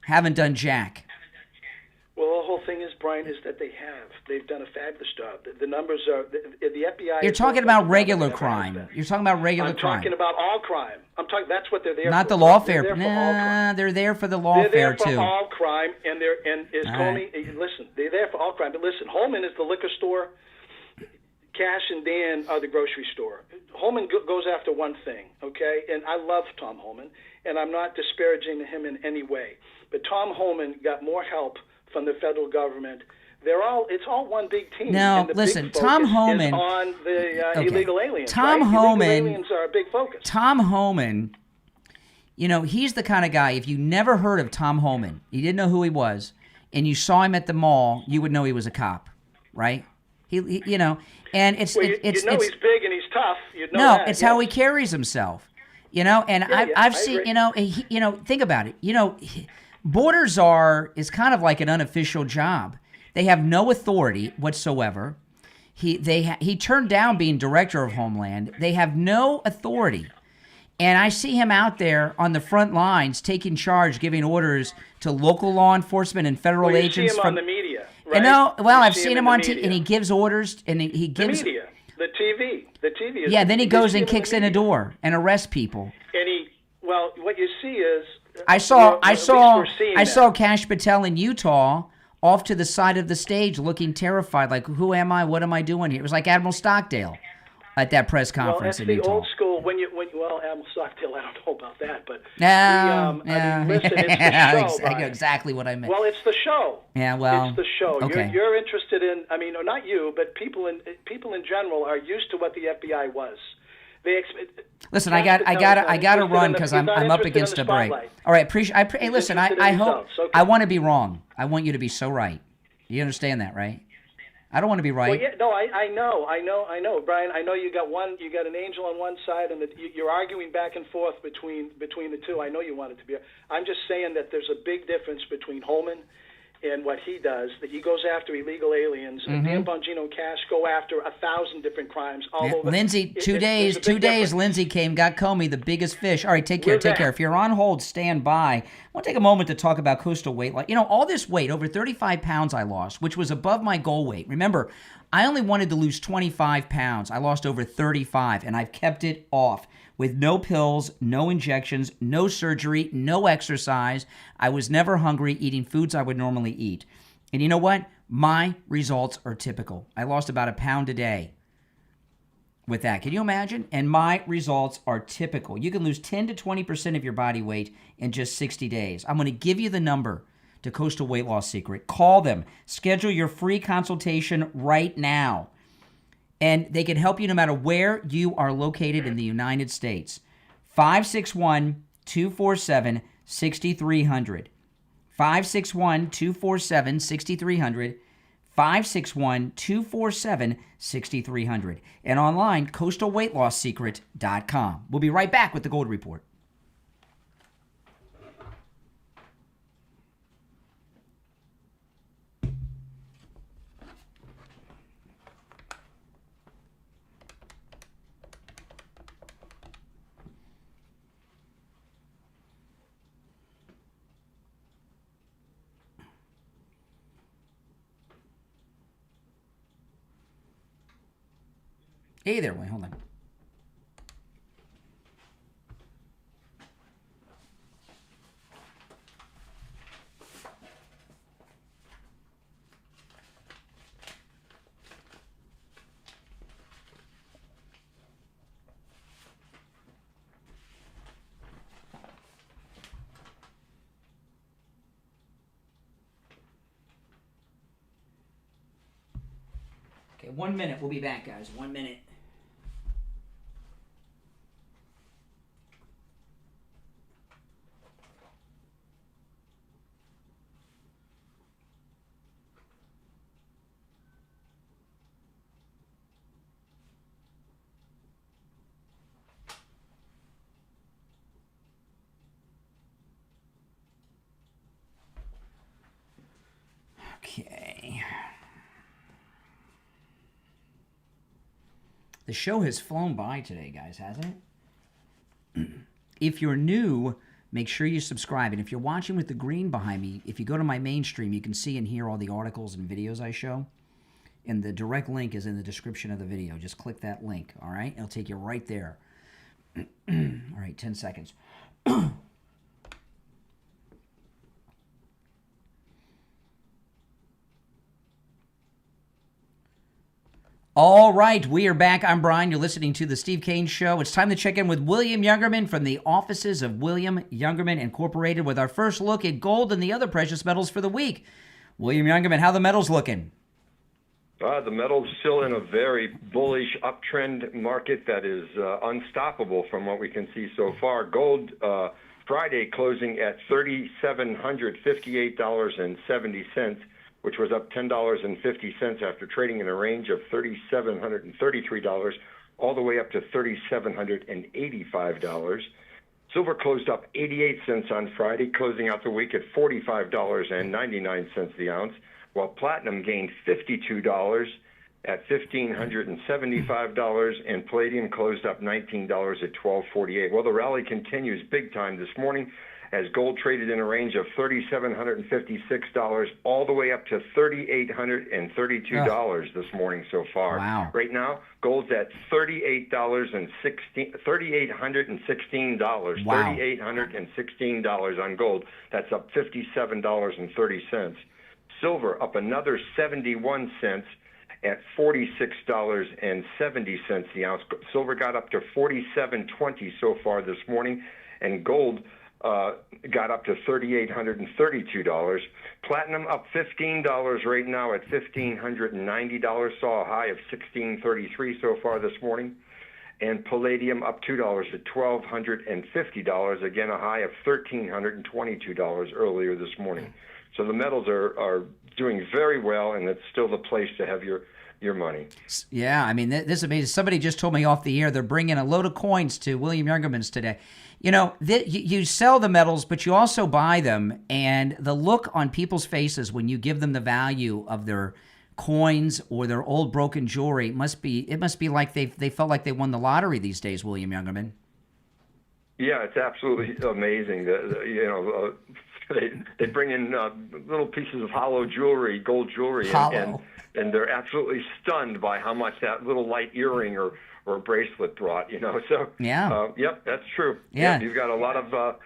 haven't done jack? Well, the whole thing is, Brian, is that they've done a fabulous job. The numbers are the FBI. You're talking about regular crime. You're talking about regular crime. I'm talking about all crime. That's what they're there. Not for. the lawfare. Nah, they're there for the lawfare too. They're there for all crime, and listen, they're there for all crime. But listen, Holman is the liquor store. Cash and Dan are the grocery store. Holman goes after one thing, okay? And I love Tom Holman, and I'm not disparaging him in any way. But Tom Holman got more help from the federal government. It's all one big team. Now, and the listen, big focus Tom Holman is on the illegal aliens. Tom right? Holman. Illegal aliens are a big focus. Tom Holman, he's the kind of guy. If you never heard of Tom Holman, you didn't know who he was, and you saw him at the mall, you would know he was a cop, right? He and it's he's big and he's tough. It's how he carries himself, and I've seen, think about it, Borders is kind of like an unofficial job. They have no authority whatsoever. He turned down being director of Homeland. They have no authority. And I see him out there on the front lines taking charge, giving orders to local law enforcement and federal agents. See him on the media, right? I've seen him on TV, and he gives orders, and he gives... The media, the TV. Yeah, then he goes and kicks in a door and arrests people. And what you see is... I saw Kash Patel in Utah off to the side of the stage looking terrified, like, who am I? What am I doing here? It was like Admiral Stockdale at that press conference in Utah. Well, that's the old school. Admiral Stockdale, I don't know about that, but listen, it's the show. Exactly what I meant. Well, it's the show. Yeah, well, it's the show. Okay. You're interested in. Not you, but people in general are used to what the FBI was. Listen, I got to run because I'm up against a break. All right, hey, listen, I hope I want to be wrong. I want you to be so right. You understand that, right? I don't want to be right. Well, yeah, no, I know, Brian. I know you got an angel on one side, and you're arguing back and forth between the two. I know you want it to be. I'm just saying that there's a big difference between Holman and what he does, that he goes after illegal aliens, and Dan Bongino and Cash go after 1,000 different crimes all over. Lindsay, 2 days, Lindsay got Comey, the biggest fish. All right, take care. If you're on hold, stand by. I want to take a moment to talk about coastal weight loss. All this weight, over 35 pounds I lost, which was above my goal weight. Remember, I only wanted to lose 25 pounds. I lost over 35, and I've kept it off. With no pills, no injections, no surgery, no exercise. I was never hungry, eating foods I would normally eat. And you know what? My results are typical. I lost about a pound a day with that. Can you imagine? And my results are typical. You can lose 10 to 20% of your body weight in just 60 days. I'm going to give you the number to Coastal Weight Loss Secret. Call them. Schedule your free consultation right now. And they can help you no matter where you are located in the United States. 561-247-6300. 561-247-6300. 561-247-6300. And online, coastalweightlosssecret.com. We'll be right back with the Gold Report. Hey there, wait, hold on. Okay, 1 minute. We'll be back, guys. 1 minute. Okay. The show has flown by today, guys, hasn't it? If you're new, Make sure you subscribe. And if you're watching with the green behind me, if you go to my mainstream, you can see and hear all the articles and videos I show. And the direct link is in the description of the video. Just click that link, all right? It'll take you right there. All right, 10 seconds. All right, we are back. I'm Brian. You're listening to The Steve Kane Show. It's time to check in with William Youngerman from the offices of William Youngerman Incorporated with our first look at gold and the other precious metals for the week. William Youngerman, how the metals looking? The metal's still in a very bullish uptrend market that is unstoppable from what we can see so far. Gold Friday closing at $3,758.70, which was up $10.50 after trading in a range of $3,733 all the way up to $3,785. Silver closed up 88 cents on Friday, closing out the week at $45.99 the ounce, while platinum gained $52 at $1,575, and palladium closed up $19 at $12.48. Well, the rally continues big time this morning as gold traded in a range of $3,756 all the way up to $3,832 this morning so far. Wow. Right now, gold's at $3,816. Wow. $3,816 on gold. That's up $57.30. Silver up another 71 cents at $46.70 the ounce. Silver got up to $47.20 so far this morning, and gold got up to $3,832. Platinum up $15 right now at $1,590. Saw a high of $1,633 so far this morning. And palladium up $2 at $1,250. Again, a high of $1,322 earlier this morning. So the metals are doing very well, and it's still the place to have your money. Yeah, I mean, this is amazing. Somebody just told me off the air they're bringing a load of coins to William Youngerman's today. You know, you sell the metals, but you also buy them, and the look on people's faces when you give them the value of their coins or their old broken jewelry must be like they felt like they won the lottery these days, William Youngerman. Yeah, it's absolutely amazing. They bring in little pieces of hollow jewelry, gold jewelry, and they're absolutely stunned by how much that little light earring or bracelet brought. So yeah, yep, that's true. Yeah, you've got a lot of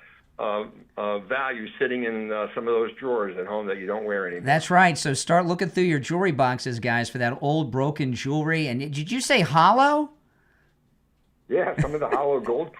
value sitting in some of those drawers at home that you don't wear anymore. That's right. So start looking through your jewelry boxes, guys, for that old broken jewelry. And did you say hollow? Yeah, some of the hollow gold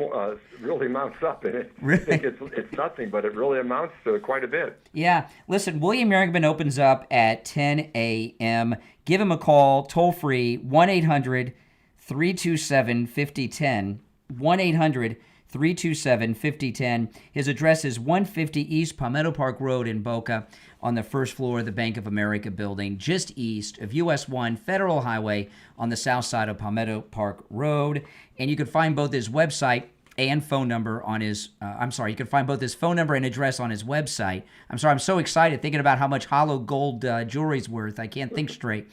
really mounts up, and Really? I think it's nothing, but it really amounts to quite a bit. Yeah. Listen, William Youngerman opens up at 10 a.m. Give him a call, toll free, 1-800-327-5010, 1-800-327-5010. His address is 150 East Palmetto Park Road in Boca on the first floor of the Bank of America building, just east of US 1 Federal Highway on the south side of Palmetto Park Road. And you can find both his website and phone number on his, you can find both his phone number and address on his website. I'm so excited thinking about how much hollow gold jewelry's worth. I can't think straight.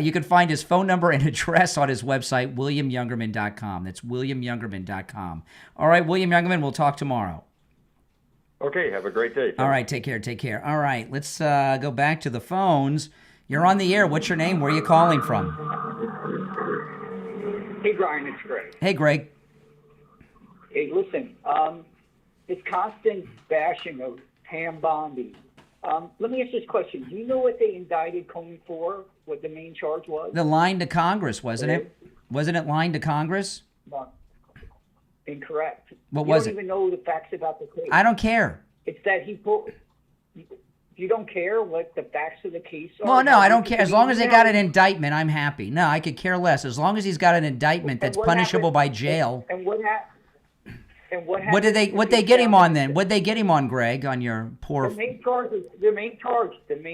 You can find his phone number and address on his website, WilliamYoungerman.com. That's WilliamYoungerman.com. All right, William Youngerman, we'll talk tomorrow. Okay, have a great day. All right, take care. All right, let's go back to the phones. You're on the air. What's your name? Where are you calling from? Hey, Brian, it's Greg. Hey, Greg. Hey, listen, this constant bashing of Pam Bondi. Let me ask this question. Do you know what they indicted Comey for, what the main charge was? The line to Congress, wasn't it? Wasn't it line to Congress? No. Incorrect. What was it? You don't even know the facts about the case. I don't care. It's that he put... You don't care what the facts of the case are? Well, no, I don't care. As long as they got an indictment, I'm happy. No, I could care less. As long as he's got an indictment that's punishable by jail. And what happened? What they get him on then? What'd they get him on, Greg? On your poor... The main charge in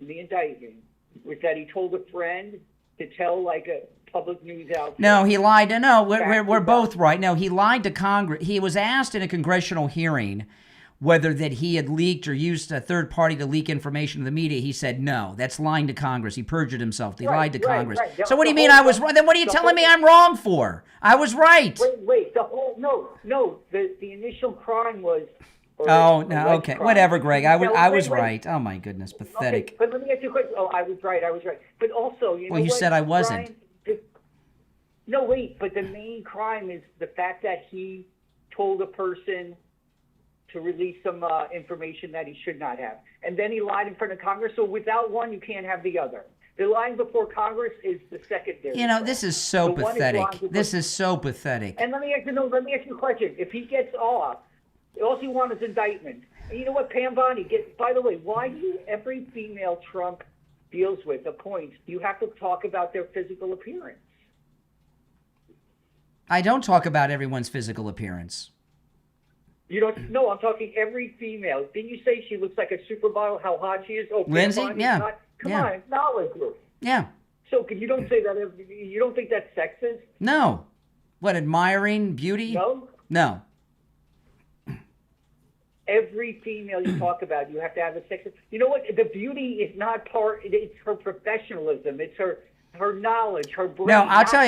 the indictment was that he told a friend to tell like a public news outlet. No, he lied. No, we're both right. No, he lied to Congress. He was asked in a congressional hearing whether that he had leaked or used a third party to leak information to the media. He said, no, that's lying to Congress. He perjured himself. He lied to Congress. Right. So what do you mean I was wrong? Then what are you telling me I'm wrong for? I was right. Wait. The initial crime was. Oh, no, okay. Whatever, Greg. I was right. Oh, my goodness. Pathetic. Okay, but let me ask you a question. Oh, I was right. But also, you know you what, said I wasn't. No, wait. But the main crime is the fact that he told a person to release some information that he should not have. And then he lied in front of Congress. So without one, you can't have the other. The lying before Congress is the secondary. You know, this is so pathetic. This is so pathetic. And let me ask you a question. If he gets off, all he wants is indictment. And you know what, Pam Bondi, by the way, why do every female Trump deals with, appoints, you have to talk about their physical appearance? I don't talk about everyone's physical appearance. You don't? No, I'm talking every female. Didn't you say she looks like a supermodel? How hot she is? Oh, Lindsay, yeah, Come on, acknowledge her. Yeah. So you don't say that? You don't think that's sexist? No. What, admiring beauty? No. Every female you talk about, you have to have a sexist. You know what? The beauty is not part. It's her professionalism. It's her knowledge, her brain. No, I'll tell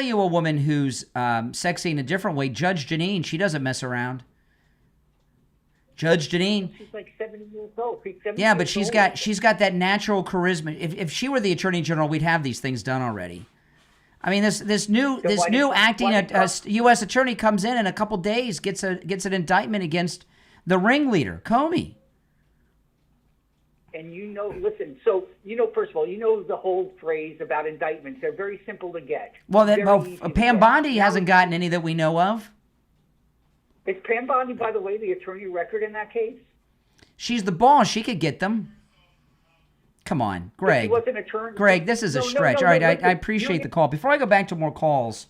you a woman who's sexy in a different way. Judge Janine, she doesn't mess around. Judge Janine. She's like 70 years old. Yeah, but she's got that natural charisma. If she were the Attorney General, we'd have these things done already. I mean, this new acting U.S. attorney comes in a couple days, gets an indictment against the ringleader, Comey. And listen, so first of all, the whole phrase about indictments. They're very simple to get. Well, Pam Bondi hasn't gotten any that we know of. Is Pam Bondi, by the way, the attorney record in that case? She's the boss. She could get them. Come on, Greg. She wasn't an attorney. Greg, this is a stretch. All right, I appreciate the call. Before I go back to more calls,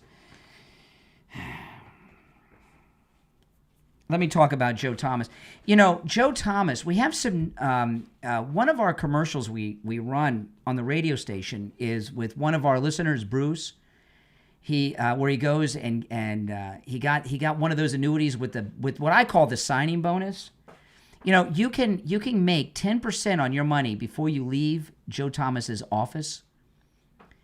let me talk about Joe Thomas. You know, Joe Thomas, we have some, one of our commercials we run on the radio station is with one of our listeners, Bruce. Where he goes and he got one of those annuities with what I call the signing bonus. You know, you can make 10% on your money before you leave Joe Thomas's office.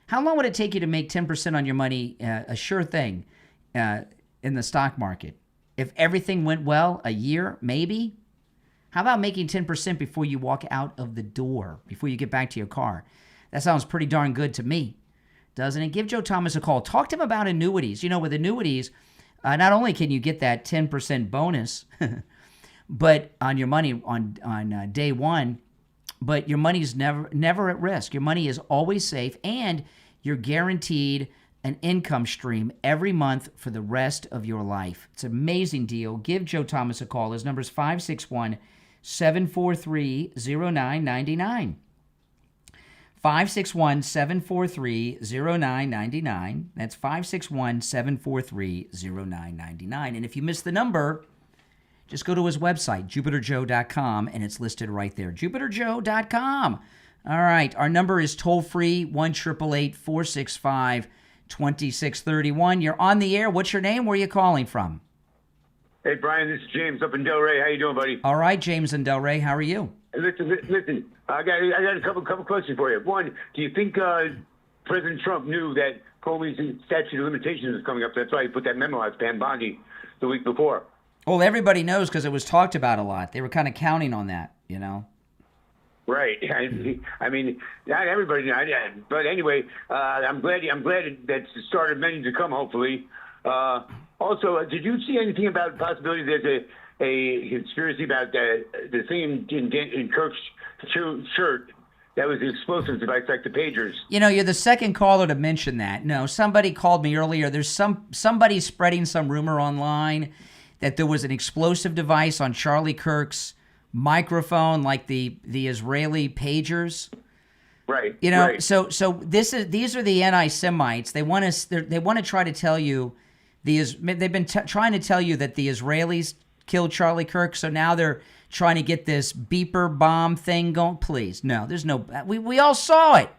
How long would it take you to make 10% on your money, a sure thing, in the stock market? If everything went well, a year, maybe? How about making 10% before you walk out of the door, before you get back to your car? That sounds pretty darn good to me, doesn't it? Give Joe Thomas a call. Talk to him about annuities. You know, with annuities, not only can you get that 10% bonus, but on your money on day one, but your money's never at risk. Your money is always safe, and you're guaranteed an income stream every month for the rest of your life. It's an amazing deal. Give Joe Thomas a call. His number is 561-743-0999. 561-743-0999. That's 561-743-0999. And if you missed the number, just go to his website, jupiterjoe.com, and it's listed right there, jupiterjoe.com. All right, our number is toll-free, 1-888-465-2631. You're on the air. What's your name? Where are you calling from? Hey, Brian, this is James up in Delray. How you doing, buddy? All right, James in Delray. How are you? Listen. I got a couple questions for you. One, do you think President Trump knew that Comey's statute of limitations was coming up? That's why he put that memo out, Pam Bondi, the week before. Well, everybody knows because it was talked about a lot. They were kind of counting on that, you know. Right. I mean, not everybody, but anyway, I'm glad that started many to come. Hopefully. Also, did you see anything about the possibility there's a conspiracy about the thing in Kirk's shirt that was the explosive device, like the pagers? You know, you're the second caller to mention that. No, somebody called me earlier. There's somebody spreading some rumor online that there was an explosive device on Charlie Kirk's microphone, like the Israeli pagers. Right. You know, right. so these are the anti-Semites. They want to try to tell you they've been trying to tell you that the Israelis killed Charlie Kirk. So now they're trying to get this beeper bomb thing going. Please, no, there's no. We all saw it.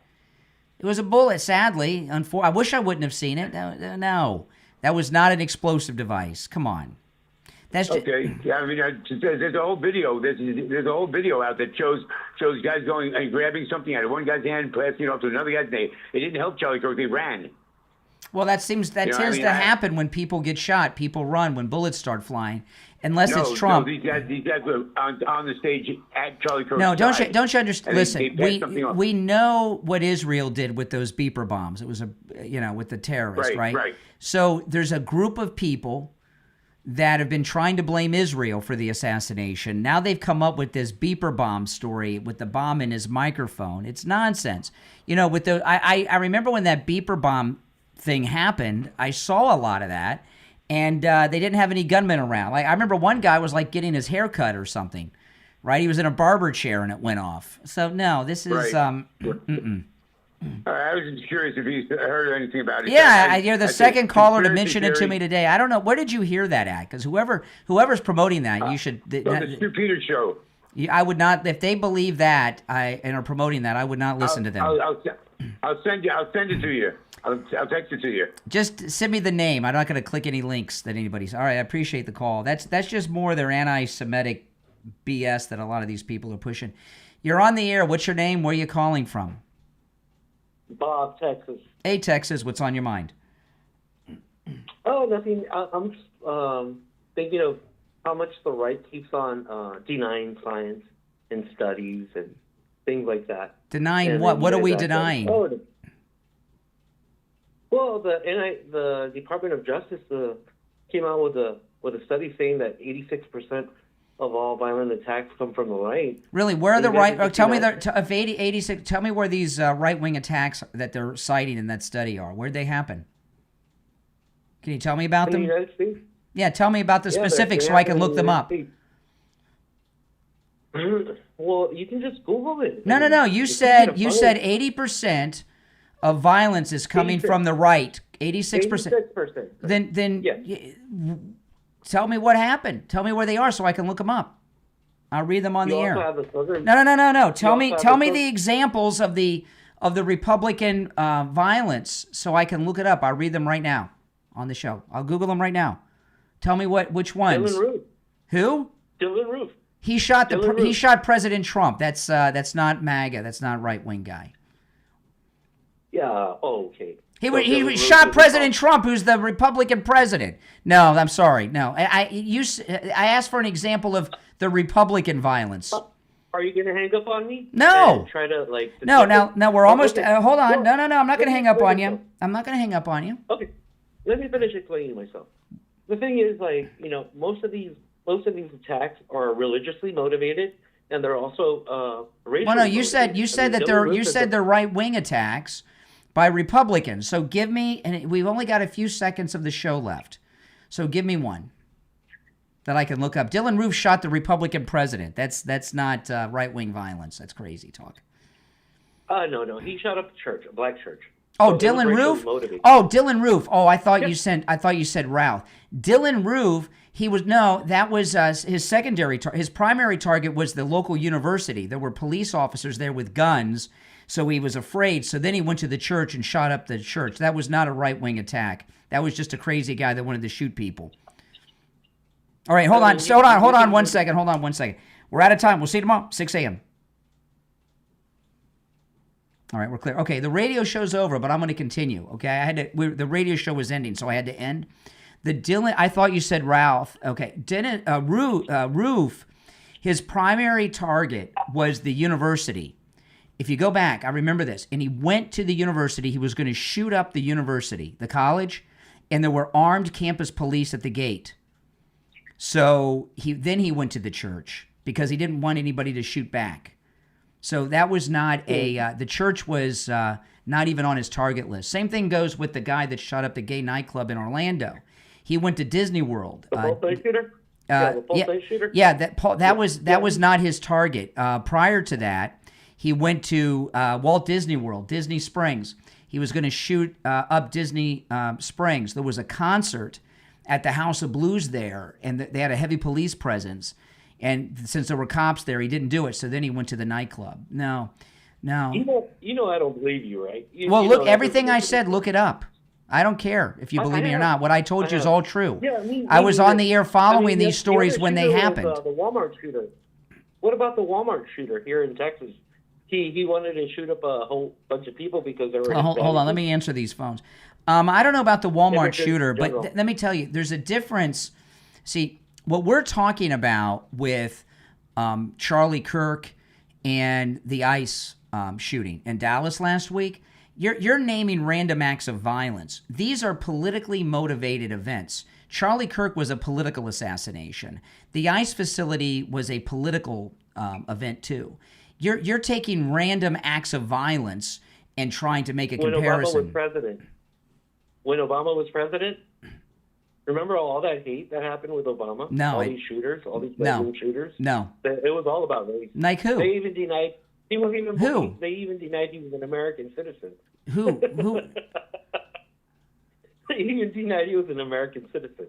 It was a bullet. Sadly, I wish I wouldn't have seen it. No, that was not an explosive device. Come on. That's just, okay. Yeah, I mean, there's a whole video. There's a whole video out that shows guys going and grabbing something out of one guy's hand, passing it off to another guy's. It didn't help Charlie Kirk. They ran. well, that tends to happen when people get shot. People run when bullets start flying, unless it's Trump. No, these guys were on the stage at Charlie Kirk's No, don't side, you understand? Listen, they passed something off. we know what Israel did with those beeper bombs. It was with the terrorists, right? Right. So there's a group of people that have been trying to blame Israel for the assassination. Now they've come up with this beeper bomb story with the bomb in his microphone. It's nonsense. I remember when that beeper bomb thing happened, I saw a lot of that, and they didn't have any gunmen around. Like I remember one guy was like getting his hair cut or something, right? He was in a barber chair and it went off. So no, this is I was just curious if you heard anything about it. Yeah, you're the second caller to mention it to me today. I don't know. Where did you hear that at? Because whoever's promoting that, you should. The Stu Peters show. I would not, if they believe that and are promoting that, I would not listen to them. I'll send it to you. I'll text it to you. Just send me the name. I'm not going to click any links that anybody's. All right, I appreciate the call. That's just more their anti-Semitic BS that a lot of these people are pushing. You're on the air. What's your name? Where are you calling from? Bob, Texas. Hey, Texas. What's on your mind? Oh, nothing. I'm just thinking of how much the right keeps on denying science and studies and things like that. Denying and what? What are we denying? Well, the Department of Justice came out with a study saying that 86% of all violent attacks come from the right. Really? Where are the right? Tell me of 86. Tell me where these right-wing attacks that they're citing in that study are. Where'd they happen? Can you tell me about them? In the United States? Yeah, tell me about the specifics so I can look them up. Well, you can just Google it. No. You said 80% of violence is coming from the right. 86%. 86%. Then yes. Tell me what happened. Tell me where they are so I can look them up. I'll read them on the air. No. Tell me the examples of the Republican violence so I can look it up. I'll read them right now on the show. I'll Google them right now. Tell me which ones. Dylan Roof. Who? Dylan Roof. He shot President Trump. That's not MAGA. That's not right-wing guy. Yeah. Oh, okay. He shot President Trump, who's the Republican president. No, I'm sorry. No, I asked for an example of the Republican violence. Are you going to hang up on me? No. And try to No. We're almost. Hold on. No. I'm not going to hang up on you. I'm not going to hang up on you. Okay. Let me finish explaining myself. The thing is, most of these attacks are religiously motivated, and they're also racially. Well, no, you said they're right-wing attacks by Republicans. So give me, and we've only got a few seconds of the show left. So give me one that I can look up. Dylan Roof shot the Republican president. That's not right-wing violence. That's crazy talk. No. He shot up a church, a black church. Oh, so Dylan Roof? Oh, Dylan Roof. Oh, I thought you said Ralph. Dylan Roof, that was his his primary target was the local university. There were police officers there with guns. So he was afraid. So then he went to the church and shot up the church. That was not a right-wing attack. That was just a crazy guy that wanted to shoot people. All right, hold on 1 second. Hold on 1 second. We're out of time. We'll see you tomorrow, 6 a.m. All right, we're clear. Okay, the radio show's over, but I'm going to continue. Okay, the radio show was ending, so I had to end. I thought you said Ralph. Okay, Roof, his primary target was the university. If you go back, I remember this, and he went to the university. He was going to shoot up the university, the college, and there were armed campus police at the gate. So he went to the church because he didn't want anybody to shoot back. So that was not the church was not even on his target list. Same thing goes with the guy that shot up the gay nightclub in Orlando. He went to Disney World. The full-face shooter? The full-face shooter? Yeah, that was not his target. Prior to that, he went to Walt Disney World, Disney Springs. He was going to shoot up Disney Springs. There was a concert at the House of Blues there, and they had a heavy police presence. And since there were cops there, he didn't do it. So then he went to the nightclub. No. You know I don't believe you, right? Look, everything I said, look it up. I don't care if you believe me or not. What I told you is all true. Yeah, I was on the air following these stories when they happened. The Walmart shooter. What about the Walmart shooter here in Texas? He wanted to shoot up a whole bunch of people because they were. Hold on, let me answer these phones. I don't know about the Walmart shooter, but let me tell you, there's a difference. See, what we're talking about with Charlie Kirk and the ICE shooting in Dallas last week, you're naming random acts of violence. These are politically motivated events. Charlie Kirk was a political assassination. The ICE facility was a political event too. You're taking random acts of violence and trying to make a comparison. When Obama was president, remember all that hate that happened with Obama? No. All these shooters, all these bedroom shooters? No. It was all about race. Like who? They even denied, he wasn't even Who? They even denied he was an American citizen. Who? They even denied he was an American citizen.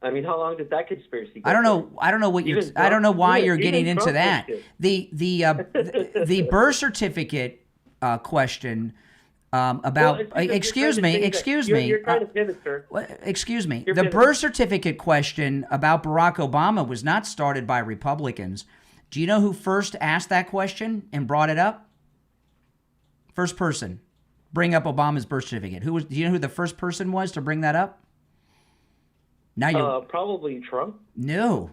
I mean, how long did that conspiracy go? I don't know what you're. I don't know why you're getting into that. The birth certificate question about. Excuse me. You're trying to pivot, sir. Excuse me. The birth certificate question about Barack Obama was not started by Republicans. Do you know who first asked that question and brought it up? First person, bring up Obama's birth certificate. Who was? Do you know who the first person was to bring that up? Now you're probably Trump. No.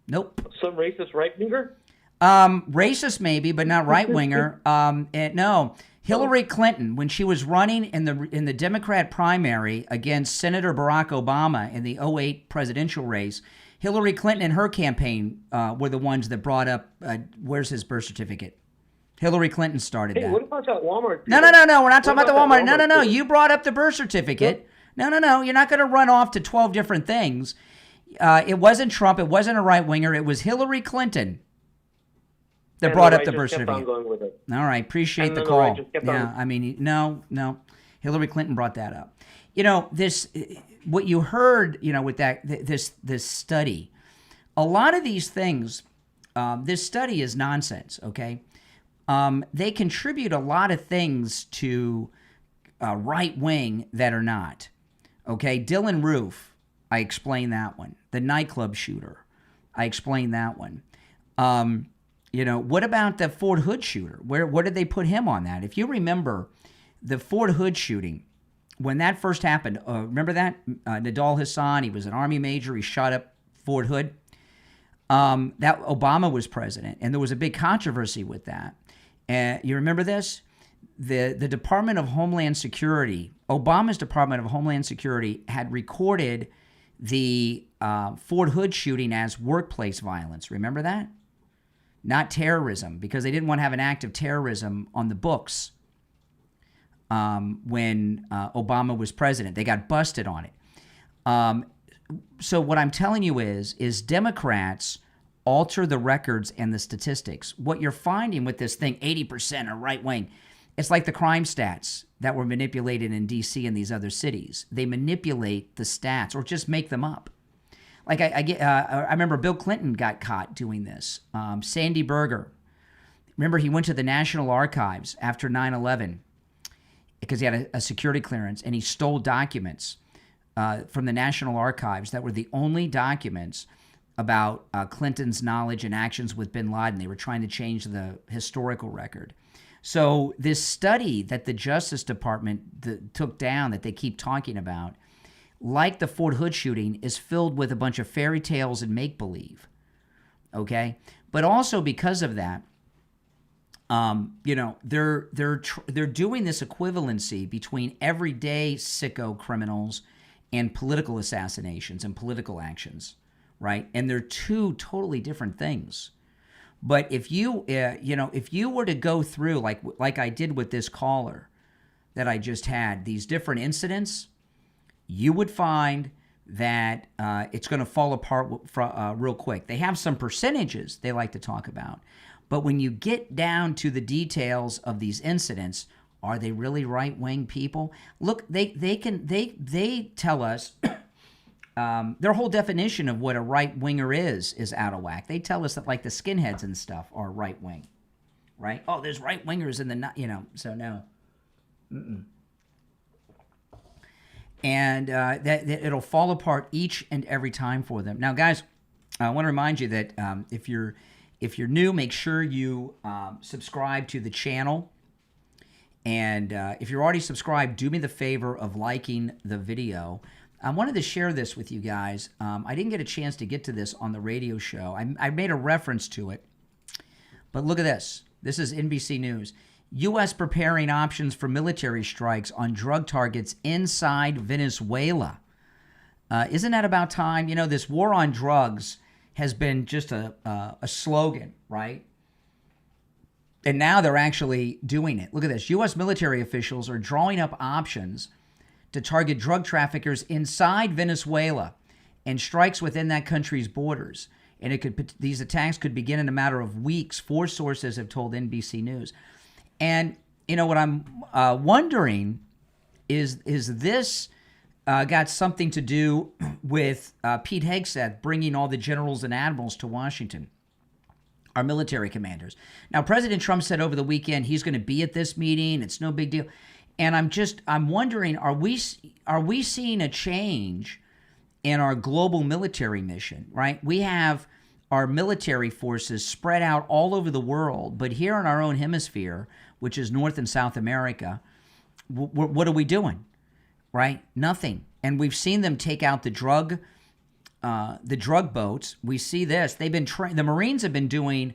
Nope. Some racist right winger. Racist maybe, but not right winger. No. Hillary Clinton, when she was running in the Democrat primary against Senator Barack Obama in the 2008 presidential race, Hillary Clinton and her campaign were the ones that brought up, where's his birth certificate? Hillary Clinton started that. Hey, what about that Walmart? No. We're not talking about the Walmart. No. You brought up the birth certificate. Yep. No. You're not going to run off to 12 different things. It wasn't Trump. It wasn't a right winger. It was Hillary Clinton that brought up the birth certificate. All right. Appreciate the call. Yeah. I mean, no. Hillary Clinton brought that up. You know, what you heard, with this study, a lot of these things, this study is nonsense. Okay. They contribute a lot of things to right wing that are not. Okay, Dylan Roof, I explained that one. The nightclub shooter, I explained that one. What about the Fort Hood shooter? Where did they put him on that? If you remember the Fort Hood shooting, when that first happened, remember that? Nadal Hassan, he was an Army major, he shot up Fort Hood. That Obama was president, and there was a big controversy with that. You remember this? The Department of Homeland Security, Obama's Department of Homeland Security, had recorded the Fort Hood shooting as workplace violence. Remember that? Not terrorism, because they didn't want to have an act of terrorism on the books when Obama was president. They got busted on it. So what I'm telling you is Democrats alter the records and the statistics. What you're finding with this thing, 80% are right wing. It's like the crime stats that were manipulated in D.C. and these other cities. They manipulate the stats or just make them up. Like I remember Bill Clinton got caught doing this. Sandy Berger. Remember, he went to the National Archives after 9/11 because he had a security clearance, and he stole documents from the National Archives that were the only documents about Clinton's knowledge and actions with bin Laden. They were trying to change the historical record. So this study that the Justice Department took down, that they keep talking about, like the Fort Hood shooting, is filled with a bunch of fairy tales and make-believe, okay? But also because of that, they're doing this equivalency between everyday sicko criminals and political assassinations and political actions, right? And they're two totally different things. But if you were to go through like I did with this caller that I just had, these different incidents, you would find that it's going to fall apart real quick. They have some percentages they like to talk about, but when you get down to the details of these incidents, are they really right-wing people? Look, they tell us. Their whole definition of what a right-winger is out of whack. They tell us that like the skinheads and stuff are right-wing, right? Oh, there's right-wingers in the, so no. And that it'll fall apart each and every time for them. Now, guys, I want to remind you that if you're new, make sure you subscribe to the channel. And if you're already subscribed, do me the favor of liking the video. I wanted to share this with you guys. I didn't get a chance to get to this on the radio show. I made a reference to it. But look at this. This is NBC News. U.S. preparing options for military strikes on drug targets inside Venezuela. Isn't that about time? You know, this war on drugs has been just a slogan, right? And now they're actually doing it. Look at this. U.S. military officials are drawing up options to target drug traffickers inside Venezuela and strikes within that country's borders. And these attacks could begin in a matter of weeks, 4 sources have told NBC News. And, you know, what I'm wondering is this got something to do with Pete Hegseth bringing all the generals and admirals to Washington, our military commanders. Now, President Trump said over the weekend he's going to be at this meeting. It's no big deal. And I'm wondering, are we seeing a change in our global military mission, right? We have our military forces spread out all over the world, but here in our own hemisphere, which is North and South America, what are we doing, right? Nothing. And we've seen them take out the drug boats. We see this. They've been the Marines have been doing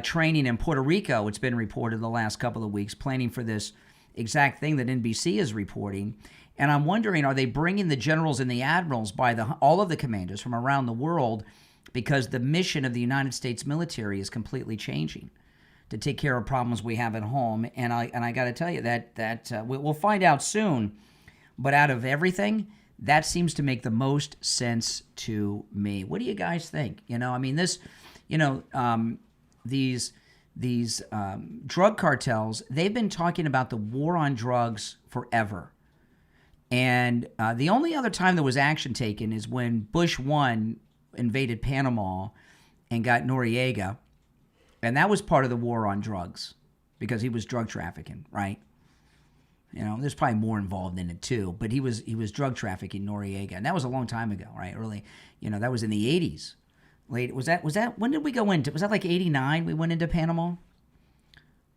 training in Puerto Rico. It's been reported the last couple of weeks, planning for this exact thing that NBC is reporting. And I'm wondering, are they bringing the generals and the admirals all of the commanders from around the world, because the mission of the United States military is completely changing to take care of problems we have at home. And I got to tell you that we'll find out soon. But out of everything, that seems to make the most sense to me. What do you guys think? You know, I mean, these drug cartels, they've been talking about the war on drugs forever. And the only other time there was action taken is when Bush 1 invaded Panama and got Noriega. And that was part of the war on drugs because he was drug trafficking, right? You know, there's probably more involved in it too, but he was drug trafficking Noriega. And that was a long time ago, right? Early, you know, that was in the 80s. Late, was that, when did we go into, was that like 89 we went into Panama?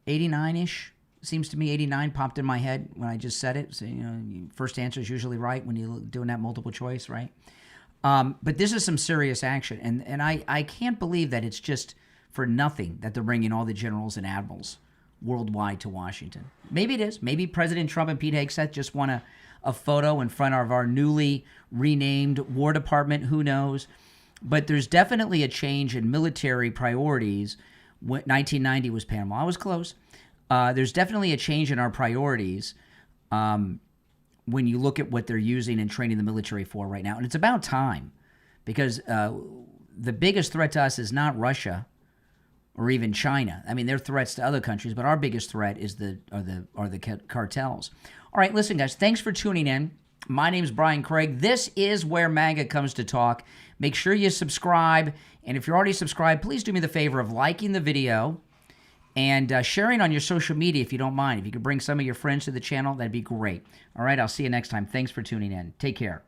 89-ish? Seems to me 89 popped in my head when I just said it. So, you know, first answer is usually right when you're doing that multiple choice, right? But this is some serious action. And I can't believe that it's just for nothing that they're bringing all the generals and admirals worldwide to Washington. Maybe it is. Maybe President Trump and Pete Hegseth just want a photo in front of our newly renamed War Department. Who knows? But there's definitely a change in military priorities. 1990 was Panama. I was close. There's definitely a change in our priorities when you look at what they're using and training the military for right now. And it's about time, because the biggest threat to us is not Russia or even China. I mean, they're threats to other countries, but our biggest threat is the cartels. All right, listen, guys, thanks for tuning in. My name's Brian Craig. This is where MAGA comes to talk. Make sure you subscribe. And if you're already subscribed, please do me the favor of liking the video and sharing on your social media if you don't mind. If you could bring some of your friends to the channel, that'd be great. All right, I'll see you next time. Thanks for tuning in. Take care.